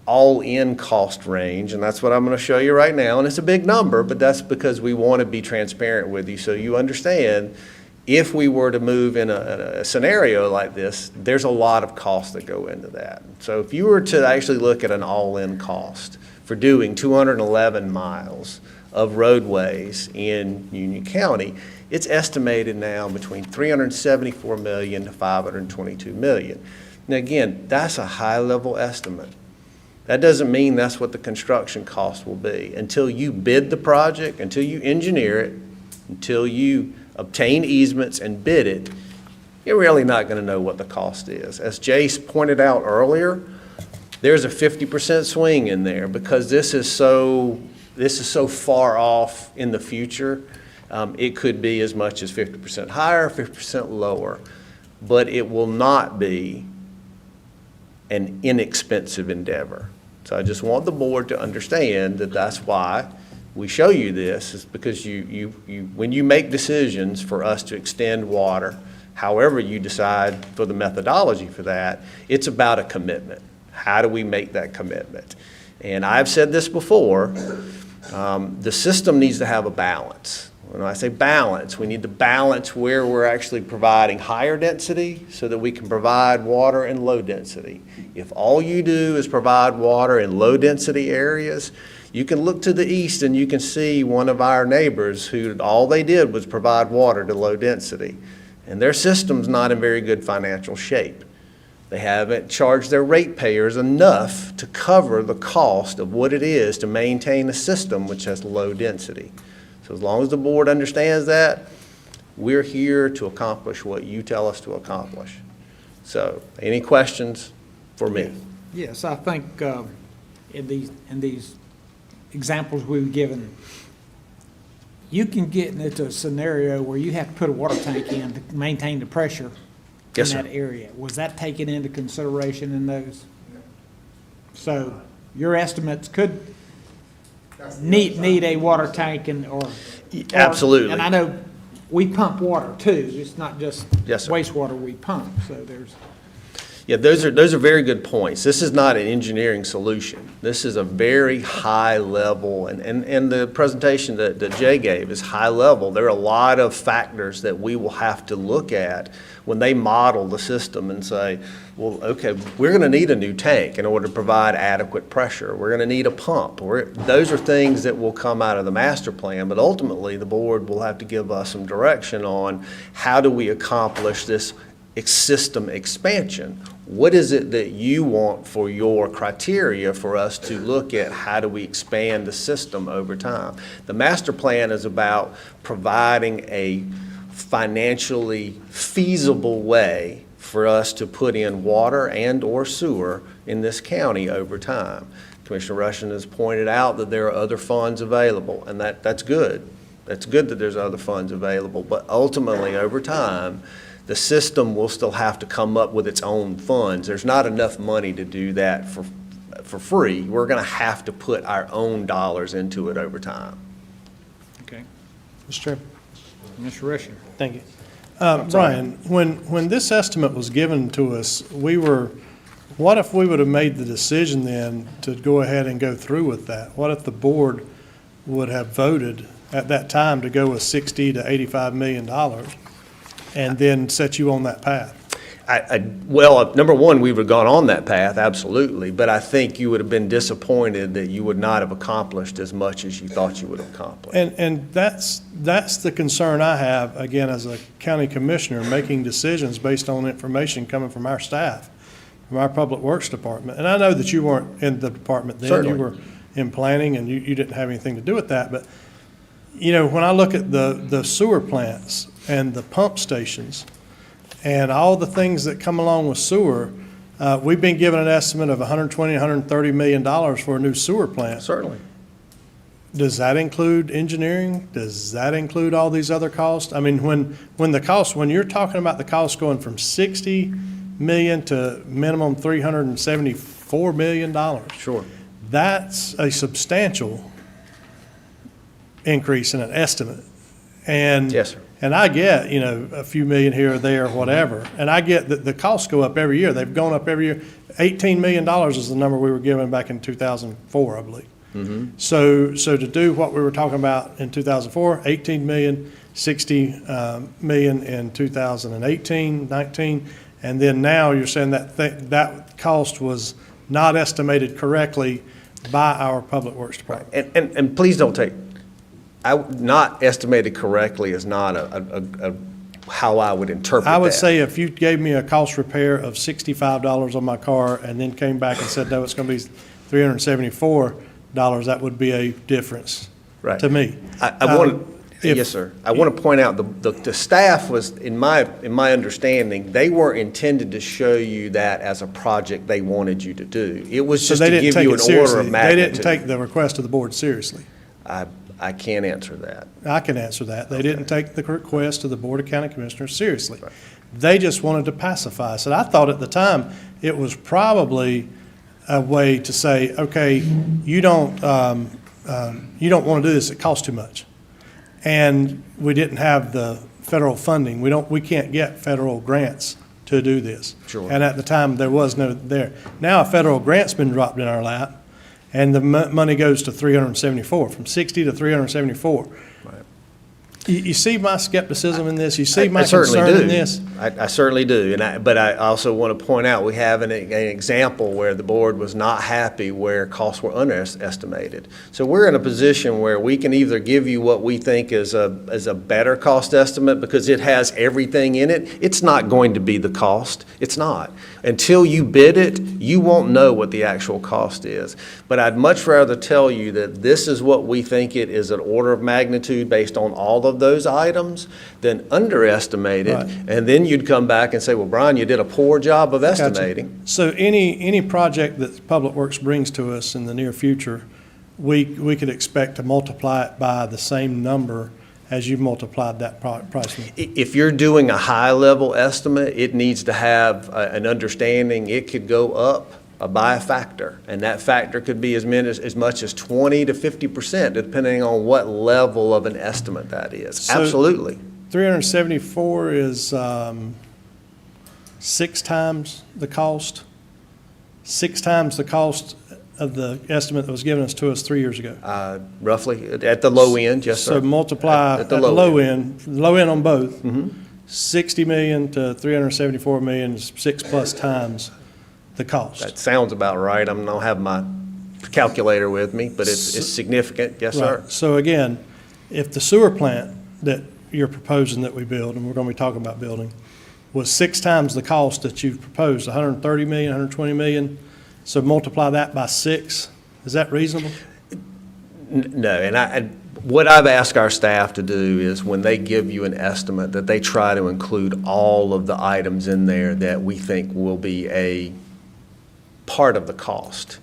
Speaker 2: all-in cost range, and that's what I'm going to show you right now. And it's a big number, but that's because we want to be transparent with you so you understand if we were to move in a scenario like this, there's a lot of costs that go into that. So if you were to actually look at an all-in cost for doing 211 miles of roadways in Union County, it's estimated now between $374 million to $522 million. Now again, that's a high-level estimate. That doesn't mean that's what the construction cost will be. Until you bid the project, until you engineer it, until you obtain easements and bid it, you're really not going to know what the cost is. As Jace pointed out earlier, there's a 50% swing in there because this is so far off in the future. It could be as much as 50% higher, 50% lower, but it will not be an inexpensive endeavor. So I just want the board to understand that that's why we show you this, is because when you make decisions for us to extend water, however you decide for the methodology for that, it's about a commitment. How do we make that commitment? And I've said this before, the system needs to have a balance. When I say balance, we need to balance where we're actually providing higher density so that we can provide water in low density. If all you do is provide water in low density areas, you can look to the east and you can see one of our neighbors who all they did was provide water to low density. And their system's not in very good financial shape. They haven't charged their ratepayers enough to cover the cost of what it is to maintain a system which has low density. So as long as the board understands that, we're here to accomplish what you tell us to accomplish. So any questions for me?
Speaker 1: Yes, I think in these examples we've given, you can get into a scenario where you have to put a water tank in to maintain the pressure
Speaker 2: Yes,
Speaker 1: in
Speaker 2: sir.
Speaker 1: that area. Was that taken into consideration in those? So your estimates could need a water tank or
Speaker 2: Absolutely.
Speaker 1: And I know we pump water too. It's not just
Speaker 2: Yes, sir.
Speaker 1: wastewater we pump, so there's.
Speaker 2: Yeah, those are very good points. This is not an engineering solution. This is a very high level, and the presentation that Jay gave is high level. There are a lot of factors that we will have to look at when they model the system and say, well, okay, we're going to need a new tank in order to provide adequate pressure. We're going to need a pump. Those are things that will come out of the master plan, but ultimately the board will have to give us some direction on how do we accomplish this system expansion. What is it that you want for your criteria for us to look at how do we expand the system over time? The master plan is about providing a financially feasible way for us to put in water and or sewer in this county over time. Commissioner Rushing has pointed out that there are other funds available, and that's good. That's good that there's other funds available, but ultimately over time, the system will still have to come up with its own funds. There's not enough money to do that for free. We're going to have to put our own dollars into it over time.
Speaker 1: Okay.
Speaker 4: Mr. Chairman.
Speaker 1: Mr. Rushing.
Speaker 4: Thank you. Brian, when this estimate was given to us, what if we would have made the decision then to go ahead and go through with that? What if the board would have voted at that time to go with $60 to $85 million and then set you on that path?
Speaker 2: Well, number one, we would have gone on that path, absolutely, but I think you would have been disappointed that you would not have accomplished as much as you thought you would have accomplished.
Speaker 4: And that's the concern I have, again, as a county commissioner, making decisions based on information coming from our staff, from our Public Works Department. And I know that you weren't in the department then.
Speaker 2: Certainly.
Speaker 4: You were in planning, and you didn't have anything to do with that. But, you know, when I look at the sewer plants and the pump stations and all the things that come along with sewer, we've been given an estimate of $120, $130 million for a new sewer plant.
Speaker 2: Certainly.
Speaker 4: Does that include engineering? Does that include all these other costs? I mean, when you're talking about the cost going from $60 million to minimum $374 million.
Speaker 2: Sure.
Speaker 4: That's a substantial increase in an estimate. And
Speaker 2: Yes, sir.
Speaker 4: And I get, you know, a few million here or there, whatever. And I get that the costs go up every year. They've gone up every year. $18 million is the number we were given back in 2004, I believe. So to do what we were talking about in 2004, 18 million, 60 million in 2018, 19, and then now you're saying that that cost was not estimated correctly by our Public Works Department.
Speaker 2: And please don't take, not estimated correctly is not how I would interpret that.
Speaker 4: I would say if you gave me a cost repair of $65 on my car and then came back and said, no, it's going to be $374, that would be a difference
Speaker 2: Right.
Speaker 4: to me.
Speaker 2: I want, yes, sir. I want to point out, the staff was, in my understanding, they weren't intended to show you that as a project they wanted you to do. It was
Speaker 4: So
Speaker 2: just
Speaker 4: they
Speaker 2: to
Speaker 4: didn't
Speaker 2: give
Speaker 4: take
Speaker 2: you
Speaker 4: it
Speaker 2: an order
Speaker 4: seriously.
Speaker 2: of magnitude.
Speaker 4: They didn't take the request of the board seriously.
Speaker 2: I can't answer that.
Speaker 4: I can answer that. They didn't take the request of the Board of County Commissioners seriously. They just wanted to pacify us. And I thought at the time it was probably a way to say, okay, you don't want to do this, it costs too much. And we didn't have the federal funding. We can't get federal grants to do this.
Speaker 2: Sure.
Speaker 4: And at the time, there was no there. Now a federal grant's been dropped in our lap, and the money goes to 374, from 60 to 374.
Speaker 2: Right.
Speaker 4: You see my skepticism in this? You see my
Speaker 2: I certainly
Speaker 4: concern
Speaker 2: do.
Speaker 4: in this?
Speaker 2: I certainly do, but I also want to point out, we have an example where the board was not happy where costs were underestimated. So we're in a position where we can either give you what we think is a better cost estimate because it has everything in it. It's not going to be the cost. It's not. Until you bid it, you won't know what the actual cost is. But I'd much rather tell you that this is what we think it is, an order of magnitude based on all of those items, than underestimate it.
Speaker 4: Right.
Speaker 2: And then you'd come back and say, well, Brian, you did a poor job of
Speaker 4: Gotcha.
Speaker 2: estimating.
Speaker 4: So any project that Public Works brings to us in the near future, we could expect to multiply it by the same number as you multiplied that price.
Speaker 2: If you're doing a high-level estimate, it needs to have an understanding it could go up by a factor, and that factor could be as much as 20 to 50%, depending on what level of an estimate that is.
Speaker 4: So-
Speaker 2: Absolutely.
Speaker 4: 374 is 6 times the cost, 6 times the cost of the estimate that was given to us 3 years ago.
Speaker 2: Roughly, at the low end, yes, sir.
Speaker 4: So multiply at the low end on both, 60 million to 374 million is 6+ times the cost.
Speaker 2: That sounds about right. I don't have my calculator with me, but it's significant, yes, sir.
Speaker 4: Right. So again, if the sewer plant that you're proposing that we build, and we're going to be talking about building, was 6 times the cost that you've proposed, 130 million, 120 million, so multiply that by 6, is that reasonable?
Speaker 2: No, and what I've asked our staff to do is when they give you an estimate, that they try to include all of the items in there that we think will be a part of the cost.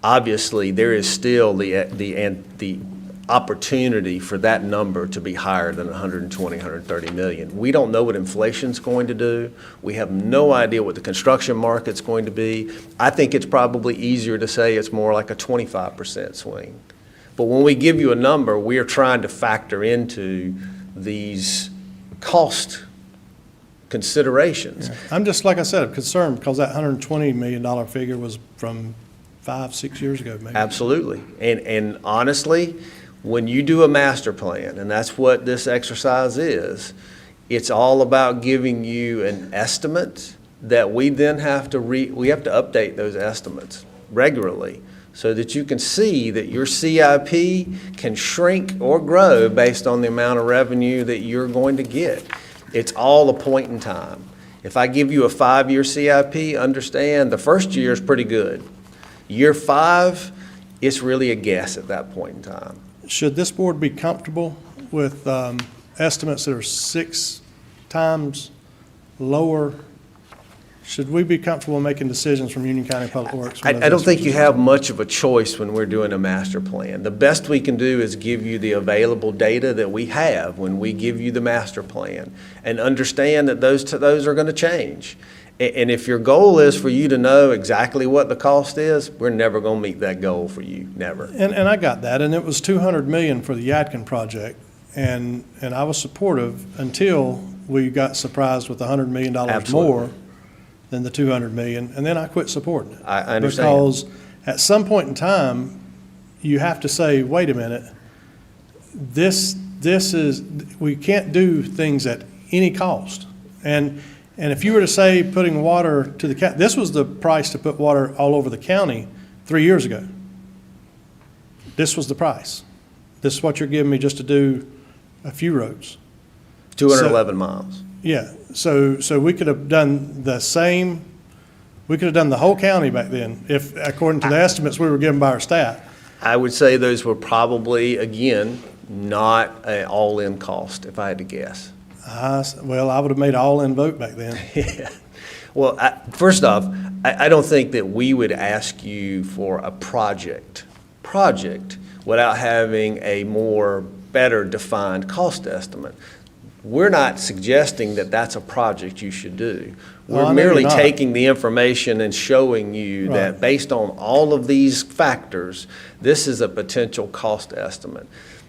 Speaker 2: Obviously, there is still the opportunity for that number to be higher than 120, 130 million. We don't know what inflation's going to do. We have no idea what the construction market's going to be. I think it's probably easier to say it's more like a 25% swing. But when we give you a number, we are trying to factor into these cost considerations.
Speaker 4: Yeah. I'm just, like I said, I'm concerned because that $120 million figure was from 5-6 years ago, maybe.
Speaker 2: Absolutely. And honestly, when you do a master plan, and that's what this exercise is, it's all about giving you an estimate that we then have to update those estimates regularly so that you can see that your CIP can shrink or grow based on the amount of revenue that you're going to get. It's all a point in time. If I give you a 5-year CIP, understand the first year is pretty good. Year 5, it's really a guess at that point in time.
Speaker 4: Should this board be comfortable with estimates that are 6 times lower? Should we be comfortable making decisions from Union County Public Works?
Speaker 2: I don't think you have much of a choice when we're doing a master plan. The best we can do is give you the available data that we have when we give you the master plan, and understand that those are going to change. And if your goal is for you to know exactly what the cost is, we're never going to meet that goal for you, never.
Speaker 4: And I got that, and it was $200 million for the Yadkin project, and I was supportive until we got surprised with $100 million
Speaker 2: Absolutely.
Speaker 4: more than the $200 million, and then I quit supporting it.
Speaker 2: I understand.
Speaker 4: Because at some point in time, you have to say, wait a minute, this we can't do things at any cost. And if you were to say putting water to the this was the price to put water all over the county 3 years ago. This was the price. This is what you're giving me just to do a few roads.
Speaker 2: 211 miles.
Speaker 4: Yeah, so we could have done the same, we could have done the whole county back then, if, according to the estimates we were given by our staff.
Speaker 2: I would say those were probably, again, not an all-in cost, if I had to guess.
Speaker 4: Well, I would have made an all-in vote back then.
Speaker 2: Yeah. Well, first off, I don't think that we would ask you for a project without having a more better defined cost estimate. We're not suggesting that that's a project you should do.
Speaker 4: Well, I
Speaker 2: We're
Speaker 4: know
Speaker 2: merely
Speaker 4: you're not.
Speaker 2: taking the information and showing you that
Speaker 4: Right.
Speaker 2: based on all of these factors, this is a potential cost estimate.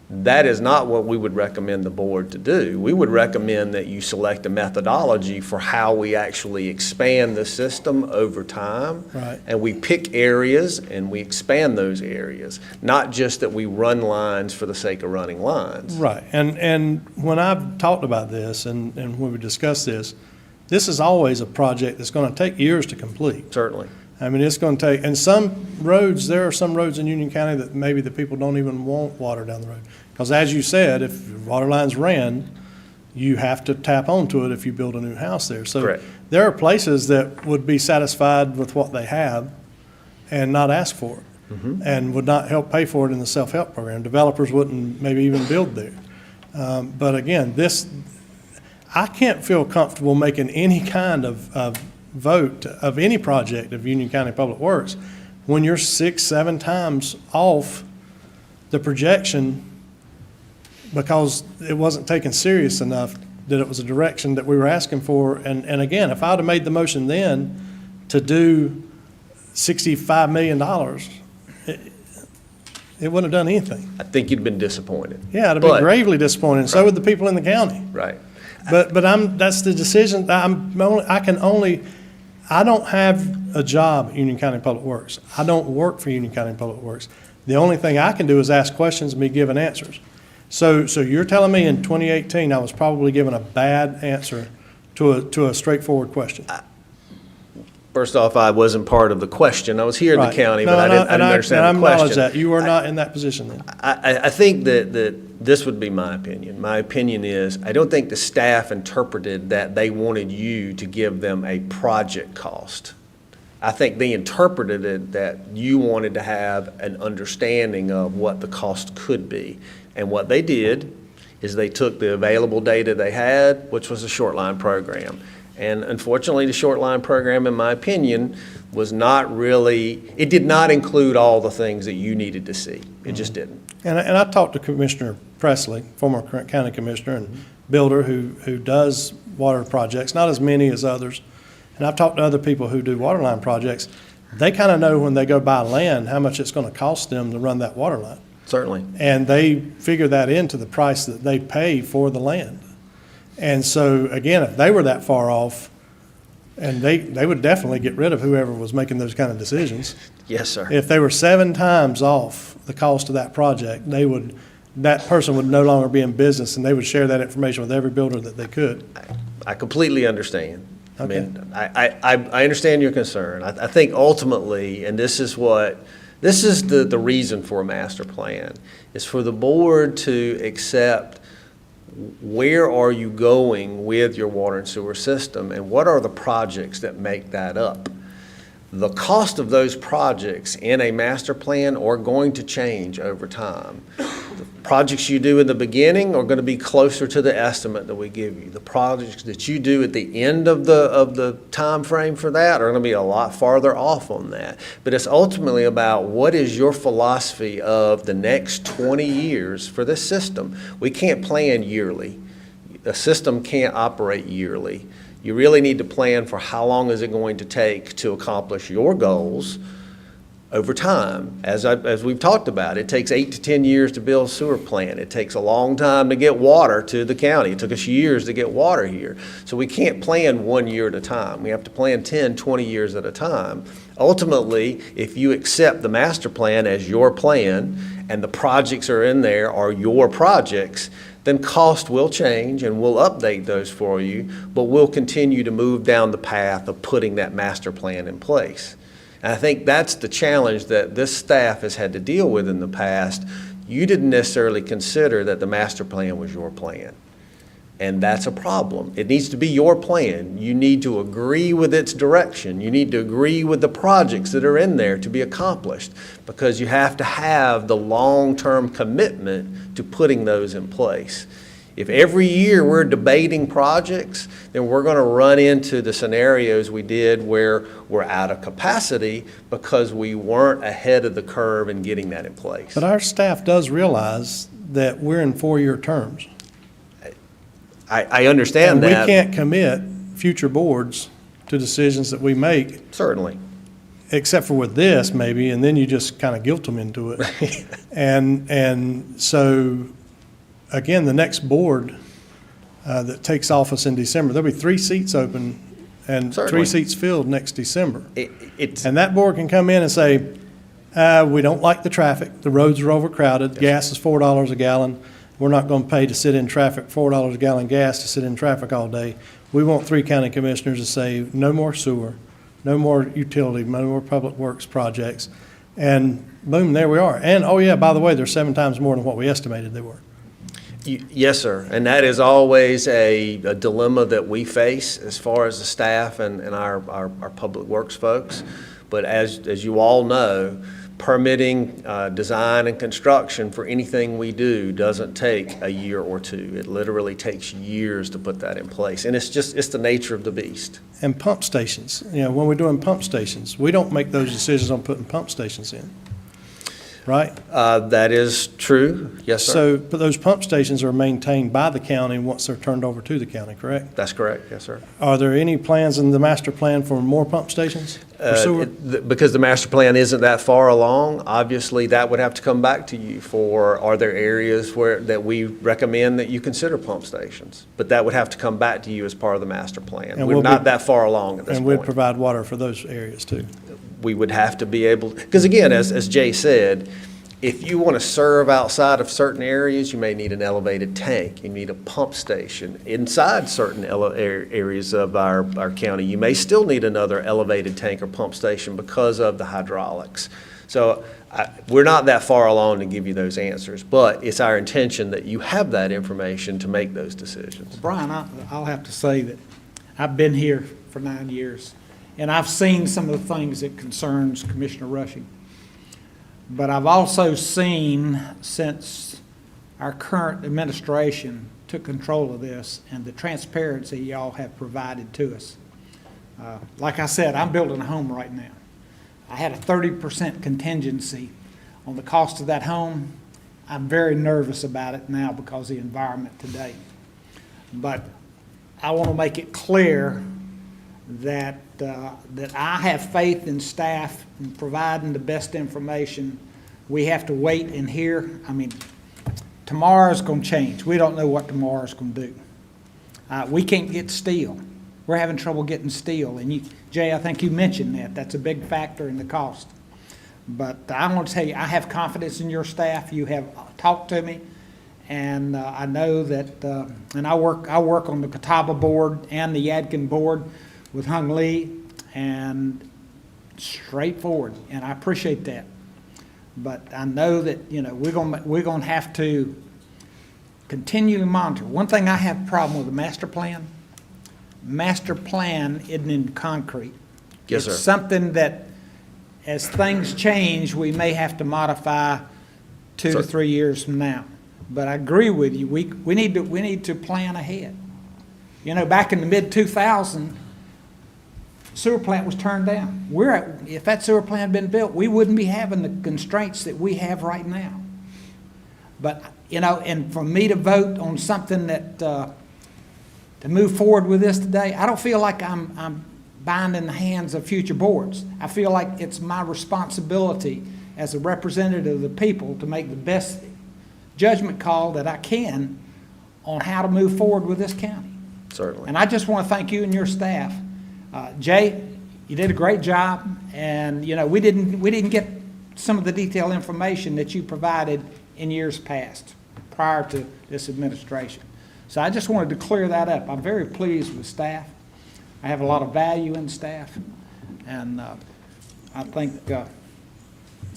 Speaker 2: That is not what we would recommend the board to do. We would recommend that you select a methodology for how we actually expand the system over time.
Speaker 4: Right.
Speaker 2: And we pick areas and we expand those areas, not just that we run lines for the sake of running lines.
Speaker 4: Right, and when I've talked about this and when we discussed this is always a project that's gonna take years to complete.
Speaker 2: Certainly.
Speaker 4: I mean, it's gonna take, and some roads, there are some roads in Union County that maybe the people don't even want water down the road. Because as you said, if water lines ran, you have to tap onto it if you build a new house there. So
Speaker 2: Correct.
Speaker 4: there are places that would be satisfied with what they have and not ask for it. And would not help pay for it in the self-help program. Developers wouldn't maybe even build there. But again, I can't feel comfortable making any kind of vote of any project of Union County Public Works when you're 6, 7 times off the projection because it wasn't taken serious enough that it was a direction that we were asking for. And again, if I'd have made the motion then to do $65 million, it wouldn't have done anything.
Speaker 2: I think you'd been disappointed.
Speaker 4: Yeah, I'd have been
Speaker 2: But-
Speaker 4: gravely disappointed, and so would the people in the county.
Speaker 2: Right.
Speaker 4: But that's the decision, I don't have a job at Union County Public Works. I don't work for Union County Public Works. The only thing I can do is ask questions and be given answers. So you're telling me in 2018, I was probably given a bad answer to a straightforward question?
Speaker 2: First off, I wasn't part of the question. I was here in the
Speaker 4: Right.
Speaker 2: county,
Speaker 4: No,
Speaker 2: but I didn't
Speaker 4: and
Speaker 2: understand the
Speaker 4: And I acknowledge
Speaker 2: question.
Speaker 4: that. You were not in that position then.
Speaker 2: I think that this would be my opinion. My opinion is, I don't think the staff interpreted that they wanted you to give them a project cost. I think they interpreted it that you wanted to have an understanding of what the cost could be. And what they did is they took the available data they had, which was a Shoreline program. And unfortunately, the Shoreline program, in my opinion, was not really, it did not include all the things that you needed to see. It just didn't.
Speaker 4: And I talked to Commissioner Presley, former county commissioner and builder who does water projects, not as many as others. And I've talked to other people who do water line projects. They kind of know when they go buy land, how much it's going to cost them to run that water line.
Speaker 2: Certainly.
Speaker 4: And they figure that into the price that they pay for the land. And so, again, if they were that far off, and they would definitely get rid of whoever was making those kind of decisions.
Speaker 2: Yes, sir.
Speaker 4: If they were 7 times off the cost of that project, that person would no longer be in business, and they would share that information with every builder that they could.
Speaker 2: I completely understand. I
Speaker 4: Okay.
Speaker 2: mean, I understand your concern. I think ultimately, and this is the reason for a master plan, is for the board to accept where are you going with your water and sewer system, and what are the projects that make that up. The cost of those projects in a master plan are going to change over time. The projects you do in the beginning are going to be closer to the estimate that we give you. The projects that you do at the end of the time frame for that are going to be a lot farther off on that. But it's ultimately about what is your philosophy of the next 20 years for this system. We can't plan yearly. A system can't operate yearly. You really need to plan for how long is it going to take to accomplish your goals over time. As we've talked about, it takes 8 to 10 years to build a sewer plant. It takes a long time to get water to the county. It took us years to get water here. So we can't plan 1 year at a time. We have to plan 10, 20 years at a time. Ultimately, if you accept the master plan as your plan and the projects are in there are your projects, then cost will change and we'll update those for you, but we'll continue to move down the path of putting that master plan in place. And I think that's the challenge that this staff has had to deal with in the past. You didn't necessarily consider that the master plan was your plan. And that's a problem. It needs to be your plan. You need to agree with its direction. You need to agree with the projects that are in there to be accomplished, because you have to have the long-term commitment to putting those in place. If every year we're debating projects, then we're going to run into the scenarios we did where we're out of capacity because we weren't ahead of the curve in getting that in place.
Speaker 4: But our staff does realize that we're in 4-year terms.
Speaker 2: I understand
Speaker 4: And
Speaker 2: that.
Speaker 4: we can't commit future boards to decisions that we make,
Speaker 2: Certainly.
Speaker 4: except for with this maybe, and then you just kind of guilt them into it. And so, again, the next board that takes office in December, there'll be 3 seats open and
Speaker 2: Certainly.
Speaker 4: 3 seats filled next December.
Speaker 2: It's,
Speaker 4: And that board can come in and say, we don't like the traffic, the roads are overcrowded, gas is $4 a gallon, we're not going to pay to sit in traffic, $4 a gallon gas to sit in traffic all day. We want 3 county commissioners to say, no more sewer, no more utility, no more public works projects, and boom, there we are. And, oh yeah, by the way, they're 7 times more than what we estimated they were.
Speaker 2: yes, sir. And that is always a dilemma that we face as far as the staff and our public works folks. But as you all know, permitting, design, and construction for anything we do doesn't take a year or 2. It literally takes years to put that in place. And it's the nature of the beast.
Speaker 4: And pump stations, when we're doing pump stations, we don't make those decisions on putting pump stations in, right?
Speaker 2: That is true. Yes, sir.
Speaker 4: So, but those pump stations are maintained by the county once they're turned over to the county, correct?
Speaker 2: That's correct. Yes, sir.
Speaker 4: Are there any plans in the master plan for more pump stations? For sewer?
Speaker 2: Because the master plan isn't that far along, obviously that would have to come back to you for, are there areas that we recommend that you consider pump stations? But that would have to come back to you as part of the master plan.
Speaker 4: And
Speaker 2: We're
Speaker 4: we'll
Speaker 2: not
Speaker 4: be-
Speaker 2: that far along at this
Speaker 4: And we'd
Speaker 2: point.
Speaker 4: provide water for those areas too.
Speaker 2: We would have to be able, because again, as Jay said, if you want to serve outside of certain areas, you may need an elevated tank. You need a pump station. Inside certain areas of our county, you may still need another elevated tank or pump station because of the hydraulics. So we're not that far along to give you those answers, but it's our intention that you have that information to make those decisions.
Speaker 1: Brian, I'll have to say that I've been here for 9 years, and I've seen some of the things that concerns Commissioner Rushing. But I've also seen, since our current administration took control of this, and the transparency y'all have provided to us. Like I said, I'm building a home right now. I had a 30% contingency on the cost of that home. I'm very nervous about it now because of the environment today. But I want to make it clear that I have faith in staff in providing the best information. We have to wait and hear. I mean, tomorrow's going to change. We don't know what tomorrow's going to do. We can't get steel. We're having trouble getting steel. And Jay, I think you mentioned that. That's a big factor in the cost. But I want to tell you, I have confidence in your staff. You have talked to me. And I know that, and I work on the Catawba board and the Yadkin board with Hung Lee, and straightforward, and I appreciate that. But I know that, we're gonna have to continually monitor. One thing I have a problem with the master plan isn't in concrete.
Speaker 2: Yes, sir.
Speaker 1: It's something that, as things change, we may have to modify 2 to 3 years from now. But I agree with you, we need to plan ahead. Back in the mid-2000s, sewer plant was turned down. If that sewer plant had been built, we wouldn't be having the constraints that we have right now. But, and for me to vote on something that, to move forward with this today, I don't feel like I'm binding the hands of future boards. I feel like it's my responsibility as a representative of the people to make the best judgment call that I can on how to move forward with this county.
Speaker 2: Certainly.
Speaker 1: And I just want to thank you and your staff. Jay, you did a great job, and we didn't get some of the detailed information that you provided in years past. prior to this administration. So I just wanted to clear that up. I'm very pleased with staff. I have a lot of value in staff, and I think,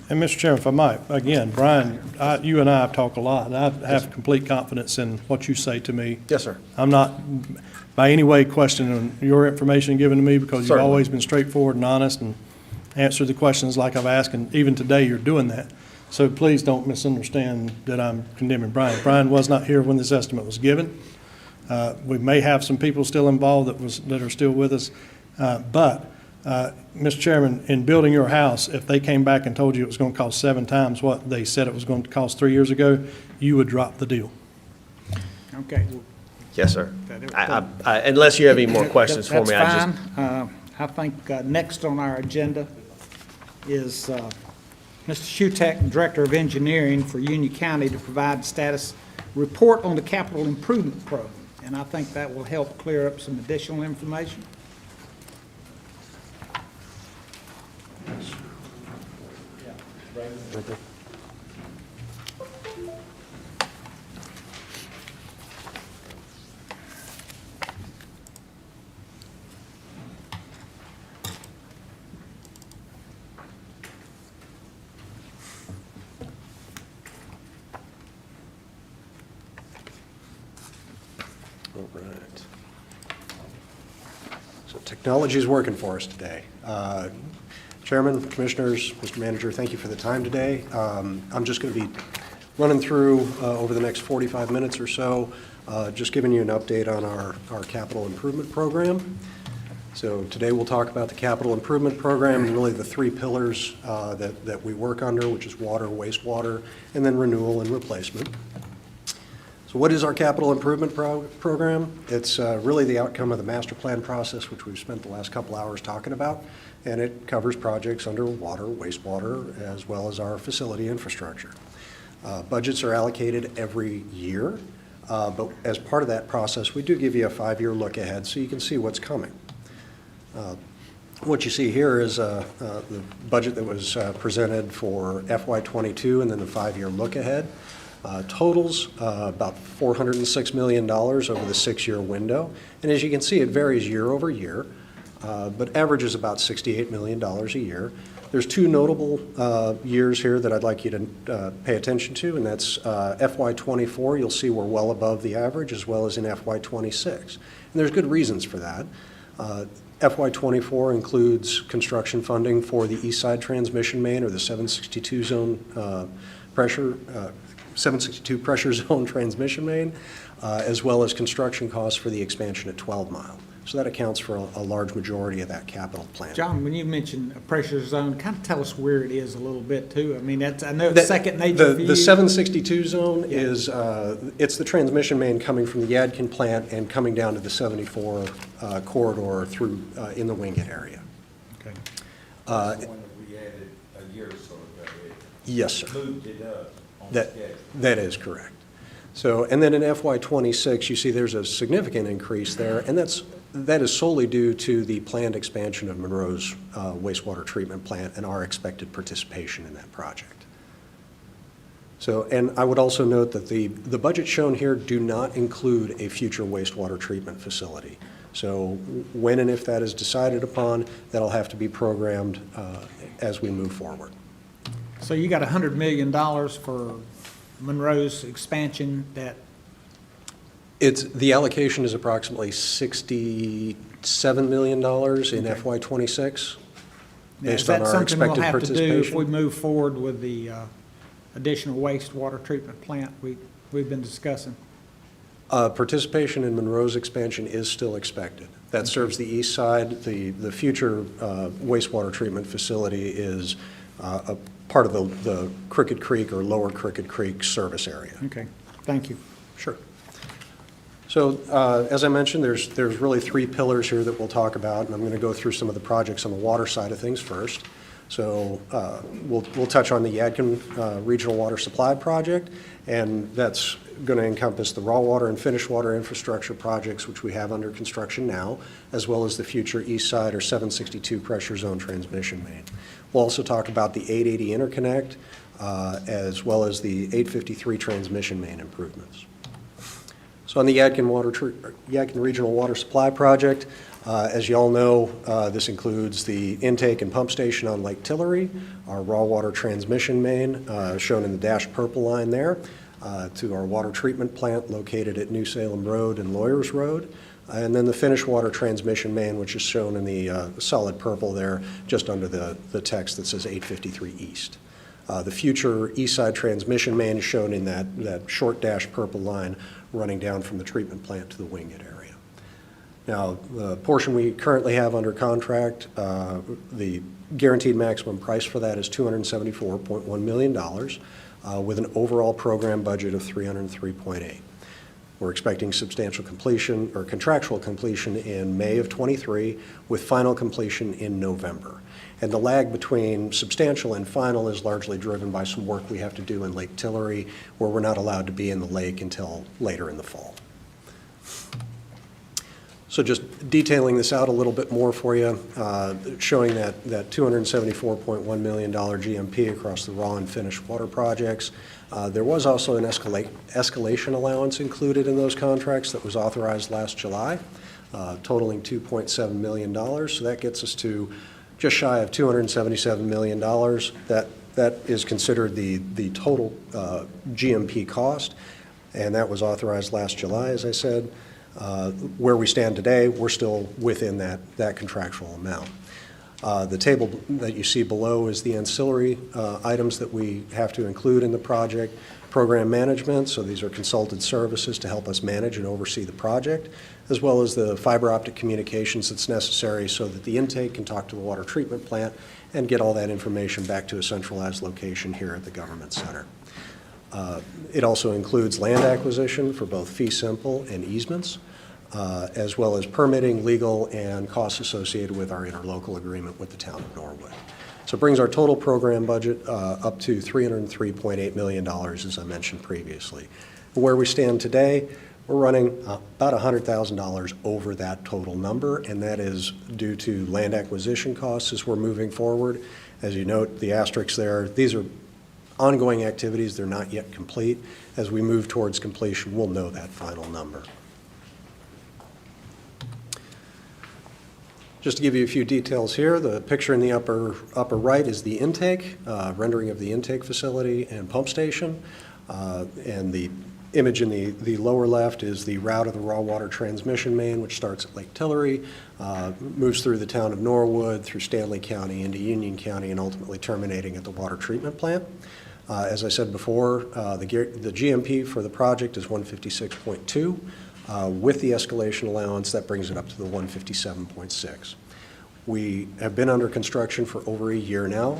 Speaker 4: And Mr. Chairman, if I might, again, Brian, you and I have talked a lot, and I have complete confidence in what you say to me.
Speaker 2: Yes, sir.
Speaker 4: I'm not by any way questioning your information given to me, because you've
Speaker 2: Certainly.
Speaker 4: always been straightforward and honest and answered the questions like I've asked, and even today you're doing that. So please don't misunderstand that I'm condemning Brian. Brian was not here when this estimate was given. We may have some people still involved that are still with us, but Mr. Chairman, in building your house, if they came back and told you it was going to cost 7 times what they said it was going to cost 3 years ago, you would drop the deal.
Speaker 1: okay. well,
Speaker 2: Yes, sir. Unless you have any more questions for me, I just.
Speaker 1: That's fine. I think next on our agenda is Mr. Shutek, Director of Engineering for Union County, to provide status report on the capital improvement program. And I think that will help clear up some additional information.
Speaker 13: All right. So technology is working for us today. Chairman, Commissioners, Mr. Manager, thank you for the time today. I'm just going to be running through over the next 45 minutes or so, just giving you an update on our capital improvement program. So today we'll talk about the capital improvement program and really the 3 pillars that we work under, which is water, wastewater, and then renewal and replacement. So what is our capital improvement program? It's really the outcome of the master plan process, which we've spent the last couple hours talking about, and it covers projects under water, wastewater, as well as our facility infrastructure. Budgets are allocated every year, but as part of that process, we do give you a 5-year look ahead so you can see what's coming. What you see here is the budget that was presented for FY22 and then the 5-year look ahead. Totals about $406 million over the 6-year window. And as you can see, it varies year over year, but averages about $68 million a year. There's 2 notable years here that I'd like you to pay attention to, and that's FY24. You'll see we're well above the average, as well as in FY26. And there's good reasons for that. FY24 includes construction funding for the East Side Transmission Main, or the 762 zone pressure 762 pressure zone transmission main, as well as construction costs for the expansion at 12 Mile. So that accounts for a large majority of that capital plan.
Speaker 1: John, when you mentioned a pressure zone, kind of tell us where it is a little bit too. I mean, that's, I know it's second nature for you.
Speaker 13: The 762 zone is, it's the transmission main coming from the Yadkin plant and coming down to the 74 corridor through in the Wingate area.
Speaker 1: Okay.
Speaker 5: That's the one that we added a year or so ago.
Speaker 13: Yes, sir.
Speaker 5: Moved it up on the
Speaker 13: That,
Speaker 5: schedule.
Speaker 13: that is correct. So, and then in FY26, you see there's a significant increase there, and that is solely due to the planned expansion of Monroe's wastewater treatment plant and our expected participation in that project. So, and I would also note that the budget shown here do not include a future wastewater treatment facility. So when and if that is decided upon, that'll have to be programmed as we move forward.
Speaker 1: So you got $100 million for Monroe's expansion that,
Speaker 13: The allocation is approximately $67 million in FY26,
Speaker 1: is
Speaker 13: based on
Speaker 1: that
Speaker 13: our
Speaker 1: something we'll
Speaker 13: expected
Speaker 1: have to do if we
Speaker 13: participation.
Speaker 1: move forward with the additional wastewater treatment plant we've been discussing?
Speaker 13: Participation in Monroe's expansion is still expected. That serves the east side. The future wastewater treatment facility is a part of the Crooked Creek or Lower Crooked Creek service area.
Speaker 1: Okay, thank you.
Speaker 13: Sure. So, as I mentioned, there's really 3 pillars here that we'll talk about, and I'm going to go through some of the projects on the water side of things first. So, we'll touch on the Yadkin Regional Water Supply Project, and that's going to encompass the raw water and finished water infrastructure projects, which we have under construction now, as well as the future East Side or 762 pressure zone transmission main. We'll also talk about the 880 interconnect, as well as the 853 transmission main improvements. So on the Yadkin Regional Water Supply Project, as you all know, this includes the intake and pump station on Lake Tillery, our raw water transmission main, shown in the dashed purple line there, to our water treatment plant located at New Salem Road and Lawyers Road, and then the finished water transmission main, which is shown in the solid purple there, just under the text that says 853 East. The future east side transmission main is shown in that short dashed purple line running down from the treatment plant to the Wingate area. Now, the portion we currently have under contract, the guaranteed maximum price for that is $274.1 million, with an overall program budget of $303.8. We're expecting substantial completion or contractual completion in May of '23, with final completion in November. And the lag between substantial and final is largely driven by some work we have to do in Lake Tillery, where we're not allowed to be in the lake until later in the fall. So just detailing this out a little bit more for you, showing that $274.1 million GMP across the raw and finished water projects. There was also an escalation allowance included in those contracts that was authorized last July, totaling $2.7 million. So that gets us to just shy of $277 million. That is considered the total GMP cost, and that was authorized last July, as I said. Where we stand today, we're still within that contractual amount. The table that you see below is the ancillary items that we have to include in the project. Program management, so these are consulted services to help us manage and oversee the project, as well as the fiber optic communications that's necessary so that the intake can talk to the water treatment plant and get all that information back to a centralized location here at the Government Center. It also includes land acquisition for both fee simple and easements, as well as permitting, legal, and costs associated with our interlocal agreement with the town of Norwood. So it brings our total program budget up to $303.8 million, as I mentioned previously. Where we stand today, we're running about $100,000 over that total number, and that is due to land acquisition costs as we're moving forward. As you note, the asterisks there, these are ongoing activities. They're not yet complete. As we move towards completion, we'll know that final number. Just to give you a few details here, the picture in the upper right is the intake, rendering of the intake facility and pump station. And the image in the lower left is the route of the raw water transmission main, which starts at Lake Tillery, moves through the town of Norwood, through Stanley County, into Union County, and ultimately terminating at the water treatment plant. As I said before, the GMP for the project is 156.2. With the escalation allowance, that brings it up to the 157.6. We have been under construction for over a year now,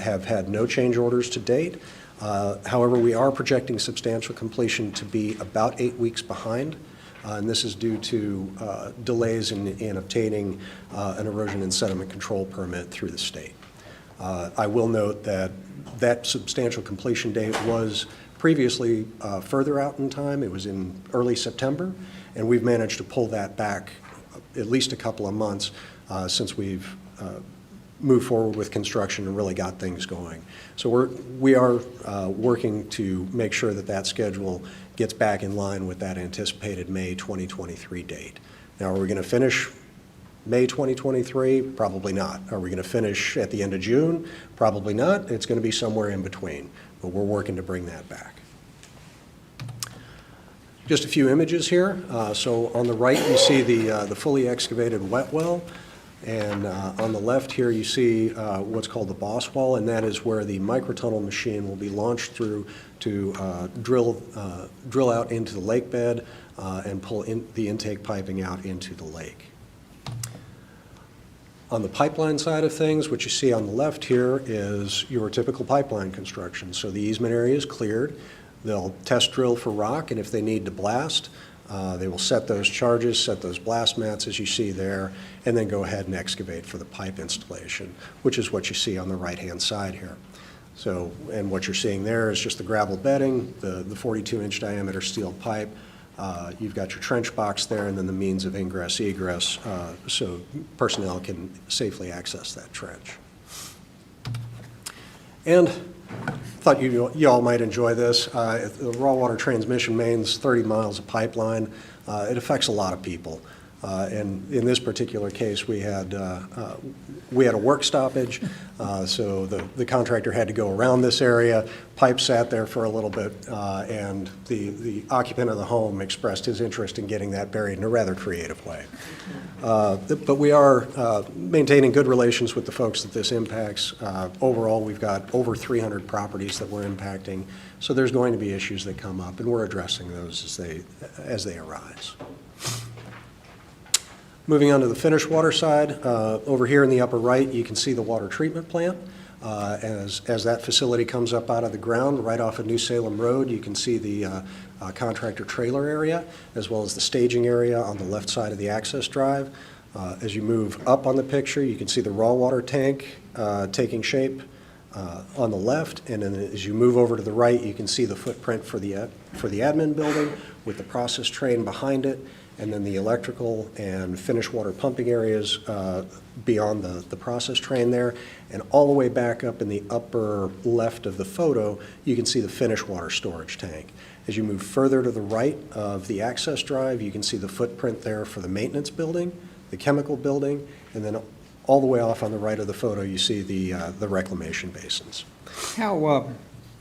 Speaker 13: have had no change orders to date. However, we are projecting substantial completion to be about 8 weeks behind, and this is due to delays in obtaining an erosion and sediment control permit through the state. I will note that substantial completion date was previously further out in time. It was in early September, and we've managed to pull that back at least a couple of months since we've moved forward with construction and really got things going. So we are working to make sure that schedule gets back in line with that anticipated May 2023 date. Now, are we going to finish May 2023? Probably not. Are we going to finish at the end of June? Probably not. It's going to be somewhere in between, but we're working to bring that back. Just a few images here. So on the right, you see the fully excavated wet well, and on the left here, you see what's called the boss well, and that is where the microtunnel machine will be launched through to drill out into the lake bed and pull the intake piping out into the lake. On the pipeline side of things, what you see on the left here is your typical pipeline construction. So the easement area is cleared. They'll test drill for rock, and if they need to blast, they will set those charges, set those blast mats as you see there, and then go ahead and excavate for the pipe installation, which is what you see on the right-hand side here. So, and what you're seeing there is just the gravel bedding, the 42-inch diameter steel pipe. You've got your trench box there, and then the means of ingress, egress, so personnel can safely access that trench. And thought you all might enjoy this. The raw water transmission main's 30 miles of pipeline. It affects a lot of people. And in this particular case, we had a work stoppage, so the contractor had to go around this area. Pipe sat there for a little bit, and the occupant of the home expressed his interest in getting that buried in a rather creative way. But we are maintaining good relations with the folks that this impacts. Overall, we've got over 300 properties that we're impacting, so there's going to be issues that come up, and we're addressing those as they arise. Moving on to the finished water side, over here in the upper right, you can see the water treatment plant. As that facility comes up out of the ground, right off of New Salem Road, you can see the contractor trailer area, as well as the staging area on the left side of the access drive. As you move up on the picture, you can see the raw water tank taking shape on the left, and then as you move over to the right, you can see the footprint for the admin building with the process train behind it, and then the electrical and finished water pumping areas beyond the process train there. And all the way back up in the upper left of the photo, you can see the finished water storage tank. As you move further to the right of the access drive, you can see the footprint there for the maintenance building, the chemical building, and then all the way off on the right of the photo, you see the reclamation basins.
Speaker 1: How,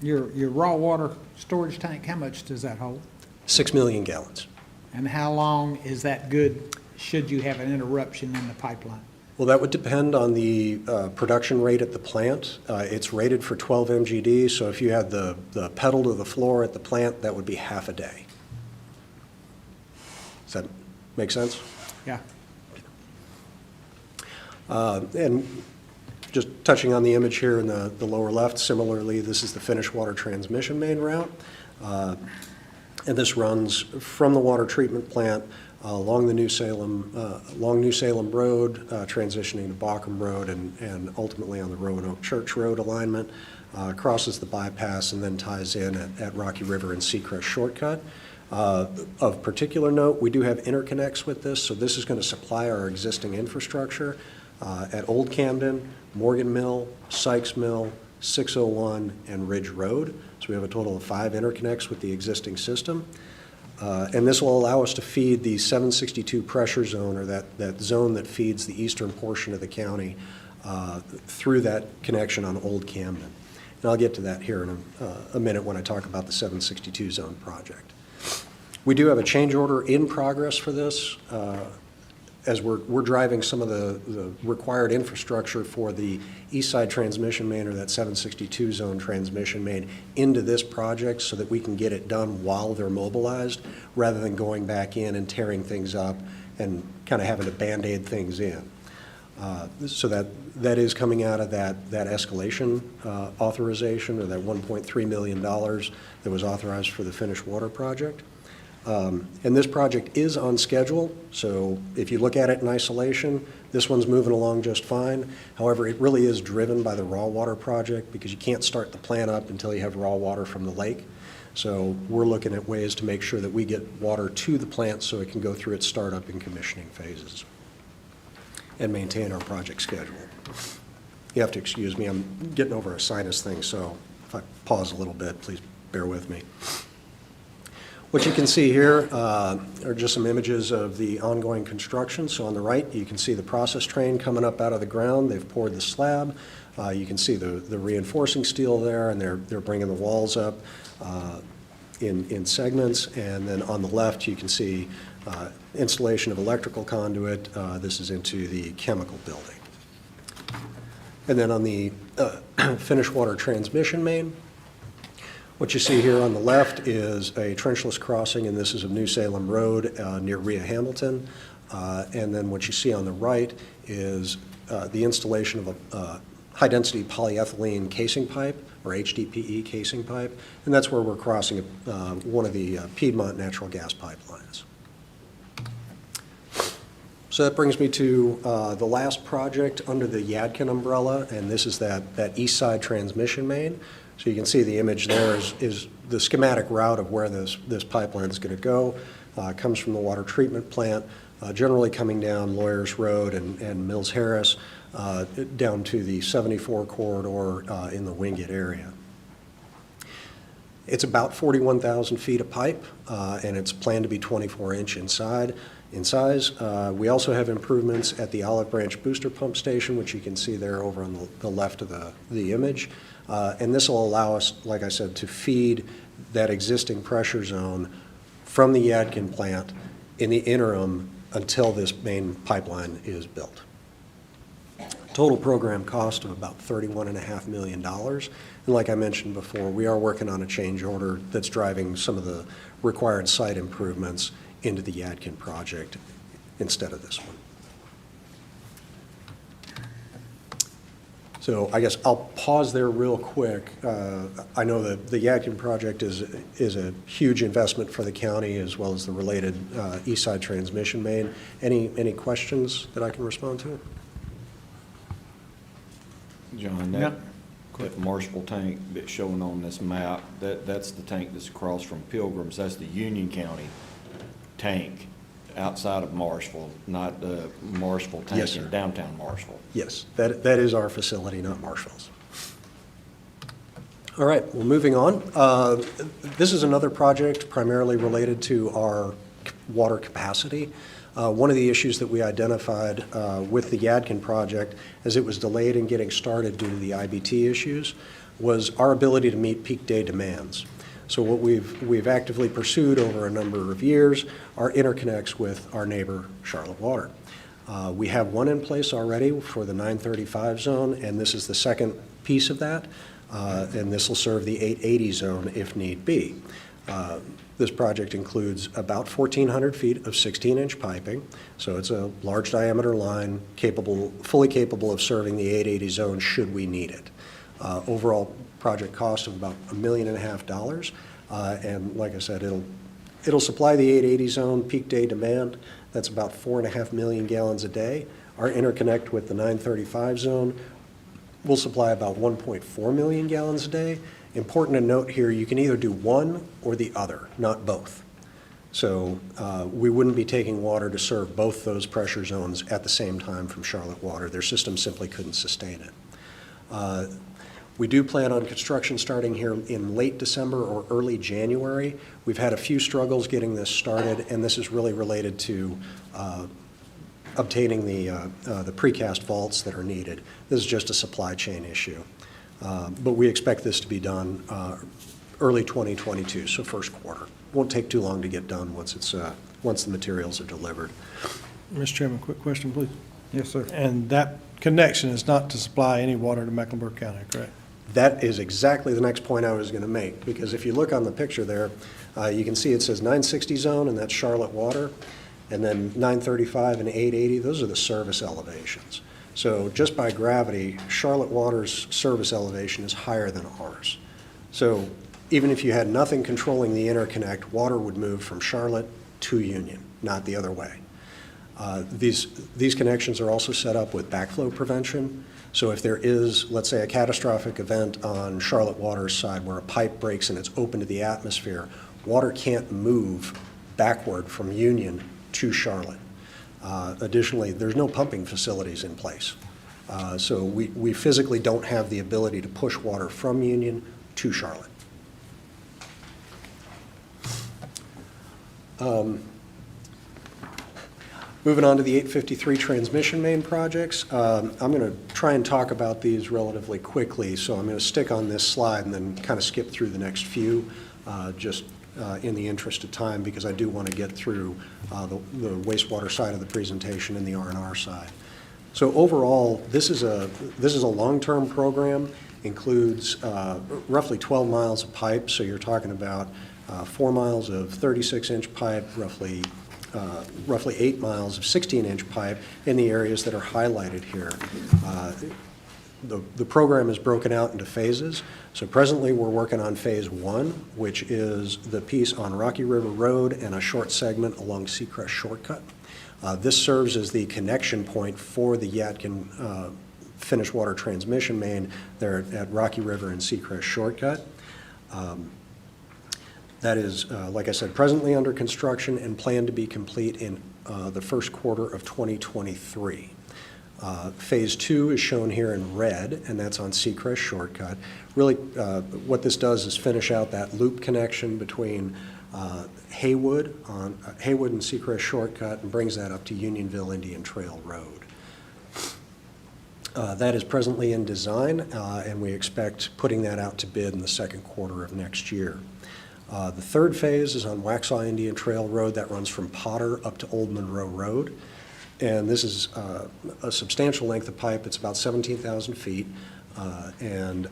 Speaker 1: your raw water storage tank, how much does that hold?
Speaker 13: 6 million gallons.
Speaker 1: And how long is that good, should you have an interruption in the pipeline?
Speaker 13: Well, that would depend on the production rate at the plant. It's rated for 12 MGD, so if you had the pedal to the floor at the plant, that would be half a day. Does that make sense?
Speaker 1: Yeah.
Speaker 13: And just touching on the image here in the lower left, similarly, this is the finished water transmission main route. And this runs from the water treatment plant along the New Salem Road, transitioning to Bauckham Road, and ultimately on the Roanoke Church Road alignment, crosses the bypass and then ties in at Rocky River and Seacrest Shortcut. Of particular note, we do have interconnects with this, so this is going to supply our existing infrastructure at Old Camden, Morgan Mill, Sykes Mill, 601, and Ridge Road. So we have a total of 5 interconnects with the existing system. And this will allow us to feed the 762 pressure zone, or that zone that feeds the eastern portion of the county through that connection on Old Camden. And I'll get to that here in a minute when I talk about the 762 zone project. We do have a change order in progress for this, as we're driving some of the required infrastructure for the east side transmission main, or that 762 zone transmission main, into this project so that we can get it done while they're mobilized, rather than going back in and tearing things up and kind of having to Band-Aid things in. So that is coming out of that escalation authorization, or that $1.3 million that was authorized for the finished water project. And this project is on schedule, so if you look at it in isolation, this one's moving along just fine. However, it really is driven by the raw water project, because you can't start the plant up until you have raw water from the lake. So we're looking at ways to make sure that we get water to the plant so it can go through its startup and commissioning phases and maintain our project schedule. You have to excuse me, I'm getting over a sinus thing, so if I pause a little bit, please bear with me. What you can see here are just some images of the ongoing construction. So on the right, you can see the process train coming up out of the ground. They've poured the slab. You can see the reinforcing steel there, and they're bringing the walls up in segments. And then on the left, you can see installation of electrical conduit. This is into the chemical building. And then on the finished water transmission main, what you see here on the left is a trenchless crossing, and this is of New Salem Road near Rhea Hamilton. And then what you see on the right is the installation of a high-density polyethylene casing pipe, or HDPE casing pipe, and that's where we're crossing one of the Piedmont natural gas pipelines. So that brings me to the last project under the Yadkin umbrella, and this is that east side transmission main. So you can see the image there is the schematic route of where this pipeline is going to go. It comes from the water treatment plant, generally coming down Lawyers Road and Mills Harris, down to the 74 corridor in the Wingate area. It's about 41,000 feet of pipe, and it's planned to be 24-inch in size. We also have improvements at the Olive Branch Booster Pump Station, which you can see there over on the left of the image. And this will allow us, like I said, to feed that existing pressure zone from the Yadkin plant in the interim until this main pipeline is built. Total program cost of about $31.5 million. And like I mentioned before, we are working on a change order that's driving some of the required site improvements into the Yadkin project instead of this one. So I guess I'll pause there real quick. I know that the Yadkin project is a huge investment for the county as well as the related east side transmission main. Any questions that I can respond to?
Speaker 6: John,
Speaker 1: Yeah.
Speaker 6: that Marshall tank that's showing on this map, that's the tank that's across from Pilgrims. That's the Union County tank outside of Marshall, not the Marshall tank
Speaker 13: Yes, sir.
Speaker 6: in downtown Marshall.
Speaker 13: Yes, that is our facility, not Marshall's. All right, well, moving on. This is another project primarily related to our water capacity. One of the issues that we identified with the Yadkin project, as it was delayed in getting started due to the IBT issues, was our ability to meet peak day demands. So what we've actively pursued over a number of years are interconnects with our neighbor, Charlotte Water. We have one in place already for the 935 zone, and this is the second piece of that, and this will serve the 880 zone if need be. This project includes about 1,400 feet of 16-inch piping, so it's a large diameter line fully capable of serving the 880 zone should we need it. Overall project cost of about $1.5 million, and like I said, it'll supply the 880 zone peak day demand. That's about 4.5 million gallons a day. Our interconnect with the 935 zone will supply about 1.4 million gallons a day. Important to note here, you can either do one or the other, not both. So we wouldn't be taking water to serve both those pressure zones at the same time from Charlotte Water. Their system simply couldn't sustain it. We do plan on construction starting here in late December or early January. We've had a few struggles getting this started, and this is really related to obtaining the precast vaults that are needed. This is just a supply chain issue. But we expect this to be done early 2022, so first quarter. Won't take too long to get done once the materials are delivered.
Speaker 4: Mr. Chairman, quick question, please.
Speaker 1: Yes, sir.
Speaker 4: And that connection is not to supply any water to Mecklenburg County, correct?
Speaker 13: That is exactly the next point I was going to make, because if you look on the picture there, you can see it says 960 zone, and that's Charlotte Water, and then 935 and 880, those are the service elevations. So just by gravity, Charlotte Water's service elevation is higher than ours. So even if you had nothing controlling the interconnect, water would move from Charlotte to Union, not the other way. These connections are also set up with backflow prevention. So if there is, let's say, a catastrophic event on Charlotte Water's side where a pipe breaks and it's open to the atmosphere, water can't move backward from Union to Charlotte. Additionally, there's no pumping facilities in place. So we physically don't have the ability to push water from Union to Charlotte. Moving on to the 853 transmission main projects, I'm going to try and talk about these relatively quickly, so I'm going to stick on this slide and then kind of skip through the next few, just in the interest of time, because I do want to get through the wastewater side of the presentation and the R&R side. So overall, this is a long-term program, includes roughly 12 miles of pipe, so you're talking about 4 miles of 36-inch pipe, roughly 8 miles of 16-inch pipe in the areas that are highlighted here. The program is broken out into phases. So presently we're working on phase 1, which is the piece on Rocky River Road and a short segment along Seacrest Shortcut. This serves as the connection point for the Yadkin finished water transmission main there at Rocky River and Seacrest Shortcut. That is, like I said, presently under construction and planned to be complete in the first quarter of 2023. Phase 2 is shown here in red, and that's on Seacrest Shortcut. Really, what this does is finish out that loop connection between Haywood and Seacrest Shortcut and brings that up to Unionville Indian Trail Road. That is presently in design, and we expect putting that out to bid in the second quarter of next year. The third phase is on Waxhaw Indian Trail Road that runs from Potter up to Old Monroe Road. And this is a substantial length of pipe. It's about 17,000 feet. And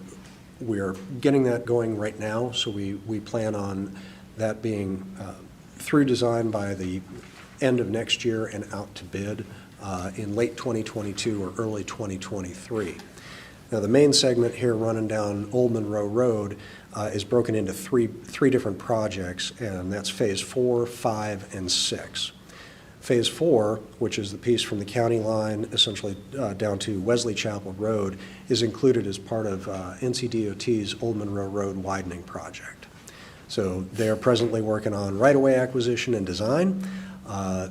Speaker 13: we're getting that going right now, so we plan on that being through design by the end of next year and out to bid in late 2022 or early 2023. Now, the main segment here running down Old Monroe Road is broken into three different projects, and that's Phase 4, 5, and 6. Phase 4, which is the piece from the county line essentially down to Wesley Chapel Road, is included as part of NCDOT's Old Monroe Road widening project. So they are presently working on right-of-way acquisition and design.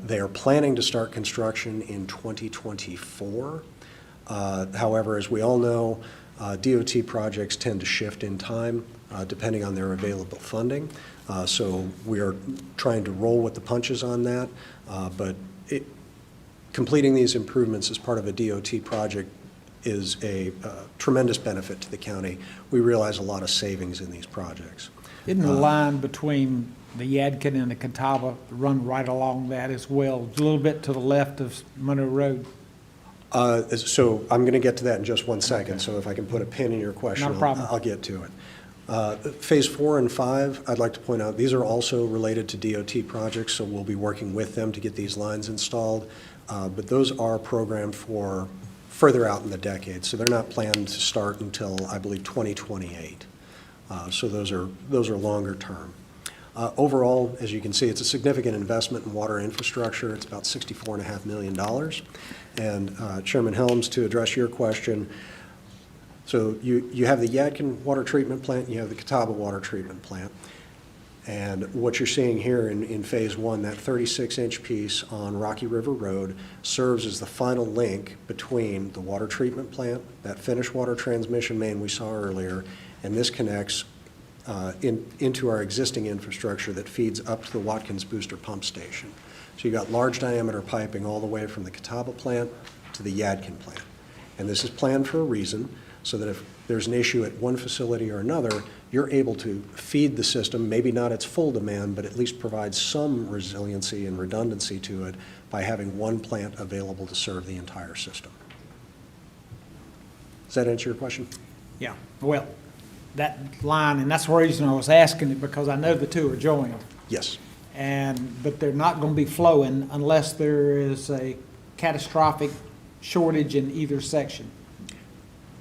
Speaker 13: They are planning to start construction in 2024. However, as we all know, DOT projects tend to shift in time depending on their available funding. So we are trying to roll with the punches on that. But completing these improvements as part of a DOT project is a tremendous benefit to the county. We realize a lot of savings in these projects.
Speaker 1: Isn't the line between the Yadkin and the Catawba run right along that as well, a little bit to the left of Monroe Road?
Speaker 13: So I'm going to get to that in just one second, so if I can put a pin in your question,
Speaker 1: Not a problem.
Speaker 13: I'll get to it. Phase 4 and 5, I'd like to point out, these are also related to DOT projects, so we'll be working with them to get these lines installed. But those are programmed for further out in the decade, so they're not planned to start until, I believe, 2028. So those are longer term. Overall, as you can see, it's a significant investment in water infrastructure. It's about $64.5 million. And Chairman Helms, to address your question, so you have the Yadkin water treatment plant, you have the Catawba water treatment plant. And what you're seeing here in Phase 1, that 36-inch piece on Rocky River Road serves as the final link between the water treatment plant, that finished water transmission main we saw earlier, and this connects into our existing infrastructure that feeds up to the Watkins Booster Pump Station. So you've got large diameter piping all the way from the Catawba plant to the Yadkin plant. And this is planned for a reason, so that if there's an issue at one facility or another, you're able to feed the system, maybe not its full demand, but at least provide some resiliency and redundancy to it by having one plant available to serve the entire system. Does that answer your question?
Speaker 1: Yeah, well, that line, and that's the reason I was asking it, because I know the two are joined.
Speaker 13: Yes.
Speaker 1: But they're not going to be flowing unless there is a catastrophic shortage in either section.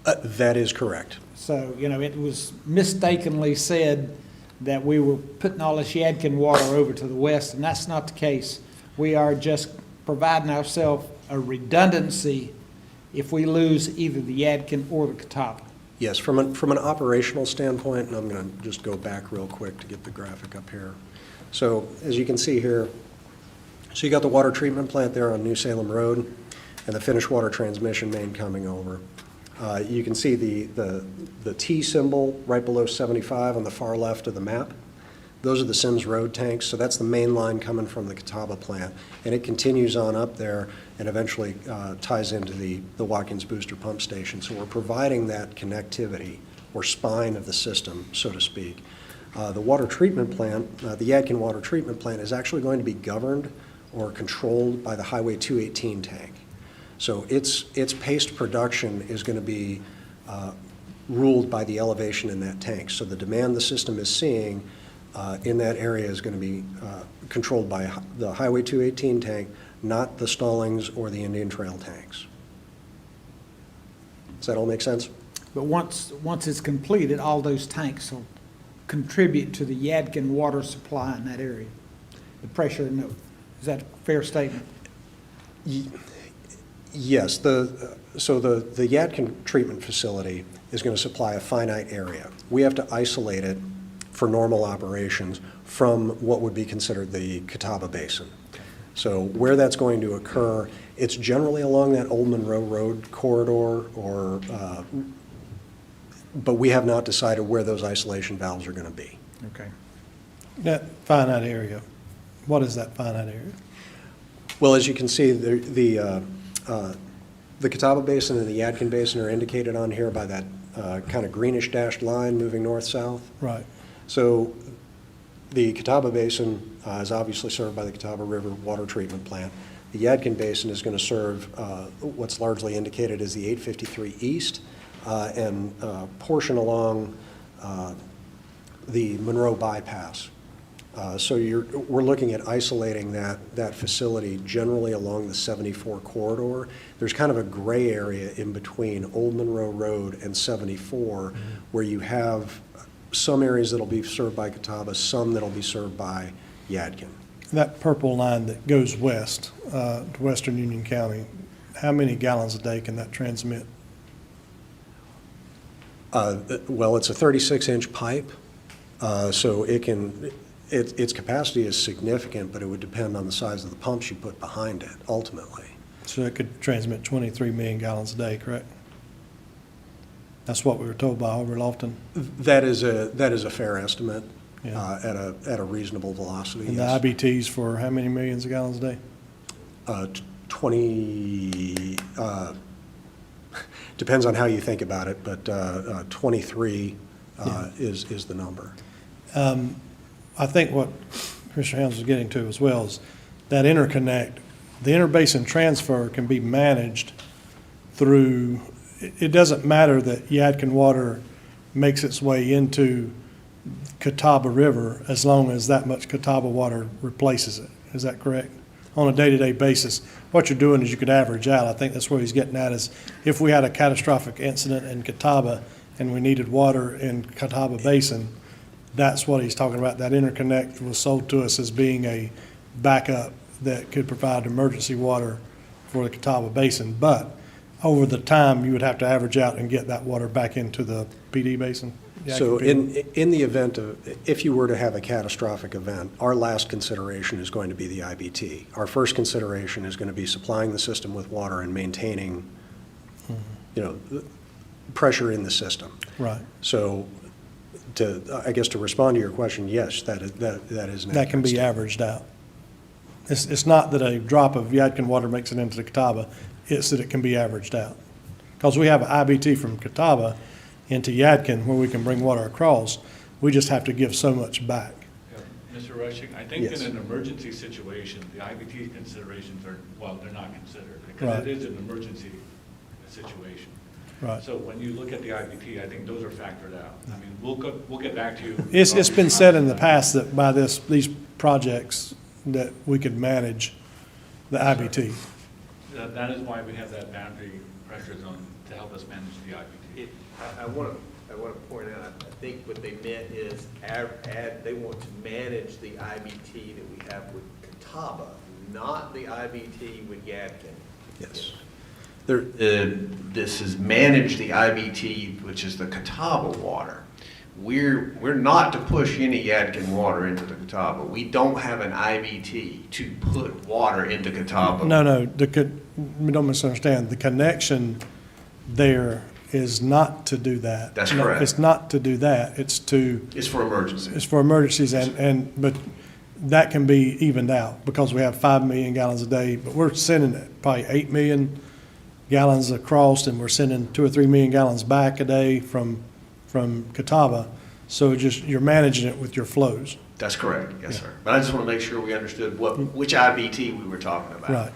Speaker 13: That is correct.
Speaker 1: So, it was mistakenly said that we were putting all this Yadkin water over to the west, and that's not the case. We are just providing ourselves a redundancy if we lose either the Yadkin or the Catawba.
Speaker 13: Yes, from an operational standpoint, and I'm going to just go back real quick to get the graphic up here. So as you can see here, so you got the water treatment plant there on New Salem Road and the finished water transmission main coming over. You can see the T symbol right below 75 on the far left of the map. Those are the Sims Road tanks, so that's the main line coming from the Catawba plant. And it continues on up there and eventually ties into the Watkins Booster Pump Station. So we're providing that connectivity, or spine of the system, so to speak. The water treatment plant, the Yadkin water treatment plant, is actually going to be governed or controlled by the Highway 218 tank. So its paste production is going to be ruled by the elevation in that tank. So the demand the system is seeing in that area is going to be controlled by the Highway 218 tank, not the Stallings or the Indian Trail tanks. Does that all make sense?
Speaker 1: But once it's completed, all those tanks will contribute to the Yadkin water supply in that area, the pressure and is that a fair statement?
Speaker 13: Yes. So the Yadkin treatment facility is going to supply a finite area. We have to isolate it for normal operations from what would be considered the Catawba Basin. So where that's going to occur It's generally along that Old Monroe Road corridor, but we have not decided where those isolation valves are going to be.
Speaker 1: Okay.
Speaker 4: That finite area, what is that finite area?
Speaker 13: Well, as you can see, the Catawba Basin and the Yadkin Basin are indicated on here by that kind of greenish dashed line moving north-south.
Speaker 4: Right.
Speaker 13: So the Catawba Basin is obviously served by the Catawba River Water Treatment Plant. The Yadkin Basin is going to serve what's largely indicated as the 853 East and a portion along the Monroe Bypass. So we're looking at isolating that facility generally along the 74 corridor. There's kind of a gray area in between Old Monroe Road and 74 where you have some areas that'll be served by Catawba, some that'll be served by Yadkin.
Speaker 4: That purple line that goes west to western Union County, how many gallons a day can that transmit?
Speaker 13: Well, it's a 36-inch pipe, so its capacity is significant, but it would depend on the size of the pumps you put behind it, ultimately.
Speaker 4: So it could transmit 23 million gallons a day, correct? That's what we were told by Aubrey Lofton.
Speaker 13: That is a fair estimate
Speaker 4: Yeah.
Speaker 13: at a reasonable velocity,
Speaker 4: And the
Speaker 13: yes.
Speaker 4: IBTs for how many millions of gallons a day?
Speaker 13: 20, depends on how you think about it, but 23 is the number.
Speaker 4: I think what Commissioner Helms was getting to as well is that interconnect, the interbasin transfer can be managed through, it doesn't matter that Yadkin water makes its way into Catawba River as long as that much Catawba water replaces it. Is that correct? On a day-to-day basis, what you're doing is you could average out. I think that's where he's getting at is if we had a catastrophic incident in Catawba and we needed water in Catawba Basin, that's what he's talking about. That interconnect was sold to us as being a backup that could provide emergency water for the Catawba Basin. But over the time, you would have to average out and get that water back into the PD Basin.
Speaker 13: So in the event of, if you were to have a catastrophic event, our last consideration is going to be the IBT. Our first consideration is going to be supplying the system with water and maintaining, pressure in the system.
Speaker 4: Right.
Speaker 13: So I guess to respond to your question, yes, that is an
Speaker 4: That can be
Speaker 13: accurate
Speaker 4: averaged out. It's not that a drop of Yadkin water makes it into the Catawba, it's that it can be averaged out. Because we have an IBT from Catawba into Yadkin where we can bring water across, we just have to give so much back.
Speaker 14: Mr. Rushing, I think
Speaker 13: Yes.
Speaker 14: in an emergency situation, the IBT considerations are, well, they're not considered because
Speaker 4: Right.
Speaker 14: it is an emergency situation.
Speaker 4: Right.
Speaker 14: So when you look at the IBT, I think those are factored out. I mean, we'll get back to you.
Speaker 4: It's been said in the past that by these projects that we could manage the IBT.
Speaker 14: That is why we have that boundary pressure zone to help us manage the IBT.
Speaker 2: I want to point out, I think what they meant is they want to manage the IBT that we have with Catawba, not the IBT with Yadkin.
Speaker 13: Yes.
Speaker 12: This is manage the IBT, which is the Catawba water. We're not to push any Yadkin water into the Catawba. We don't have an IBT to put water into Catawba.
Speaker 4: No, don't misunderstand. The connection there is not to do that.
Speaker 12: That's
Speaker 4: No,
Speaker 12: correct.
Speaker 4: It's not to do that. It's
Speaker 12: for emergencies.
Speaker 4: It's for emergencies but that can be evened out because we have 5 million gallons a day, but we're sending probably 8 million gallons across and we're sending 2 or 3 million gallons back a day from Catawba. So you're managing it with your flows.
Speaker 12: That's correct, yes, sir. But I just want to make sure we understood which IBT we were talking about.
Speaker 4: Right.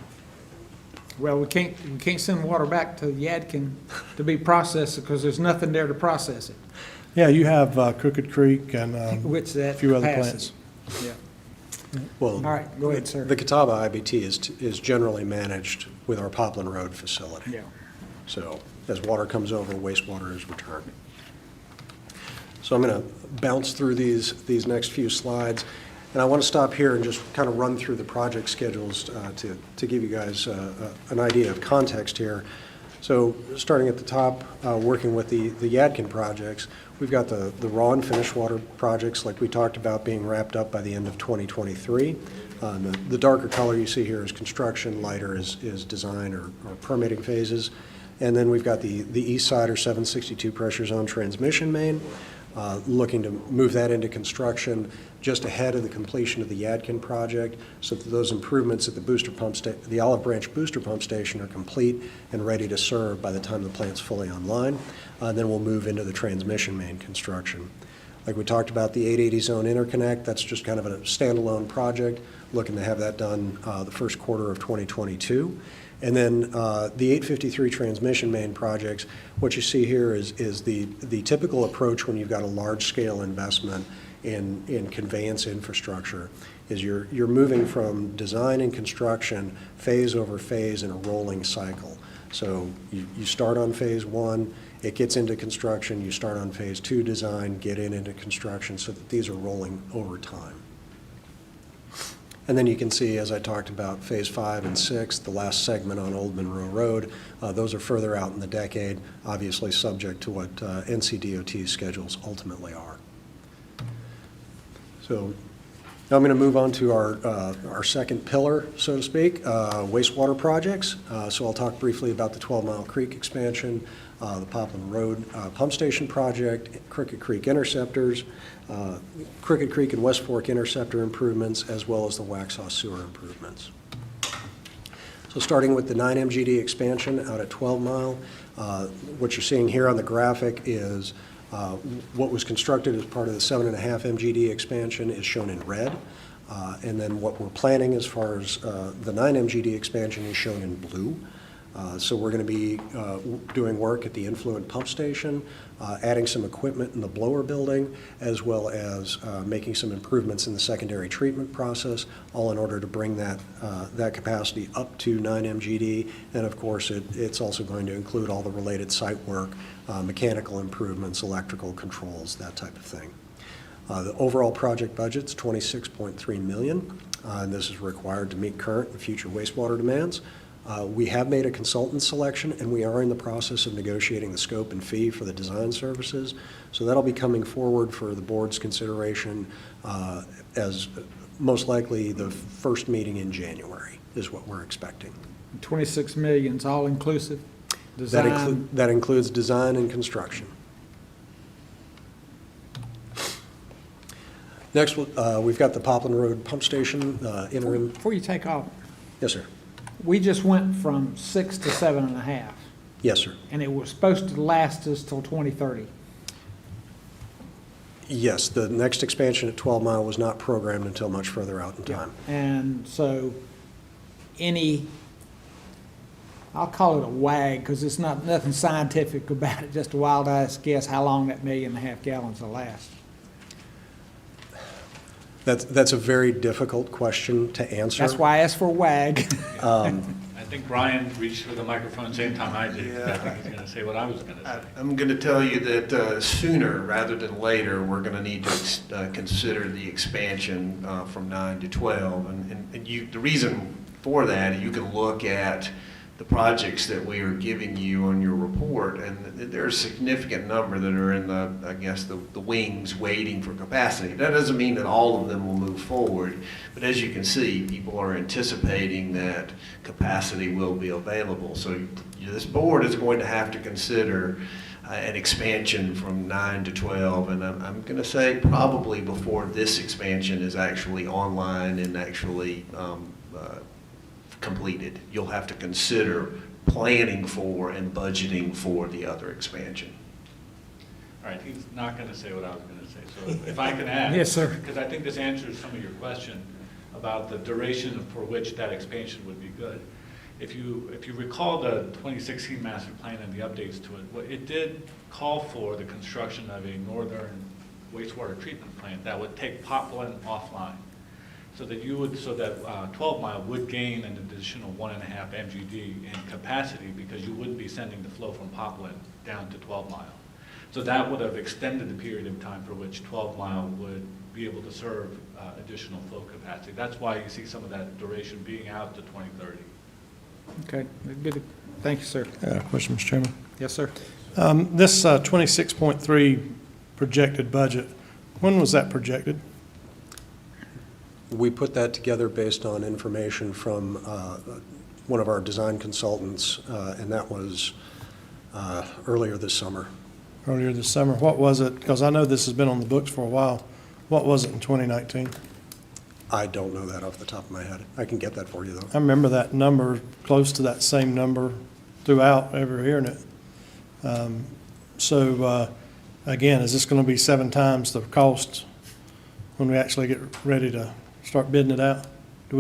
Speaker 1: Well, we can't send water back to Yadkin to be processed because there's nothing there to process it.
Speaker 4: Yeah, you have Crooked Creek and
Speaker 1: Which
Speaker 4: a
Speaker 1: that
Speaker 4: few other
Speaker 1: passes.
Speaker 4: plants.
Speaker 1: Yeah.
Speaker 13: Well,
Speaker 1: All right, go ahead, sir.
Speaker 13: the Catawba IBT is generally managed with our Poplin Road facility.
Speaker 1: Yeah.
Speaker 13: So as water comes over, wastewater is returned. So I'm going to bounce through these next few slides. And I want to stop here and just kind of run through the project schedules to give you guys an idea of context here. So starting at the top, working with the Yadkin projects, we've got the raw and finished water projects like we talked about being wrapped up by the end of 2023. The darker color you see here is construction, lighter is design or permitting phases. And then we've got the east side or 762 pressure zone transmission main, looking to move that into construction just ahead of the completion of the Yadkin project so that those improvements at the Olive Branch booster pump station are complete and ready to serve by the time the plant's fully online. Then we'll move into the transmission main construction. Like we talked about, the 880 zone interconnect, that's just kind of a standalone project, looking to have that done the first quarter of 2022. And then the 853 transmission main projects, what you see here is the typical approach when you've got a large-scale investment in conveyance infrastructure, is you're moving from design and construction phase over phase in a rolling cycle. So you start on phase one, it gets into construction, you start on phase two design, get into construction, so that these are rolling over time. And then you can see, as I talked about, phase 5 and 6, the last segment on Old Monroe Road, those are further out in the decade, obviously subject to what NCDOT's schedules ultimately are. So now I'm going to move on to our second pillar, so to speak, wastewater projects. So I'll talk briefly about the 12 Mile Creek expansion, the Poplin Road pump station project, Crooked Creek interceptors, Crooked Creek and West Fork interceptor improvements, as well as the Waxhaw sewer improvements. So starting with the 9 MGD expansion out at 12 Mile, what you're seeing here on the graphic is what was constructed as part of the 7.5 MGD expansion is shown in red. And then what we're planning as far as the 9 MGD expansion is shown in blue. So we're going to be doing work at the influent pump station, adding some equipment in the blower building, as well as making some improvements in the secondary treatment process, all in order to bring that capacity up to 9 MGD. And of course, it's also going to include all the related site work, mechanical improvements, electrical controls, that type of thing. The overall project budget's $26.3 million, and this is required to meet current and future wastewater demands. We have made a consultant selection, and we are in the process of negotiating the scope and fee for the design services. So that'll be coming forward for the board's consideration as most likely the first meeting in January is what we're expecting.
Speaker 1: 26 million's all inclusive? Design?
Speaker 13: That includes design and construction. Next, we've got the Poplin Road pump station interim.
Speaker 1: Before you take off,
Speaker 13: Yes, sir.
Speaker 1: we just went from 6 to 7.5,
Speaker 13: Yes, sir.
Speaker 1: and it was supposed to last us till 2030.
Speaker 13: Yes, the next expansion at 12 Mile was not programmed until much further out in time.
Speaker 1: And so I'll call it a wag, because it's nothing scientific about it, just a wild ass guess how long that 1.5 million gallons will last.
Speaker 13: That's a very difficult question to answer.
Speaker 1: That's why I asked for a wag.
Speaker 14: I think Brian reached for the microphone same time I did. I think he's going to say what I was going to say.
Speaker 12: I'm going to tell you that sooner rather than later, we're going to need to consider the expansion from 9 to 12. And the reason for that, you can look at the projects that we are giving you on your report, and there's a significant number that are in the wings waiting for capacity. That doesn't mean that all of them will move forward, but as you can see, people are anticipating that capacity will be available. So this board is going to have to consider an expansion from 9 to 12, and I'm going to say probably before this expansion is actually online and actually completed. You'll have to consider planning for and budgeting for the other expansion.
Speaker 14: All right, he's not going to say what I was going to say, so if I can add.
Speaker 1: Yes, sir.
Speaker 14: Because I think this answers some of your question about the duration for which that expansion would be good. If you recall the 2016 master plan and the updates to it, it did call for the construction of a northern wastewater treatment plant that would take Poplin offline. So that 12 Mile would gain an additional 1.5 MGD in capacity, because you wouldn't be sending the flow from Poplin down to 12 Mile. So that would have extended the period of time for which 12 Mile would be able to serve additional flow capacity. That's why you see some of that duration being out to 2030.
Speaker 1: Okay, good. Thank you, sir.
Speaker 4: Question, Mr. Chairman.
Speaker 1: Yes, sir.
Speaker 4: This 26.3 projected budget, when was that projected?
Speaker 13: We put that together based on information from one of our design consultants, and that was earlier this summer.
Speaker 4: Earlier this summer. What was it? Because I know this has been on the books for a while. What was it in 2019?
Speaker 13: I don't know that off the top of my head. I can get that for you, though.
Speaker 4: I remember that number, close to that same number throughout, ever hearing it. Again, is this going to be 7 times the cost when we actually get ready to start bidding it out? Do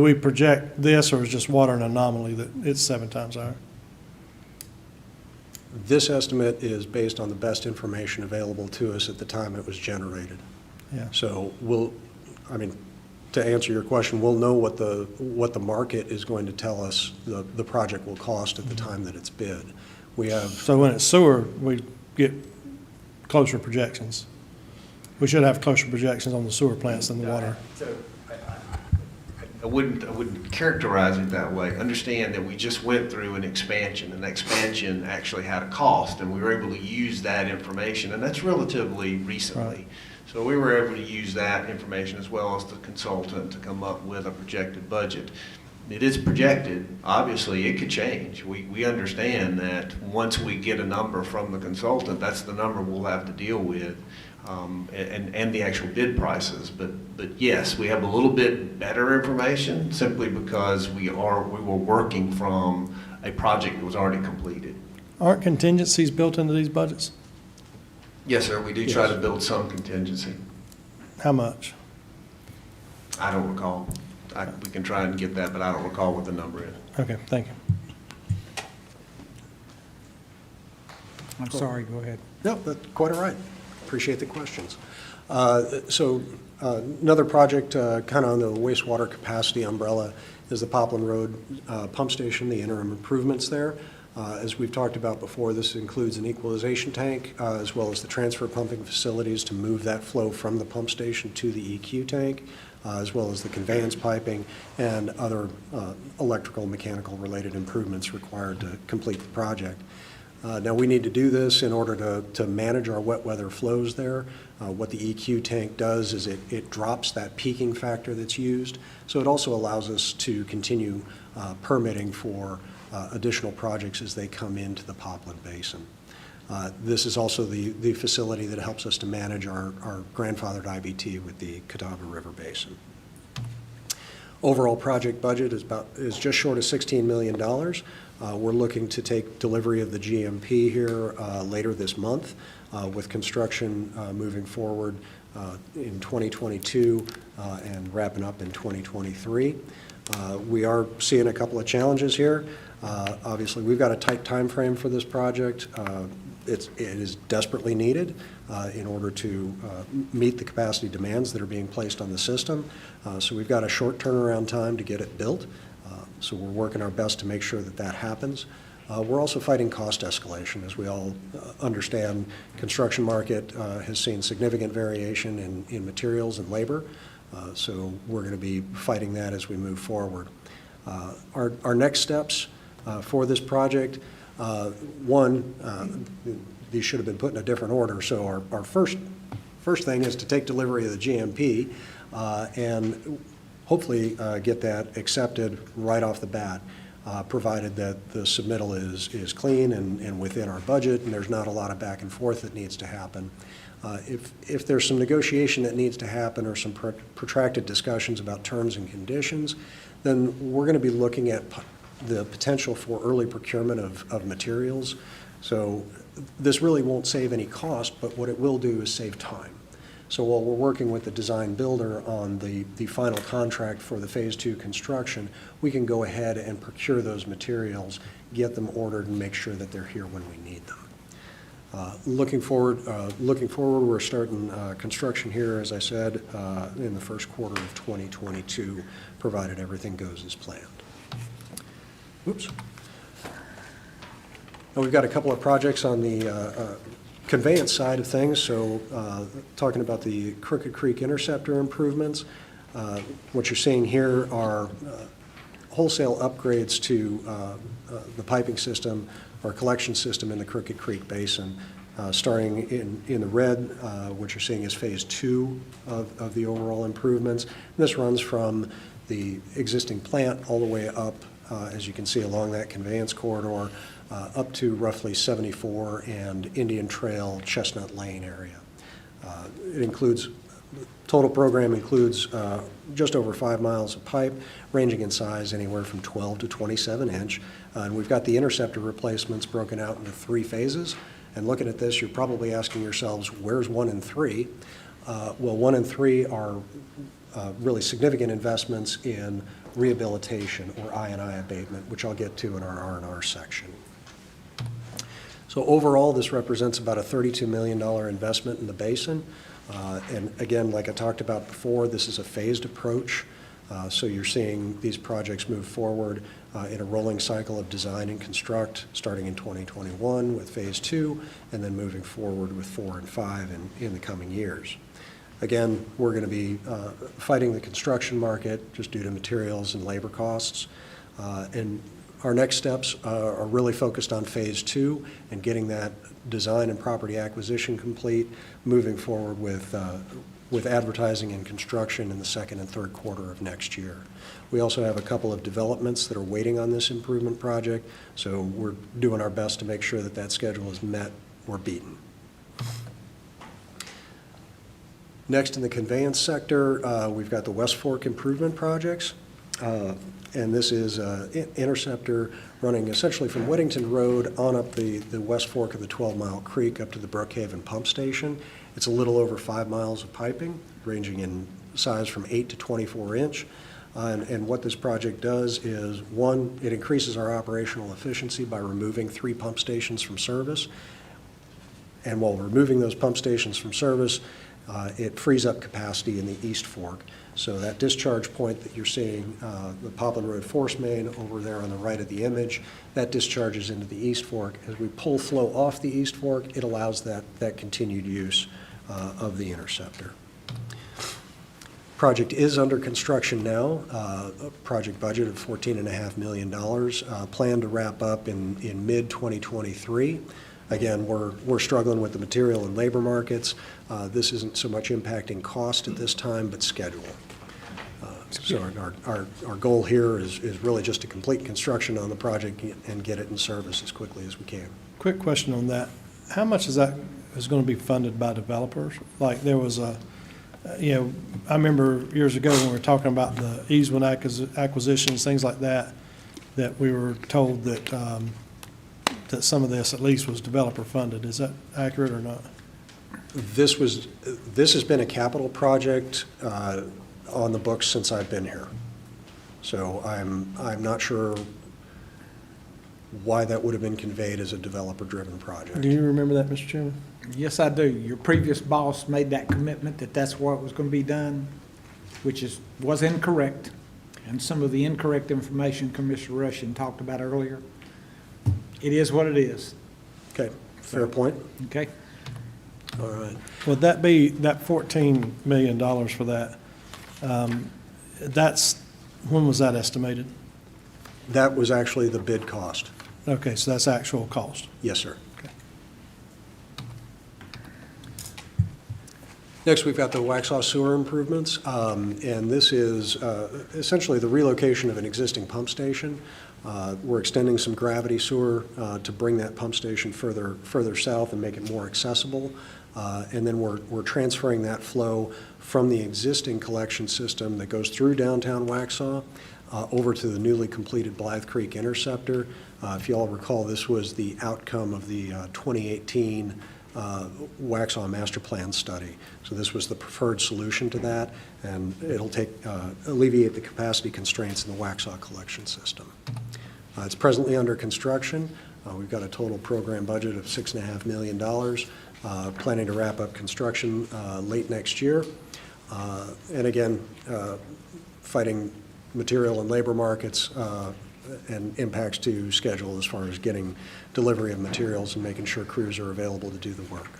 Speaker 4: we project this, or is just water an anomaly that it's 7 times higher?
Speaker 13: This estimate is based on the best information available to us at the time it was generated.
Speaker 4: Yeah.
Speaker 13: So to answer your question, we'll know what the market is going to tell us the project will cost at the time that it's bid. We have.
Speaker 4: So when it's sewer, we get closer projections. We should have closer projections on the sewer plants than the water.
Speaker 12: I wouldn't characterize it that way. Understand that we just went through an expansion, and the expansion actually had a cost, and we were able to use that information, and that's relatively recently.
Speaker 4: Right.
Speaker 12: So we were able to use that information as well as the consultant to come up with a projected budget. It is projected. Obviously, it could change. We understand that once we get a number from the consultant, that's the number we'll have to deal with, and the actual bid prices. But yes, we have a little bit better information simply because we were working from a project that was already completed.
Speaker 4: Aren't contingencies built into these budgets?
Speaker 12: Yes, sir. We do try to build some contingency.
Speaker 4: How much?
Speaker 12: I don't recall. We can try and get that, but I don't recall what the number is.
Speaker 4: Okay, thank you.
Speaker 1: I'm sorry, go ahead.
Speaker 13: No, that's quite all right. Appreciate the questions. Another project kind of on the wastewater capacity umbrella is the Popland Road pump station, the interim improvements there. As we've talked about before, this includes an equalization tank as well as the transfer pumping facilities to move that flow from the pump station to the EQ tank, as well as the conveyance piping and other electrical, mechanical related improvements required to complete the project. Now, we need to do this in order to manage our wet weather flows there. What the EQ tank does is it drops that peaking factor that's used, so it also allows us to continue permitting for additional projects as they come into the Popland Basin. This is also the facility that helps us to manage our grandfathered IBT with the Catawba River Basin. Overall project budget is just short of $16 million. We're looking to take delivery of the GMP here later this month, with construction moving forward in 2022 and wrapping up in 2023. We are seeing a couple of challenges here. Obviously, we've got a tight time frame for this project. It is desperately needed in order to meet the capacity demands that are being placed on the system. So we've got a short turnaround time to get it built. So we're working our best to make sure that that happens. We're also fighting cost escalation. As we all understand, construction market has seen significant variation in materials and labor. So we're going to be fighting that as we move forward. Our next steps for this project, these should have been put in a different order. So our first thing is to take delivery of the GMP and hopefully get that accepted right off the bat, provided that the submittal is clean and within our budget and there's not a lot of back and forth that needs to happen. If there's some negotiation that needs to happen or some protracted discussions about terms and conditions, then we're going to be looking at the potential for early procurement of materials. So this really won't save any cost, but what it will do is save time. So while we're working with the design builder on the final contract for the Phase 2 construction, we can go ahead and procure those materials, get them ordered, and make sure that they're here when we need them. Looking forward, we're starting construction here, as I said, in the first quarter of 2022, provided everything goes as planned. Oops. Now we've got a couple of projects on the conveyance side of things. So talking about the Crooked Creek Interceptor improvements, what you're seeing here are wholesale upgrades to the piping system or collection system in the Crooked Creek Basin, starting in the red, what you're seeing is Phase 2 of the overall improvements. And this runs from the existing plant all the way up, as you can see, along that conveyance corridor, up to roughly 74 and Indian Trail, Chestnut Lane area. It includes, total program includes just over 5 miles of pipe, ranging in size anywhere from 12 to 27 inch. And we've got the interceptor replacements broken out into 3 phases. And looking at this, you're probably asking yourselves, where's 1 and 3? Well, 1 and 3 are really significant investments in rehabilitation or I&I abatement, which I'll get to in our R&R section. So overall, this represents about a $32 million investment in the basin. And again, like I talked about before, this is a phased approach. So you're seeing these projects move forward in a rolling cycle of design and construct, starting in 2021 with Phase 2, and then moving forward with 4 and 5 in the coming years. Again, we're going to be fighting the construction market just due to materials and labor costs. And our next steps are really focused on Phase 2 and getting that design and property acquisition complete, moving forward with advertising and construction in the second and third quarter of next year. We also have a couple of developments that are waiting on this improvement project, so we're doing our best to make sure that that schedule is met or beaten. Next, in the conveyance sector, we've got the West Fork improvement projects. And this is an interceptor running essentially from Whittington Road on up the West Fork of the 12-Mile Creek up to the Brookhaven Pump Station. It's a little over 5 miles of piping, ranging in size from 8 to 24 inch. And what this project does is, one, it increases our operational efficiency by removing 3 pump stations from service. And while removing those pump stations from service, it frees up capacity in the East Fork. So that discharge point that you're seeing, the Poplin Road force main over there on the right of the image, that discharges into the East Fork. As we pull flow off the East Fork, it allows that continued use of the interceptor. Project is under construction now, a project budget of $14.5 million, planned to wrap up in mid-2023. Again, we're struggling with the material and labor markets. This isn't so much impacting cost at this time, but schedule. So our goal here is really just to complete construction on the project and get it in service as quickly as we can.
Speaker 4: Quick question on that. How much is that is going to be funded by developers? Like there was a, I remember years ago when we were talking about the easement acquisitions, things like that, that we were told that that some of this at least was developer funded. Is that accurate or not?
Speaker 13: This has been a capital project on the books since I've been here. So I'm not sure why that would have been conveyed as a developer-driven project.
Speaker 4: Do you remember that, Mr. Chairman?
Speaker 1: Yes, I do. Your previous boss made that commitment that that's what was going to be done, which was incorrect. And some of the incorrect information Commissioner Rushing talked about earlier. It is what it is.
Speaker 13: Okay, fair point.
Speaker 1: Okay?
Speaker 13: All right.
Speaker 4: Would that be, that $14 million for that, that's, when was that estimated?
Speaker 13: That was actually the bid cost.
Speaker 4: Okay, so that's actual cost.
Speaker 13: Yes, sir.
Speaker 4: Okay.
Speaker 13: Next, we've got the Waxhaw sewer improvements, and this is essentially the relocation of an existing pump station. We're extending some gravity sewer to bring that pump station further south and make it more accessible. And then we're transferring that flow from the existing collection system that goes through downtown Waxhaw over to the newly completed Blythe Creek Interceptor. If you all recall, this was the outcome of the 2018 Waxhaw Master Plan study. So this was the preferred solution to that, and it'll alleviate the capacity constraints in the Waxhaw collection system. It's presently under construction. We've got a total program budget of $6.5 million, planning to wrap up construction late next year. And again, fighting material and labor markets and impacts to schedule as far as getting delivery of materials and making sure crews are available to do the work.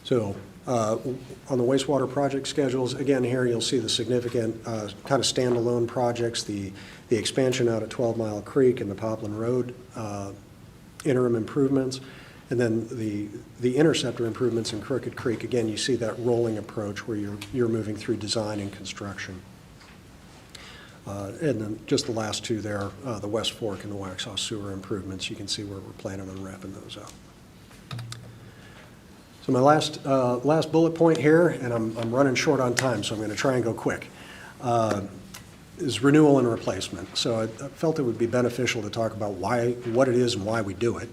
Speaker 13: So On the wastewater project schedules, again, here you'll see the significant kind of standalone projects, the expansion out at 12 Mile Creek and the Poplin Road interim improvements, and then the interceptor improvements in Crooked Creek. Again, you see that rolling approach where you're moving through design and construction. And then just the last two there, the West Fork and the Waxhaw sewer improvements, you can see where we're planning on wrapping those up. So my last bullet point here, and I'm running short on time, so I'm going to try and go quick, is renewal and replacement. So I felt it would be beneficial to talk about what it is and why we do it.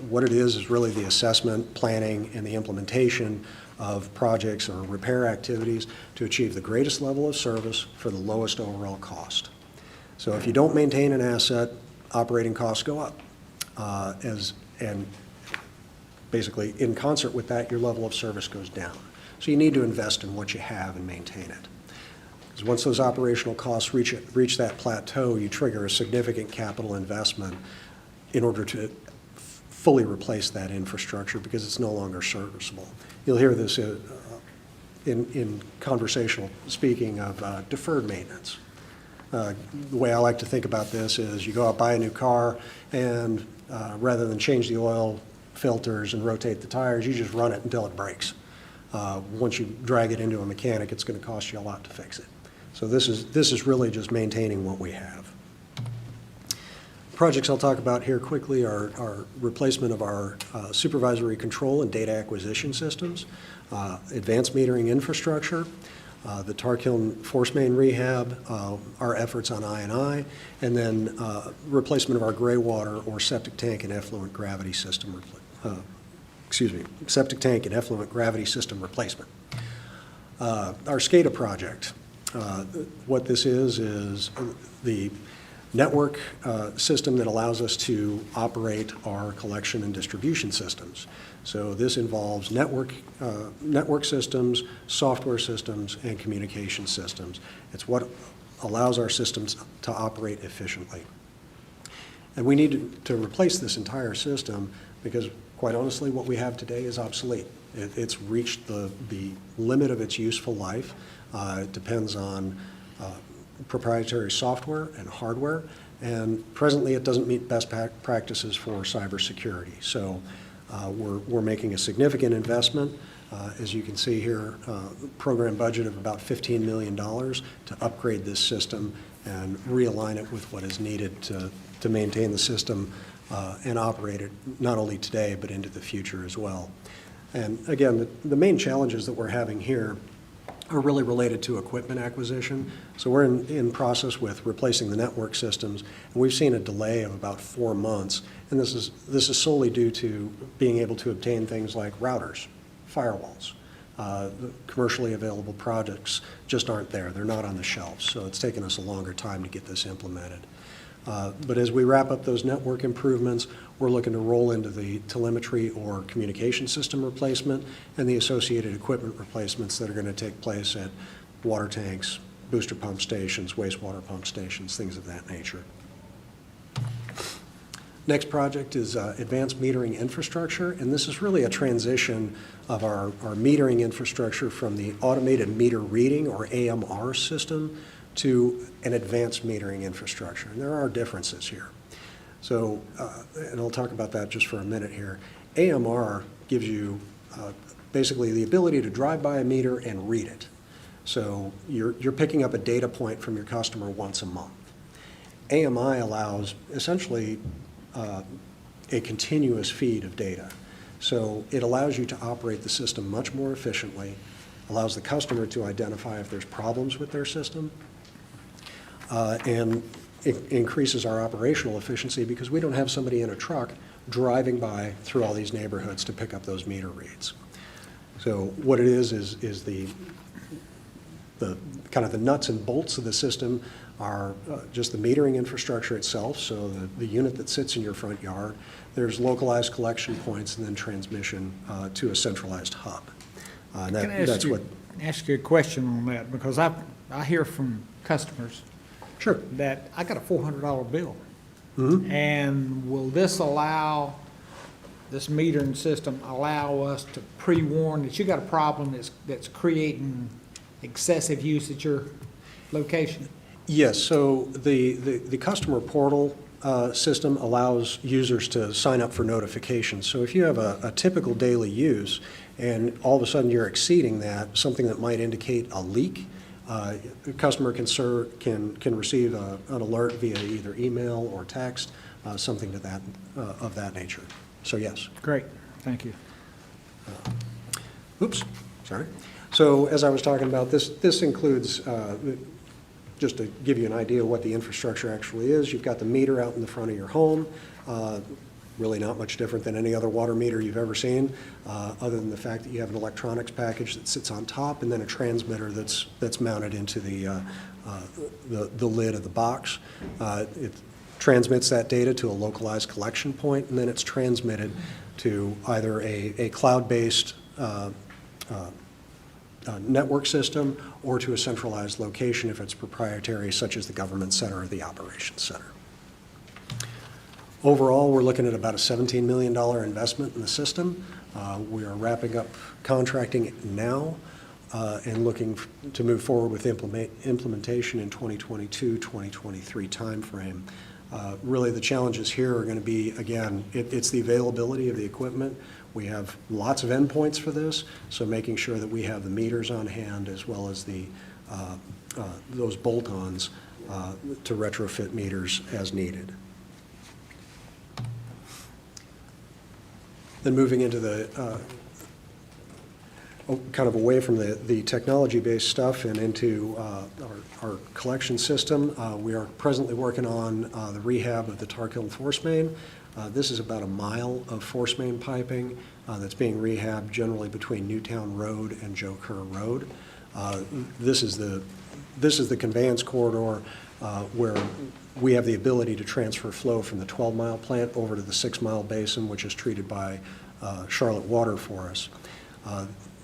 Speaker 13: What it is really the assessment, planning, and the implementation of projects or repair activities to achieve the greatest level of service for the lowest overall cost. So if you don't maintain an asset, operating costs go up. And basically, in concert with that, your level of service goes down. So you need to invest in what you have and maintain it. Because once those operational costs reach that plateau, you trigger a significant capital investment in order to fully replace that infrastructure because it's no longer serviceable. You'll hear this in conversational speaking of deferred maintenance. The way I like to think about this is you go out, buy a new car, and rather than change the oil filters and rotate the tires, you just run it until it breaks. Once you drag it into a mechanic, it's going to cost you a lot to fix it. So this is really just maintaining what we have. Projects I'll talk about here quickly are replacement of our supervisory control and data acquisition systems, advanced metering infrastructure, the Tar Kiln force main rehab, our efforts on I&I, and then replacement of our gray water or septic tank and effluent gravity system septic tank and effluent gravity system replacement. Our SCADA project, what this is the network system that allows us to operate our collection and distribution systems. So this involves network systems, software systems, and communication systems. It's what allows our systems to operate efficiently. And we need to replace this entire system because, quite honestly, what we have today is obsolete. It's reached the limit of its useful life. It depends on proprietary software and hardware, and presently it doesn't meet best practices for cybersecurity. So we're making a significant investment. As you can see here, program budget of about $15 million to upgrade this system and realign it with what is needed to maintain the system and operate it not only today but into the future as well. And again, the main challenges that we're having here are really related to equipment acquisition. So we're in process with replacing the network systems, and we've seen a delay of about 4 months. And this is solely due to being able to obtain things like routers, firewalls. The commercially available products just aren't there. They're not on the shelves. So it's taken us a longer time to get this implemented. But as we wrap up those network improvements, we're looking to roll into the telemetry or communication system replacement and the associated equipment replacements that are going to take place at water tanks, booster pump stations, wastewater pump stations, things of that nature. Next project is advanced metering infrastructure, and this is really a transition of our metering infrastructure from the automated meter reading or AMR system to an advanced metering infrastructure. And there are differences here. So, and I'll talk about that just for a minute here. AMR gives you basically the ability to drive by a meter and read it. So you're picking up a data point from your customer once a month. AMI allows essentially a continuous feed of data. So it allows you to operate the system much more efficiently, allows the customer to identify if there's problems with their system, and it increases our operational efficiency because we don't have somebody in a truck driving by through all these neighborhoods to pick up those meter reads. So what it is the kind of the nuts and bolts of the system are just the metering infrastructure itself, so the unit that sits in your front yard. There's localized collection points and then transmission to a centralized hub.
Speaker 1: Can I ask you a question on that? Because I hear from customers
Speaker 13: Sure.
Speaker 1: that I got a $400 bill.
Speaker 13: Mm-hmm.
Speaker 1: And will this allow this metering system allow us to pre-warn that you got a problem that's creating excessive use at your location?
Speaker 13: Yes, so the customer portal system allows users to sign up for notifications. So if you have a typical daily use and all of a sudden you're exceeding that, something that might indicate a leak, the customer can receive an alert via either email or text, something to that of that nature. So yes.
Speaker 1: Great, thank you.
Speaker 13: Oops, sorry. So as I was talking about, this includes, just to give you an idea of what the infrastructure actually is, you've got the meter out in the front of your home, really not much different than any other water meter you've ever seen, other than the fact that you have an electronics package that sits on top and then a transmitter that's mounted into the lid of the box. It transmits that data to a localized collection point, and then it's transmitted to either a cloud-based network system or to a centralized location if it's proprietary, such as the government center or the operations center. Overall, we're looking at about a $17 million investment in the system. We are wrapping up contracting now and looking to move forward with implementation in 2022, 2023 timeframe. Really, the challenges here are going to be, again, it's the availability of the equipment. We have lots of endpoints for this, so making sure that we have the meters on hand as well as those bolt-ons to retrofit meters as needed. Then moving into the kind of away from the technology-based stuff and into our collection system, we are presently working on the rehab of the Tar Kiln force main. This is about a mile of force main piping that's being rehabbed generally between Newtown Road and Joe Kerr Road. This is the conveyance corridor where we have the ability to transfer flow from the 12-mile plant over to the 6-mile basin, which is treated by Charlotte Water for us.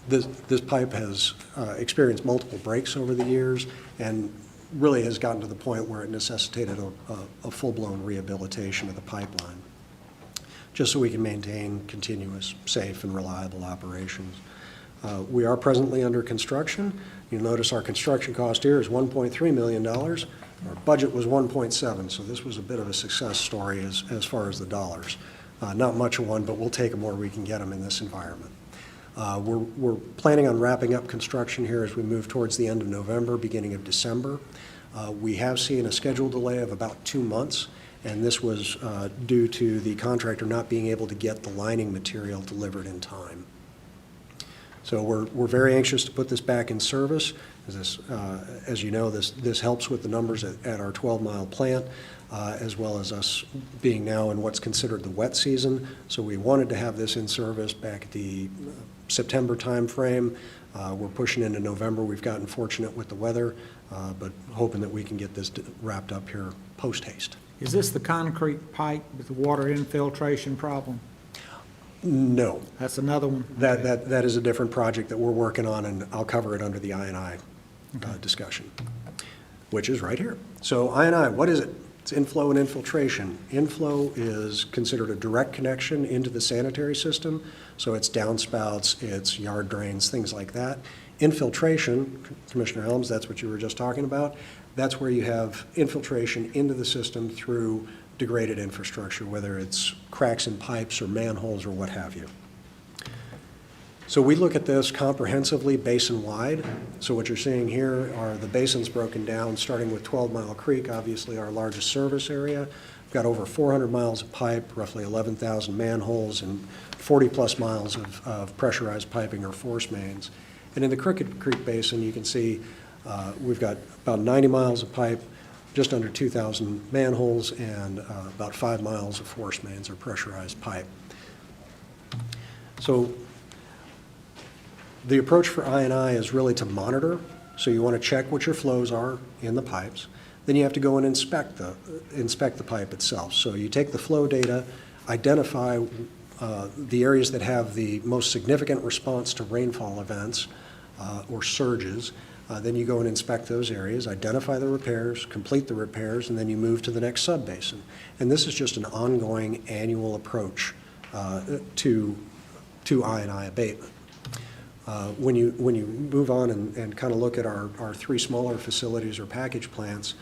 Speaker 13: This pipe has experienced multiple breaks over the years and really has gotten to the point where it necessitated a full-blown rehabilitation of the pipeline, just so we can maintain continuous, safe, and reliable operations. We are presently under construction. You'll notice our construction cost here is $1.3 million. Our budget was 1.7, so this was a bit of a success story as far as the dollars. Not much of one, but we'll take them where we can get them in this environment. We're planning on wrapping up construction here as we move towards the end of November, beginning of December. We have seen a schedule delay of about 2 months, and this was due to the contractor not being able to get the lining material delivered in time. So we're very anxious to put this back in service. As you know, this helps with the numbers at our 12-mile plant, as well as us being now in what's considered the wet season. So we wanted to have this in service back at the September timeframe. We're pushing into November. We've gotten fortunate with the weather, but hoping that we can get this wrapped up here post-haste.
Speaker 1: Is this the concrete pipe with the water infiltration problem?
Speaker 13: No.
Speaker 1: That's another one?
Speaker 13: That is a different project that we're working on, and I'll cover it under the I&I discussion, which is right here. So I&I, what is it? It's inflow and infiltration. Inflow is considered a direct connection into the sanitary system, so it's downspouts, it's yard drains, things like that. Infiltration, Commissioner Helms, that's what you were just talking about. That's where you have infiltration into the system through degraded infrastructure, whether it's cracks in pipes or manholes or what have you. So we look at this comprehensively basin-wide. So what you're seeing here are the basins broken down, starting with 12 Mile Creek, obviously our largest service area. We've got over 400 miles of pipe, roughly 11,000 manholes, and 40-plus miles of pressurized piping or force mains. And in the Crooked Creek Basin, you can see we've got about 90 miles of pipe, just under 2,000 manholes, and about 5 miles of force mains or pressurized pipe. So the approach for I&I is really to monitor. So you want to check what your flows are in the pipes. Then you have to go and inspect the pipe itself. So you take the flow data, identify the areas that have the most significant response to rainfall events or surges. Then you go and inspect those areas, identify the repairs, complete the repairs, and then you move to the next sub-basin. And this is just an ongoing annual approach to I&I abatement. When you move on and kind of look at our three smaller facilities or package plants,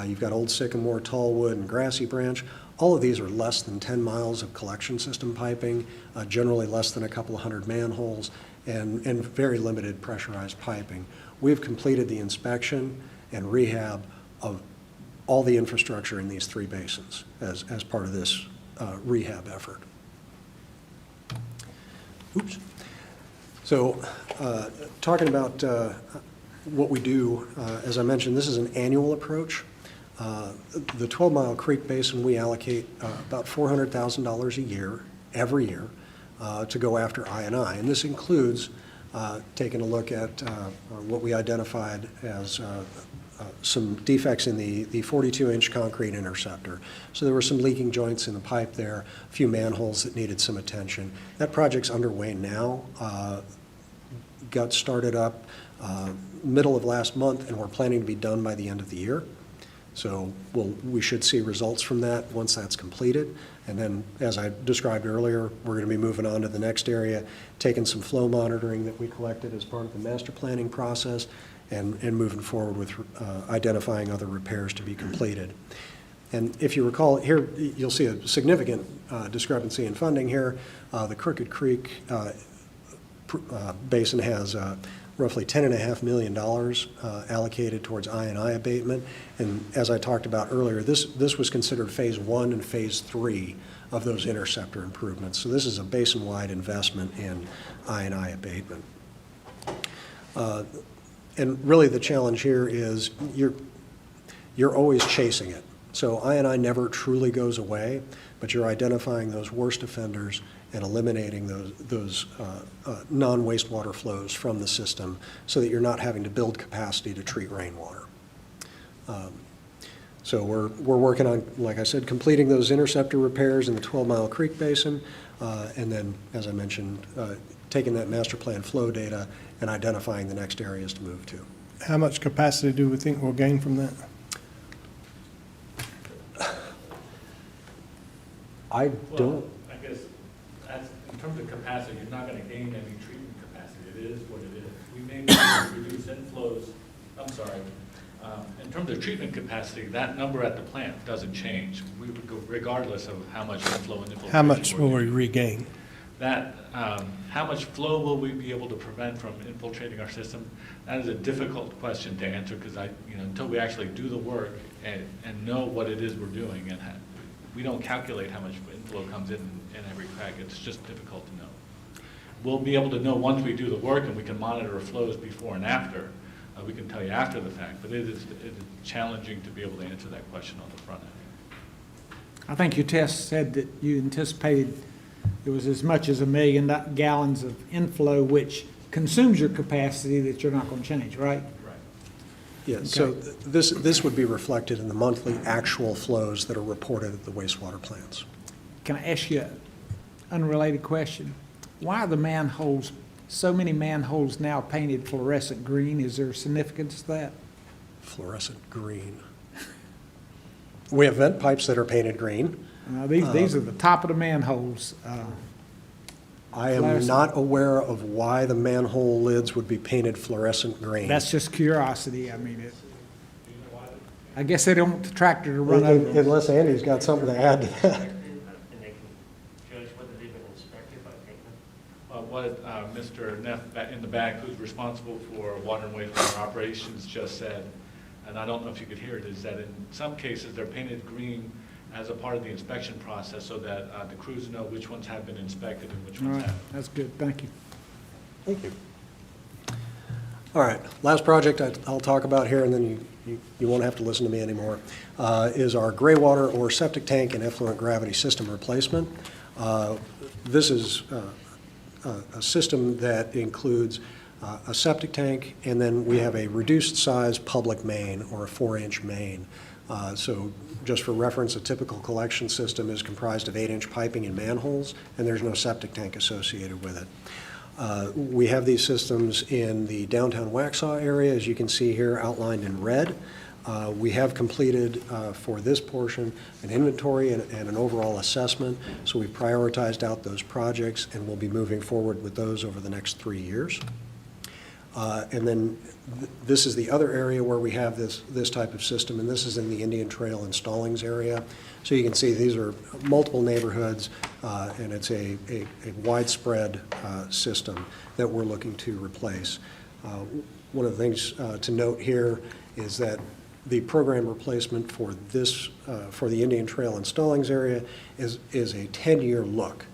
Speaker 13: you've got Old Sycamore, Tallwood, and Grassy Branch. All of these are less than 10 miles of collection system piping, generally less than a couple of hundred manholes, and very limited pressurized piping. We've completed the inspection and rehab of all the infrastructure in these three basins as part of this rehab effort. Oops. So talking about what we do, as I mentioned, this is an annual approach. The 12 Mile Creek Basin, we allocate about $400,000 a year, every year, to go after I&I. And this includes taking a look at what we identified as some defects in the 42-inch concrete interceptor. So there were some leaking joints in the pipe there, a few manholes that needed some attention. That project's underway now. Got started up middle of last month, and we're planning to be done by the end of the year. So we should see results from that once that's completed. And then, as I described earlier, we're going to be moving on to the next area, taking some flow monitoring that we collected as part of the master planning process, and moving forward with identifying other repairs to be completed. And if you recall, here you'll see a significant discrepancy in funding here. The Crooked Creek Basin has roughly $10.5 million allocated towards I&I abatement. And as I talked about earlier, this was considered phase 1 and phase 3 of those interceptor improvements. So this is a basin-wide investment in I&I abatement. And really the challenge here is you're always chasing it. So I&I never truly goes away, but you're identifying those worst offenders and eliminating those non-wastewater flows from the system so that you're not having to build capacity to treat rainwater. So we're working on, like I said, completing those interceptor repairs in the 12 Mile Creek Basin, and then, as I mentioned, taking that master plan flow data and identifying the next areas to move to.
Speaker 4: How much capacity do we think we'll gain from that?
Speaker 13: I don't.
Speaker 14: Well, I guess, in terms of capacity, you're not going to gain any treatment capacity. It is what it is. We may be able to reduce inflows. I'm sorry. In terms of treatment capacity, that number at the plant doesn't change. We would go regardless of how much inflow and infiltration.
Speaker 4: How much will we regain?
Speaker 14: That, how much flow will we be able to prevent from infiltrating our system? That is a difficult question to answer because until we actually do the work and know what it is we're doing, and we don't calculate how much inflow comes in every crack. It's just difficult to know. We'll be able to know once we do the work, and we can monitor flows before and after. We can tell you after the fact, but it is challenging to be able to answer that question on the front end.
Speaker 1: I think your test said that you anticipated it was as much as 1 million gallons of inflow, which consumes your capacity that you're not going to change, right?
Speaker 14: Right.
Speaker 13: Yeah, so this would be reflected in the monthly actual flows that are reported at the wastewater plants.
Speaker 1: Can I ask you an unrelated question? Why are the manholes, so many manholes now painted fluorescent green? Is there significance to that?
Speaker 13: Fluorescent green. We have vent pipes that are painted green.
Speaker 1: These are the top of the manholes.
Speaker 13: I am not aware of why the manhole lids would be painted fluorescent green.
Speaker 1: That's just curiosity. I mean, I guess they don't want the tractor to run over them.
Speaker 13: Unless Andy's got something to add to that.
Speaker 15: And they can judge whether they've been inspected by paintment?
Speaker 14: What Mr. Neff in the back, who's responsible for water and wastewater operations, just said, and I don't know if you could hear it, is that in some cases they're painted green as a part of the inspection process so that the crews know which ones have been inspected and which
Speaker 1: All
Speaker 14: ones
Speaker 1: right,
Speaker 14: haven't.
Speaker 1: that's good. Thank you.
Speaker 13: Thank you. All right, last project I'll talk about here, and then you won't have to listen to me anymore, is our gray water or septic tank and effluent gravity system replacement. This is a system that includes a septic tank, and then we have a reduced size public main or a 4-inch main. So just for reference, a typical collection system is comprised of 8-inch piping and manholes, and there's no septic tank associated with it. We have these systems in the downtown Waxhaw area, as you can see here outlined in red. We have completed for this portion an inventory and an overall assessment, so we've prioritized out those projects, and we'll be moving forward with those over the next 3 years. And then this is the other area where we have this type of system, and this is in the Indian Trail and Stallings area. So you can see these are multiple neighborhoods, and it's a widespread system that we're looking to replace. One of the things to note here is that the program replacement for this, for the Indian Trail and Stallings area is a 10-year look.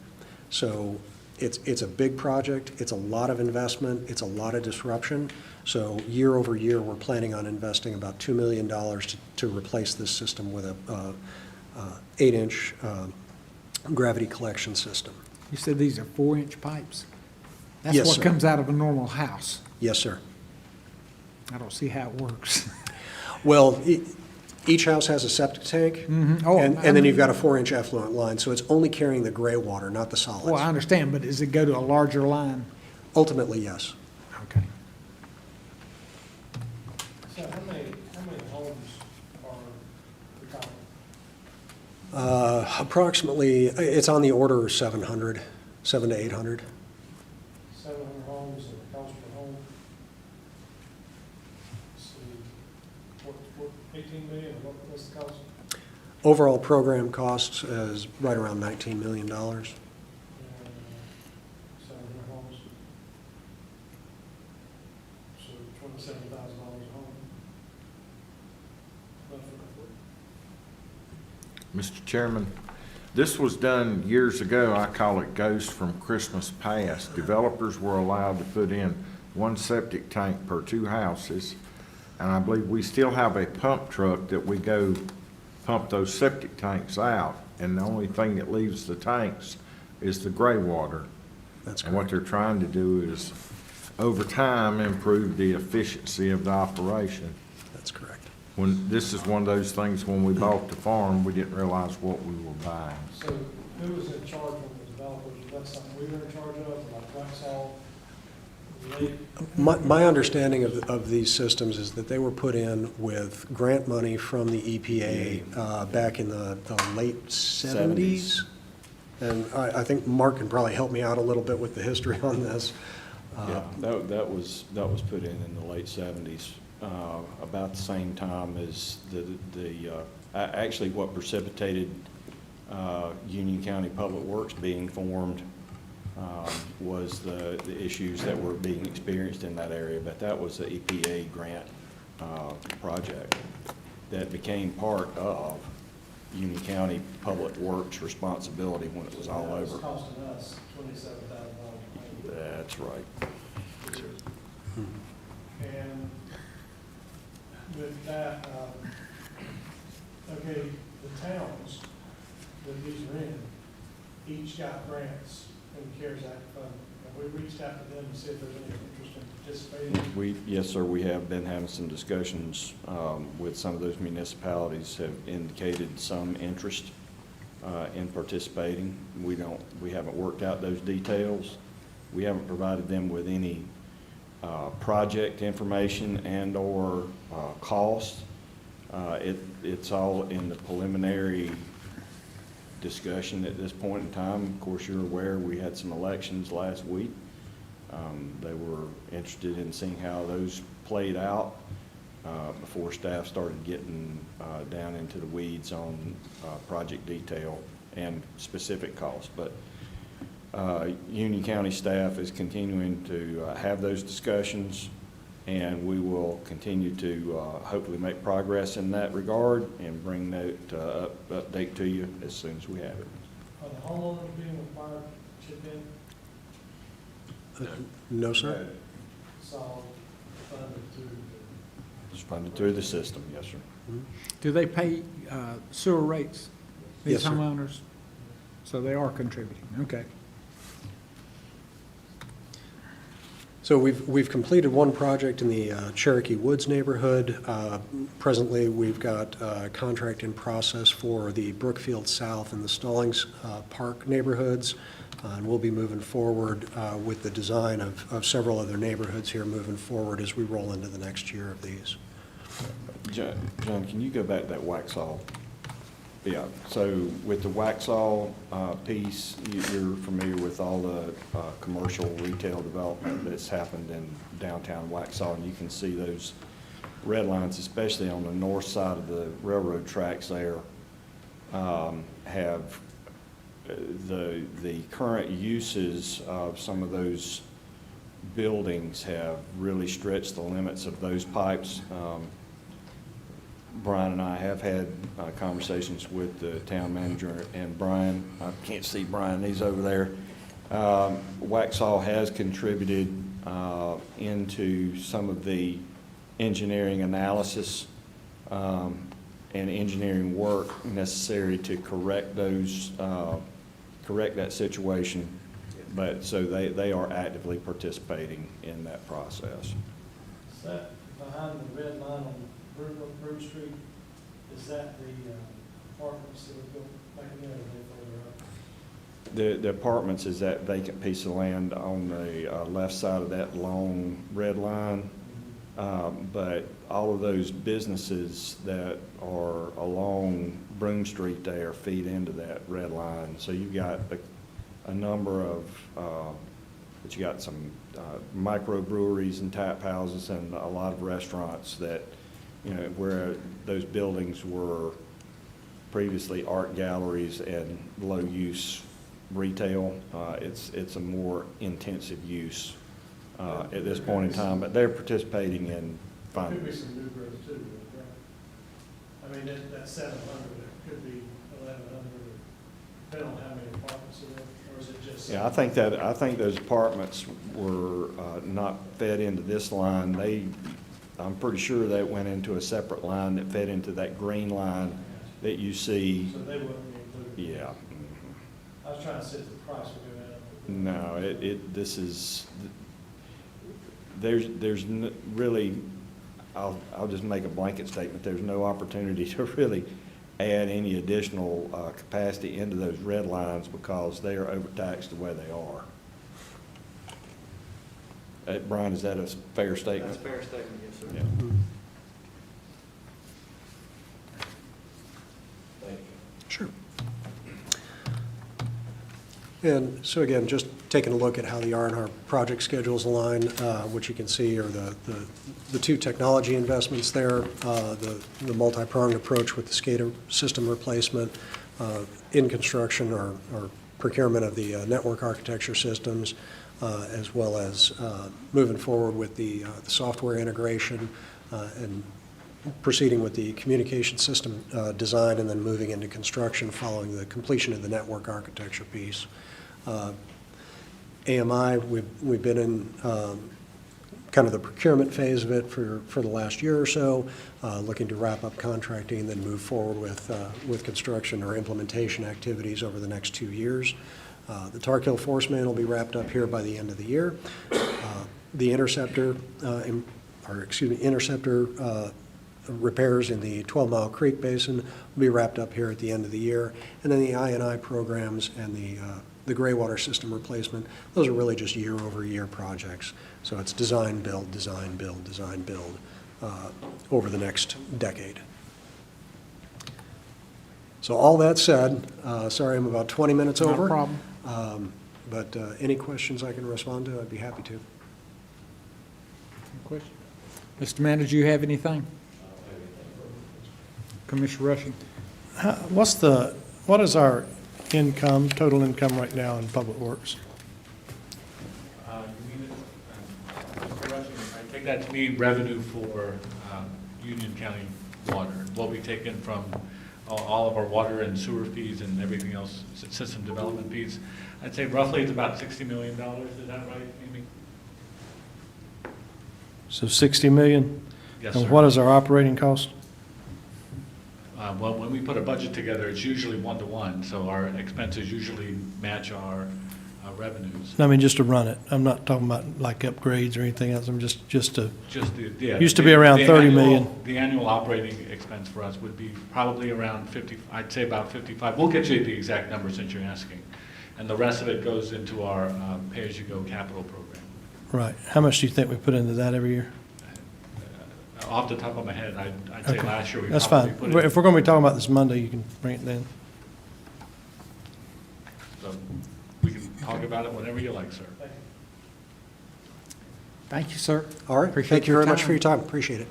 Speaker 13: So it's a big project, it's a lot of investment, it's a lot of disruption. So year over year, we're planning on investing about $2 million to replace this system with a 8-inch gravity collection system.
Speaker 1: You said these are 4-inch pipes?
Speaker 13: Yes,
Speaker 1: That's what
Speaker 13: sir.
Speaker 1: comes out of a normal house.
Speaker 13: Yes, sir.
Speaker 1: I don't see how it works.
Speaker 13: Well, each house has a septic tank,
Speaker 1: Oh,
Speaker 13: and then you've got a 4-inch effluent line, so it's only carrying the gray water, not the solids.
Speaker 1: Well, I understand, but does it go to a larger line?
Speaker 13: Ultimately, yes.
Speaker 1: Okay.
Speaker 4: So how many homes are we talking?
Speaker 13: Approximately, it's on the order of 700 to 800.
Speaker 4: 700 homes and a cost per home. Let's see, what, 18 million, what's the cost?
Speaker 13: Overall program costs is right around $19 million.
Speaker 4: 700 homes. So $27,000 a home.
Speaker 5: Mr. Chairman, this was done years ago. I call it Ghost from Christmas Past. Developers were allowed to put in 1 septic tank per 2 houses, and I believe we still have a pump truck that we go pump those septic tanks out, and the only thing that leaves the tanks is the gray water.
Speaker 13: That's
Speaker 5: And what
Speaker 13: correct.
Speaker 5: they're trying to do is, over time, improve the efficiency of the operation.
Speaker 13: That's correct.
Speaker 5: When, this is one of those things, when we bought the farm, we didn't realize what we were buying.
Speaker 4: So who was in charge of the developers? Was that something we were in charge of, like Waxaw?
Speaker 13: My understanding of these systems is that they were put in with grant money from the EPA back in the late 70s. And I think Mark can probably help me out a little bit with the history on this.
Speaker 6: Yeah, that was put in the late 70s, about the same time as actually what precipitated Union County Public Works being formed was the issues that were being experienced in that area, but that was the EPA grant project that became part of Union County Public Works responsibility when it was all over.
Speaker 4: It's costing us $27,000.
Speaker 6: That's right.
Speaker 4: And with that, okay, the towns that these are in, each got grants in the CARES Act fund. Have we reached out to them to see if there's any interest in participating?
Speaker 6: Yes, sir, we have been having some discussions with some of those municipalities have indicated some interest in participating. We haven't worked out those details. We haven't provided them with any project information and/or cost. It's all in the preliminary discussion at this point in time. Of course, you're aware we had some elections last week. They were interested in seeing how those played out before staff started getting down into the weeds on project detail and specific costs. But Union County staff is continuing to have those discussions, and we will continue to hopefully make progress in that regard and bring that update to you as soon as we have it.
Speaker 4: Are the homeowners being required to chip in?
Speaker 13: No, sir?
Speaker 4: Solid funded through
Speaker 6: It's funded through the system, yes, sir.
Speaker 1: Do they pay sewer rates, these
Speaker 13: Yes, sir.
Speaker 1: homeowners? So they are contributing, okay.
Speaker 13: So we've completed one project in the Cherokee Woods neighborhood. Presently, we've got a contract in process for the Brookfield South and the Stallings Park neighborhoods. And we'll be moving forward with the design of several other neighborhoods here moving forward as we roll into the next year of these.
Speaker 6: John, can you go back to that Waxhaw? Yeah, so with the Waxhaw piece, you're familiar with all the commercial retail development that's happened in downtown Waxhaw, and you can see those red lines, especially on the north side of the railroad tracks there, have the current uses of some of those buildings have really stretched the limits of those pipes. Brian and I have had conversations with the town manager, and Brian, I can't see Brian, he's over there. Waxhaw has contributed into some of the engineering analysis and engineering work necessary to correct those, correct that situation. But so they are actively participating in that process.
Speaker 4: Is that behind the red line on Broom Street, is that the apartments that were built back in there, or further up?
Speaker 6: The apartments is that vacant piece of land on the left side of that long red line. But all of those businesses that are along Broom Street there feed into that red line. So you've got a number of, but you got some microbreweries and tap houses and a lot of restaurants that, you know, where those buildings were previously art galleries and low-use retail. It's a more intensive use at this point in time, but they're participating in funding.
Speaker 4: Could be some new growth too, right? I mean, that 700, it could be 1,100, depending on how many apartments are there, or is it just?
Speaker 6: Yeah, I think those apartments were not fed into this line. I'm pretty sure they went into a separate line that fed into that green line that you see.
Speaker 4: So they wouldn't be included?
Speaker 6: Yeah.
Speaker 4: I was trying to see if the price would go up.
Speaker 6: No, this is, there's really, I'll just make a blanket statement. There's no opportunity to really add any additional capacity into those red lines because they are overtaxed the way they are. Brian, is that a fair statement?
Speaker 11: That's a fair statement, yes, sir.
Speaker 6: Yeah.
Speaker 11: Thank you.
Speaker 13: Sure. And so again, just taking a look at how the R&R project schedules align, what you can see are the two technology investments there, the multi-pronged approach with the SCADA system replacement, in construction or procurement of the network architecture systems, as well as moving forward with the software integration and proceeding with the communication system design, and then moving into construction following the completion of the network architecture piece. AMI, we've been in kind of the procurement phase of it for the last year or so, looking to wrap up contracting and then move forward with construction or implementation activities over the next 2 years. The Tarkill Force Main will be wrapped up here by the end of the year. The interceptor, repairs in the 12 Mile Creek Basin will be wrapped up here at the end of the year. And then the I&I programs and the gray water system replacement, those are really just year-over-year projects. So it's design, build, design, build, design, build over the next decade. So all that said, sorry I'm about 20 minutes over.
Speaker 1: No problem.
Speaker 13: But any questions I can respond to, I'd be happy to.
Speaker 1: Question? Mr. Manager, do you have anything? Commissioner Rushing?
Speaker 4: What is our income, total income right now in Public Works?
Speaker 14: Mr. Rushing, I take that to mean revenue for Union County Water, what we take in from all of our water and sewer fees and everything else, system development fees. I'd say roughly it's about $60 million. Is that right, Amy?
Speaker 4: So 60 million?
Speaker 14: Yes,
Speaker 4: And
Speaker 14: sir.
Speaker 4: what is our operating cost?
Speaker 14: Well, when we put a budget together, it's usually 1-to-1, so our expenses usually match our revenues.
Speaker 4: I mean, just to run it. I'm not talking about like upgrades or anything else. I'm just to,
Speaker 14: Yeah.
Speaker 4: Used to be around
Speaker 14: the
Speaker 4: 30
Speaker 14: annual-
Speaker 4: million.
Speaker 14: The annual operating expense for us would be probably around 50, I'd say about 55. We'll get you the exact number since you're asking. And the rest of it goes into our pay-as-you-go capital program.
Speaker 4: right. How much do you think we put into that every year?
Speaker 14: Off the top of my head, I'd say
Speaker 4: Okay.
Speaker 14: last year we
Speaker 4: That's
Speaker 14: probably
Speaker 4: fine.
Speaker 14: put it.
Speaker 4: If we're going to be talking about this Monday, you can bring it then.
Speaker 14: So we can talk about it whenever you like, sir.
Speaker 1: Thank you, sir.
Speaker 13: All right,
Speaker 1: Appreciate
Speaker 13: thank you
Speaker 1: your
Speaker 13: very much
Speaker 1: time.
Speaker 13: for your time, appreciate it.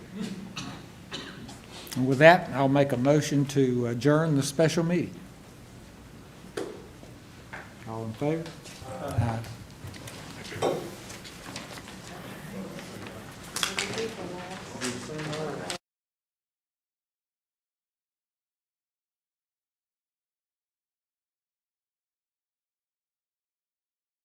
Speaker 1: And with that, I'll make a motion to adjourn the special meeting. All in favor? Aye.